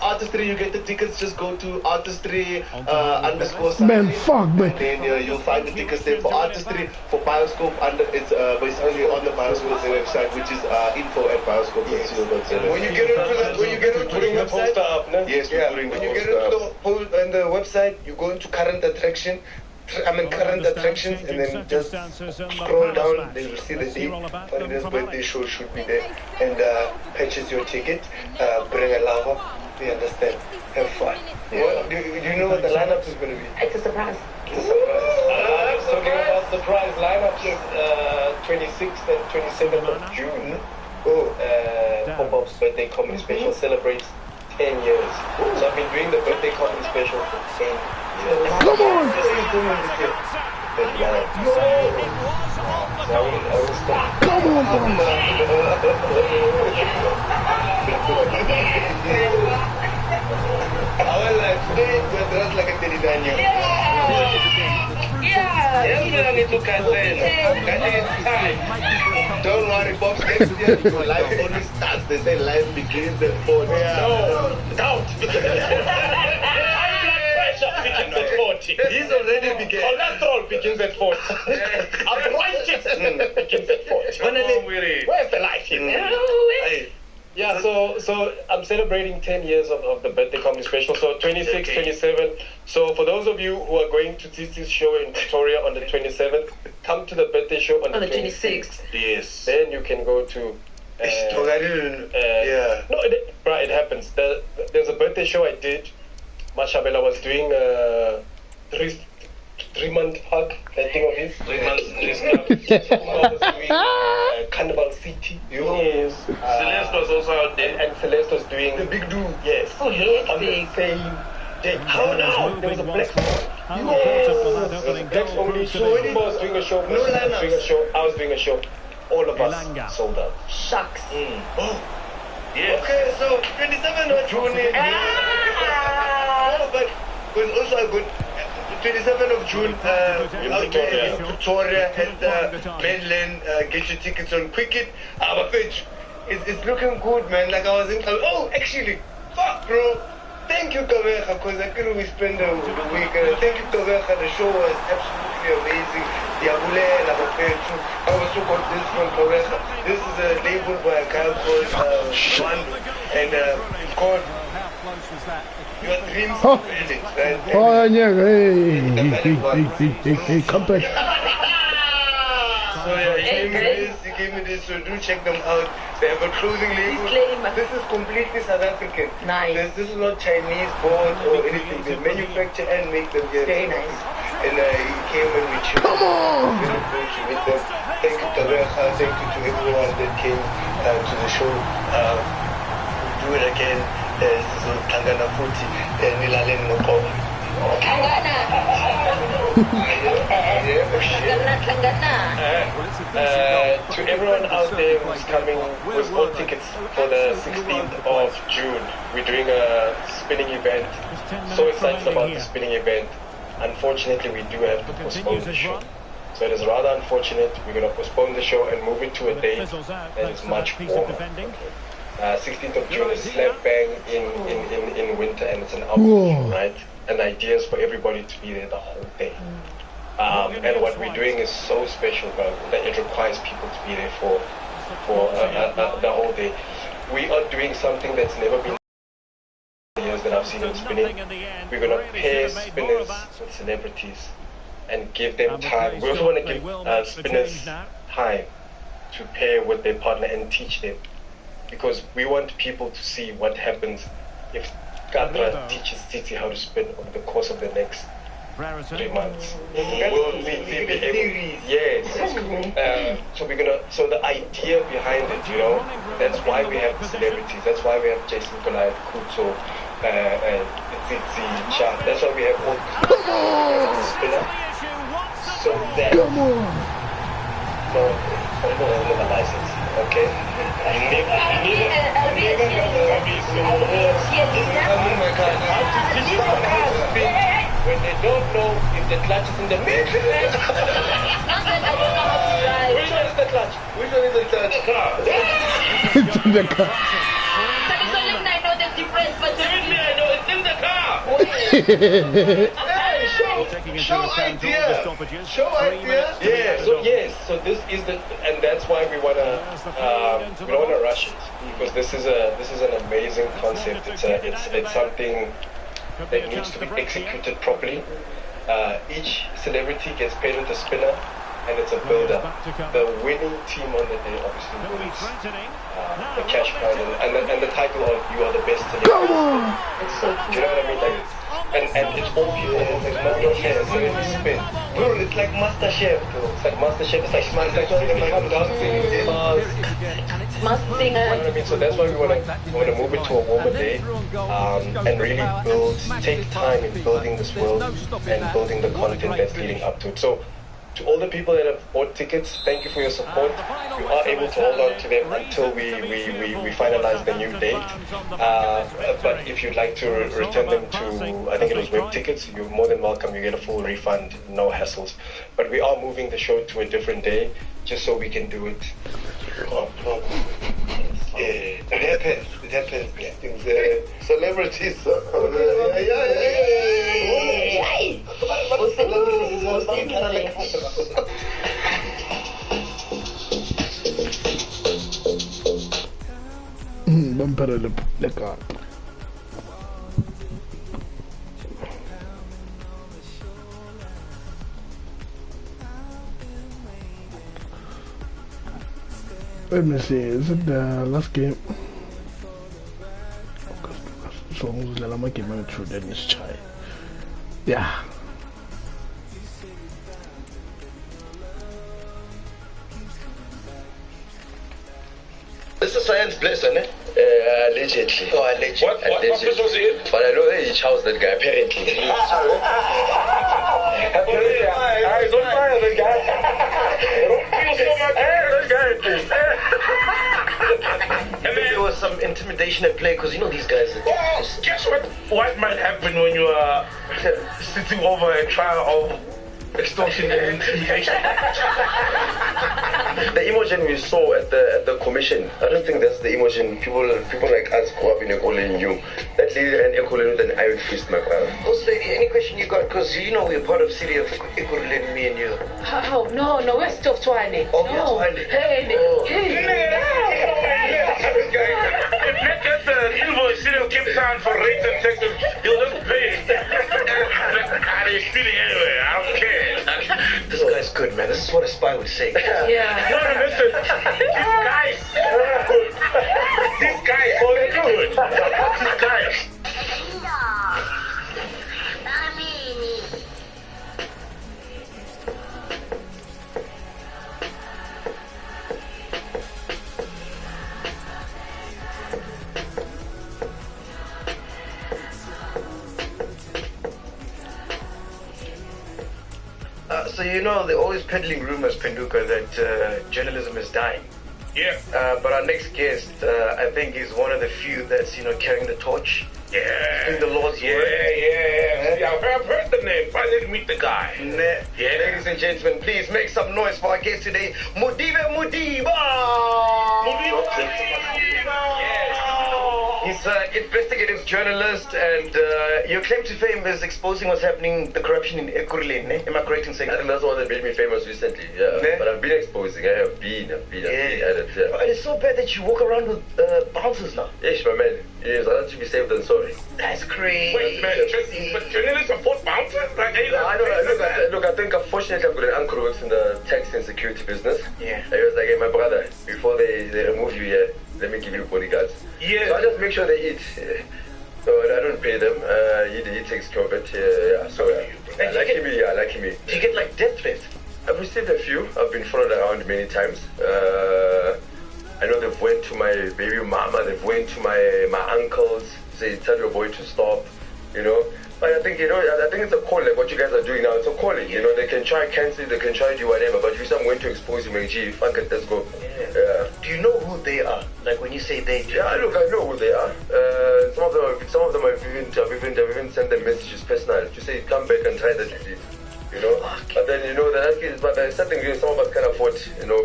Artistry, you get the tickets, just go to artistry _ Man, fuck, man. And then you'll find the tickets there for Artistry. For Bioscope, it's basically on the Bioscope website, which is info@bioscope.co.za. When you get onto the website, yes, when you get onto the website, you go into current attractions, and then just scroll down. They will see the date. Florida's birthday show should be there, and purchase your ticket. Bring a lover. We understand. Have fun. Yeah. Do you know what the lineup is going to be? It's a surprise. Talking about surprise lineups, 26th and 27th of June. Pop-Up's birthday comedy special celebrates 10 years. So I've been doing the birthday comedy special for 10 years. Come on! Come on, Today we're dressed like a 39-year-old. Don't worry, Bob. Next year, your life only starts. They say life begins at 40. No, don't. Begins at 40. He's already began. Cholesterol begins at 40. Arthritis begins at 40. Where's the life here? Yeah, so I'm celebrating 10 years of the birthday comedy special. So 26, 27. So for those of you who are going to see this show in Pretoria on the 27th, come to the birthday show on the 26th. Yes. Then you can go to. Yeah. No, it happens. There's a birthday show I did. Mashabela was doing a 3-month hug, that thing of his. 3 months. I was doing Carnival City. Yes. Celeste was also out there. And Celeste was doing the big dude. Yes. Oh, yeah. On the same day. How now? There was a black Yes. There was a black only show. I was doing a show. I was doing a show. All of us sold out. Shucks. Oh. Yes. Okay, so 27th of June. But there's also a good 27th of June out there in Pretoria at Mainland. Get your tickets on Quicket. But it's looking good, man. Like I was in. Oh, actually, fuck, bro. Thank you, Kavecha, because I couldn't we spend the week. Thank you, Kavecha. The show was absolutely amazing. I was so convinced from Kavecha. This is a label by a guy called Mando, and it's called Your Dreams of Village, right? Oh, yeah, hey, come back. So yeah, he gave me this, so do check them out. They have a clothing label. This is completely South African. Nice. This is not Chinese bought or anything. They manufacture and make them here. Very nice. And he came and we chilled. Come on! With them. Thank you to Recha, thank you to everyone that came to the show. Do it again. This is Tangana Futi. Nilalen Moko. To everyone out there who's coming with all tickets for the 16th of June, we're doing a spinning event. So excited about the spinning event. Unfortunately, we do have to postpone the show. So it is rather unfortunate. We're going to postpone the show and move it to a date that is much warmer. 16th of June is slap bang in winter, and it's an outdoor, right? And the idea is for everybody to be there the whole day. And what we're doing is so special, bro, that it requires people to be there for the whole day. We are doing something that's never been years that I've seen in spinning. We're going to pair spinners with celebrities and give them time. We also want to give spinners time to pair with their partner and teach them, because we want people to see what happens if Katra teaches Titi how to spin over the course of the next 3 months. Yes. So the idea behind it, you know, that's why we have the celebrities. That's why we have Jason Goliath, Kuto, Titi, Cha. That's why we have all spinner. So that no license. Okay. When they don't know if the clutch is in the middle. Which one is the clutch? Which one is the clutch? It's in the car. I know the difference, but definitely I know it's in the car. Show idea. Show idea. Yeah. So this is the, and that's why we don't wanna rush it, because this is an amazing concept. It's something that needs to be executed properly. Each celebrity gets paired with a spinner, and it's a builder. The winning team on the day obviously wins the cash prize and the title of "You Are the Best Celebrity." Come on! Do you know what I mean? Like, and it's all people. There's no chance. So it's spin. Bro, it's like Master Chef. It's like Master Chef. It's like Master Chef. Must sing. You know what I mean? So that's why we want to move it to a warmer day, and really take time in building this world and building the content that's leading up to it. So, to all the people that have bought tickets, thank you for your support. You are able to hold on to them until we finalize the new date. But if you'd like to return them to, I think it was web tickets, you're more than welcome. You get a full refund, no hassles. But we are moving the show to a different day, just so we can do it. It happens. Celebrities. Bumper the car. Let me see, is it the last game? So I'm going to game through Dennis Chai. Yeah. This is Science Bliss, isn't it? Allegedly. Oh, allegedly. What was it? But I know that he chose that guy, apparently. Don't fire that guy. Don't feel so much. And then there was some intimidation at play, because you know these guys. Guess what might happen when you are sitting over a trial of extortion and intimidation? The emotion we saw at the commission, I don't think that's the emotion people like us go up in Ekoleni knew. That lady and Ekoleni with an iron fist, my brother. Also, lady, any question you got? Because you know we're part of City of Ekoleni, me and you. How? No, we're still Twani. Oh, no. Hey. If Nick gets the invoice City of Cape Town for rates and taxes, he'll just pay it. He's stealing anyway, I don't care. This guy's good, man. This is what a spy would say. Yeah. No, listen. These guys, all they good. These guys. So you know they're always peddling rumors, Penduka, that journalism is dying. Yeah. But our next guest, I think, is one of the few that's carrying the torch. Yeah. Doing the Lord's work. Yeah. I've heard the name. I didn't meet the guy. Yeah. Ladies and gentlemen, please make some noise for our guest today, Mudiba. Mudiba. He's an investigative journalist, and your claim to fame is exposing what's happening, the corruption in Ekurhuleni. Am I correct in saying that? I think that's the one that made me famous recently. Yeah, but I've been exposing. I've been at it. Yeah. But it's so bad that you walk around with bouncers now. Yes, my man. Yes, I'd rather to be safe than sorry. That's crazy. Wait, man, but journalists support bouncers? Like, look, I think unfortunately I've got an uncle who works in the taxi and security business. Yeah. He was like, hey, my brother, before they remove you here, let me give you bodyguards. Yeah. So I just make sure they eat. So I don't pay them. He takes care of it. Yeah. So lucky me. Do you get like death threats? I've received a few. I've been followed around many times. I know they've went to my baby mama. They've went to my uncles. Say, tell your boy to stop. You know. But I think I think it's a call. Like what you guys are doing now, it's a calling. You know, they can try cancel it, they can try do whatever. But if I'm going to expose you, like, gee, fuck it, let's go. Yeah. Do you know who they are? Like when you say they? Yeah, look, I know who they are. Some of them I've even sent them messages personal to say come back and try that you did. You know. But then but there's something some of us can't afford,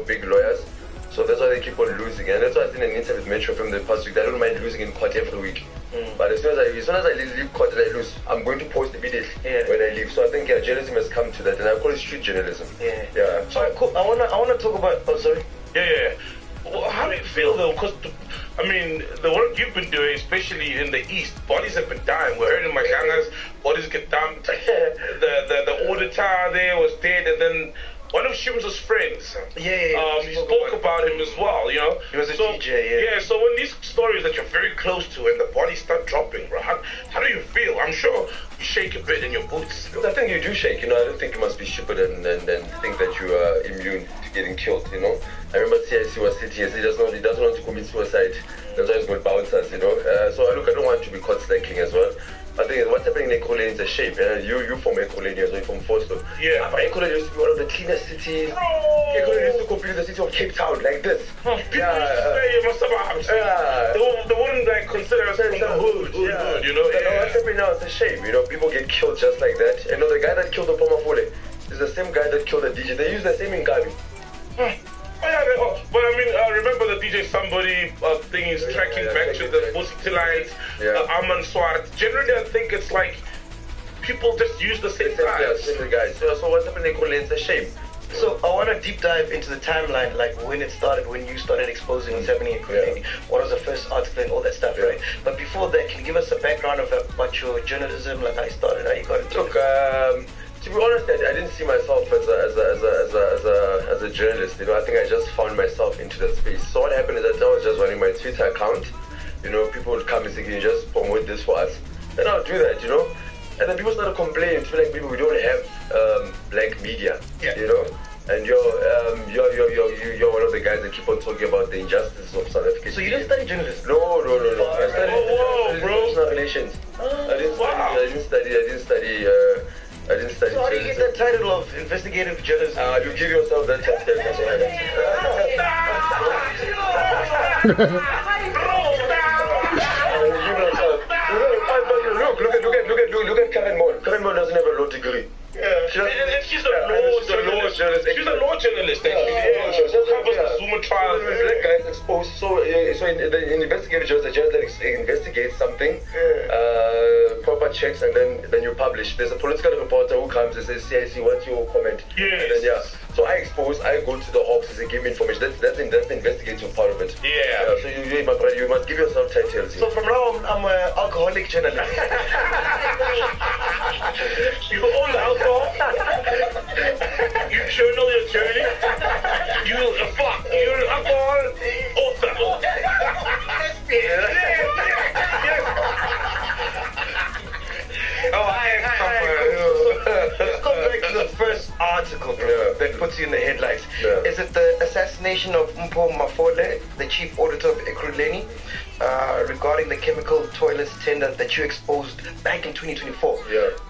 big lawyers. So that's why they keep on losing. And that's why I did an interview with Metro from the past week. I don't mind losing in court every week. But as soon as I leave court and I lose, I'm going to post immediately when I leave. So I think journalism has come to that, and I call it street journalism. Yeah. So cool. I wanna talk about. Oh, sorry. Yeah. Well, how do you feel though? Because the work you've been doing, especially in the East, bodies have been dying. We're heard in Magangas, bodies get dumped. The auditor there was dead, and then one of Shim's friends. He spoke about him as well. He was a DJ. Yeah. So when these stories that you're very close to and the bodies start dropping, bro, how do you feel? I'm sure you shake a bit in your boots. I think you do shake. I don't think you must be stupid and think that you are immune to getting killed. I remember CIC was sitting here. He doesn't want to commit suicide. That's why he's got bouncers. So look, I don't want to be caught slacking as well. I think what's happening in Ekurhuleni is a shame. You from Ekurhuleni as well, from Forsto. Yeah. But Ekurhuleni used to be one of the cleanest cities. Ekurhuleni used to compete with the city of Cape Town like this. People used to say in my suburbs. They wouldn't consider us from the hood. What's happening now is a shame. People get killed just like that. The guy that killed the Pomafole is the same guy that killed the DJ. They use the same Ingabi. But I remember the DJ somebody thing is tracking back to the Pussyt lines, Aman Swart. Generally, I think it's like people just use the same guys. So what's happening in Ekurhuleni is a shame. So I want to deep dive into the timeline, like when it started, when you started exposing what's happening in Ekurhuleni. What was the first article and all that stuff, right? But before that, can you give us a background about your journalism, like how you started, how you got into it? To be honest, I didn't see myself as a journalist. I think I just found myself into that space. So what happened is that I was just running my Twitter account. People would come and say, "Can you just promote this for us?" Then I'll do that. And then people started complaining to me like, "Maybe we don't have black media." And you're one of the guys that keep on talking about the injustices of South Africa. So you didn't study journalism? No. I studied international relations. I didn't study. So how do you get the title of investigative journalism? You give yourself that title. Look at Karen Moore. Karen Moore doesn't have a law degree. She's a law journalist. She covers the Zuma trials. Black guys exposed. So in the investigative journalist that investigates something, proper checks, and then you publish. There's a political reporter who comes and says, "CIC, what's your comment?" Yes. And then, so I expose. I go to the office and give me information. That's the investigative part of it. Yeah. So you must give yourself titles. So from now on, I'm an alcoholic journalist. You own alcohol. You journal your journey. You're an alcohol author. Let's go back to the first article, bro, that puts you in the headlights. Is it the assassination of Mpho Mafole, the chief auditor of Ekurhuleni, regarding the chemical toilets tender that you exposed back in 2024?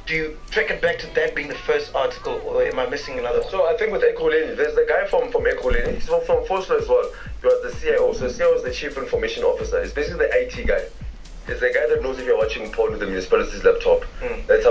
Do you track it back to that being the first article, or am I missing another one? So I think with Ekurhuleni, there's the guy from Ekurhuleni. He's from Forsto as well. He was the CIO. So CIO is the chief information officer. He's basically the IT guy. It's the guy that knows if you're watching porn with the municipality's laptop. That's how